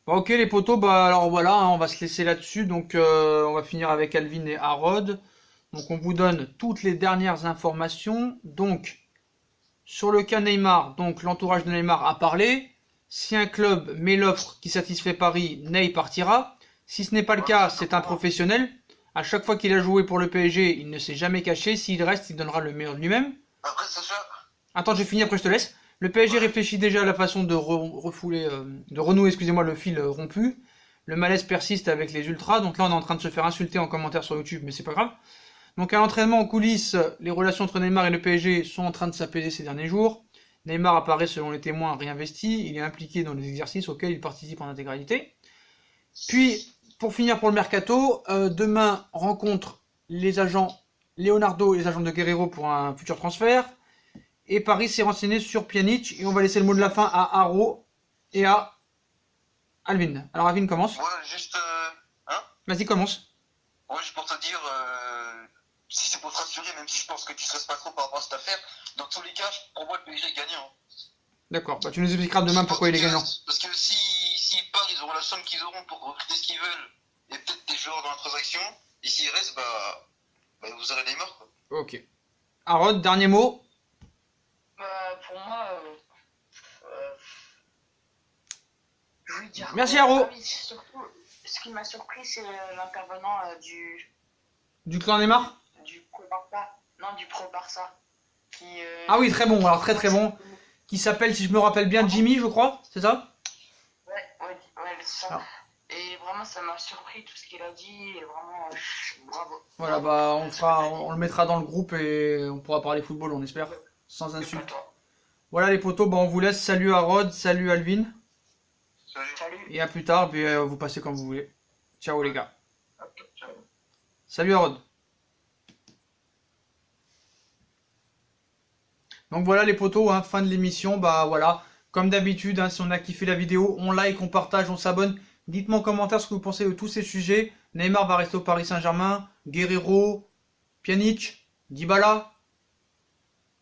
Speaker 1: Bon, ok les potos, bah alors voilà, hein, on va se laisser là-dessus. Donc on va finir avec Alvin et Harod. Donc on vous donne toutes les dernières informations. Donc sur le cas Neymar, donc l'entourage de Neymar a parlé. Si un club met l'offre qui satisfait Paris, Ney partira. Si ce n'est pas le cas, c'est un professionnel. À chaque fois qu'il a joué pour le PSG, il ne s'est jamais caché. S'il reste, il donnera le meilleur de lui-même.
Speaker 8: Après, Sacha.
Speaker 1: Attends, j'ai fini, après je te laisse. Le PSG réfléchit déjà à la façon de renouer, excusez-moi, le fil rompu. Le malaise persiste avec les ultras, donc là on est en train de se faire insulter en commentaire sur YouTube, mais c'est pas grave. Donc à l'entraînement en coulisses, les relations entre Neymar et le PSG sont en train de s'apaiser ces derniers jours. Neymar apparaît selon les témoins réinvesti, il est impliqué dans les exercices auxquels il participe en intégralité. Puis, pour finir pour le mercato, demain rencontre les agents Leonardo et les agents de Guerreiro pour un futur transfert. Et Paris s'est renseigné sur Pjanic. Et on va laisser le mot de la fin à Haro et à Alvin. Alors Alvin, commence.
Speaker 8: Ouais, juste... Hein?
Speaker 1: Vas-y, commence.
Speaker 8: Ouais, juste pour te dire, si c'est pour te rassurer, même si je pense que tu stresses pas trop par rapport à cette affaire, dans tous les cas, pour moi, le PSG est gagnant.
Speaker 1: D'accord, bah, tu nous expliqueras demain pourquoi il est gagnant.
Speaker 8: Parce que s'ils partent, ils auront la somme qu'ils auront pour recruter ce qu'ils veulent, et peut-être des joueurs dans la transaction, et s'ils restent, bah vous aurez Neymar, quoi.
Speaker 1: Ok. Harod, dernier mot.
Speaker 2: Pour moi, je voulais dire.
Speaker 1: Merci, Haro.
Speaker 2: Oui, surtout, ce qui m'a surpris, c'est l'intervenant
Speaker 1: Du clan Neymar.
Speaker 2: du Pro Barça. Non, du Pro Barça.
Speaker 1: Ah oui, très bon, alors très très bon. Qui s'appelle, si je me rappelle bien, Jimmy, je crois, c'est ça?
Speaker 2: Ouais, c'est ça.
Speaker 1: Ah.
Speaker 2: Et vraiment, ça m'a surpris tout ce qu'il a dit. Et vraiment, bravo.
Speaker 1: Voilà, bah on le mettra dans le groupe et on pourra parler football, on espère, sans insulte. Voilà les potos, bah on vous laisse. Salut Harod, salut Alvin.
Speaker 2: Salut.
Speaker 1: Et à plus tard, puis vous passez comme vous voulez. Ciao les gars.
Speaker 2: Ok, ciao.
Speaker 1: Salut Harod. Donc voilà les potos, hein, fin de l'émission. Bah voilà, comme d'habitude, hein, si on a kiffé la vidéo, on like, on partage, on s'abonne. Dites-moi en commentaire ce que vous pensez de tous ces sujets. Neymar va rester au Paris Saint-Germain, Guerreiro, Pjanic, Dybala,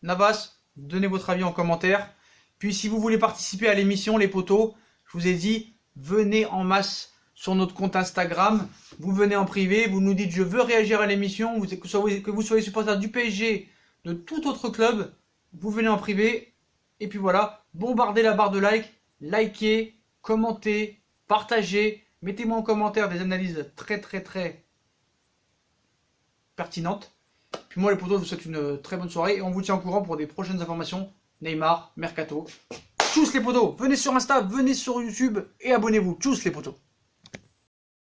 Speaker 1: Navas. Donnez votre avis en commentaire. Puis si vous voulez participer à l'émission, les potos, je vous ai dit, venez en masse sur notre compte Instagram. Vous venez en privé, vous nous dites je veux réagir à l'émission, que vous soyez supporter du PSG, de tout autre club. Vous venez en privé, et puis voilà, bombardez la barre de like, likez, commentez, partagez, mettez-moi en commentaire des analyses très pertinentes. Puis moi les potos, je vous souhaite une très bonne soirée, et on vous tient au courant pour des prochaines informations, Neymar, Mercato. Tchuss les potos, venez sur Insta, venez sur YouTube, et abonnez-vous, tchuss les potos.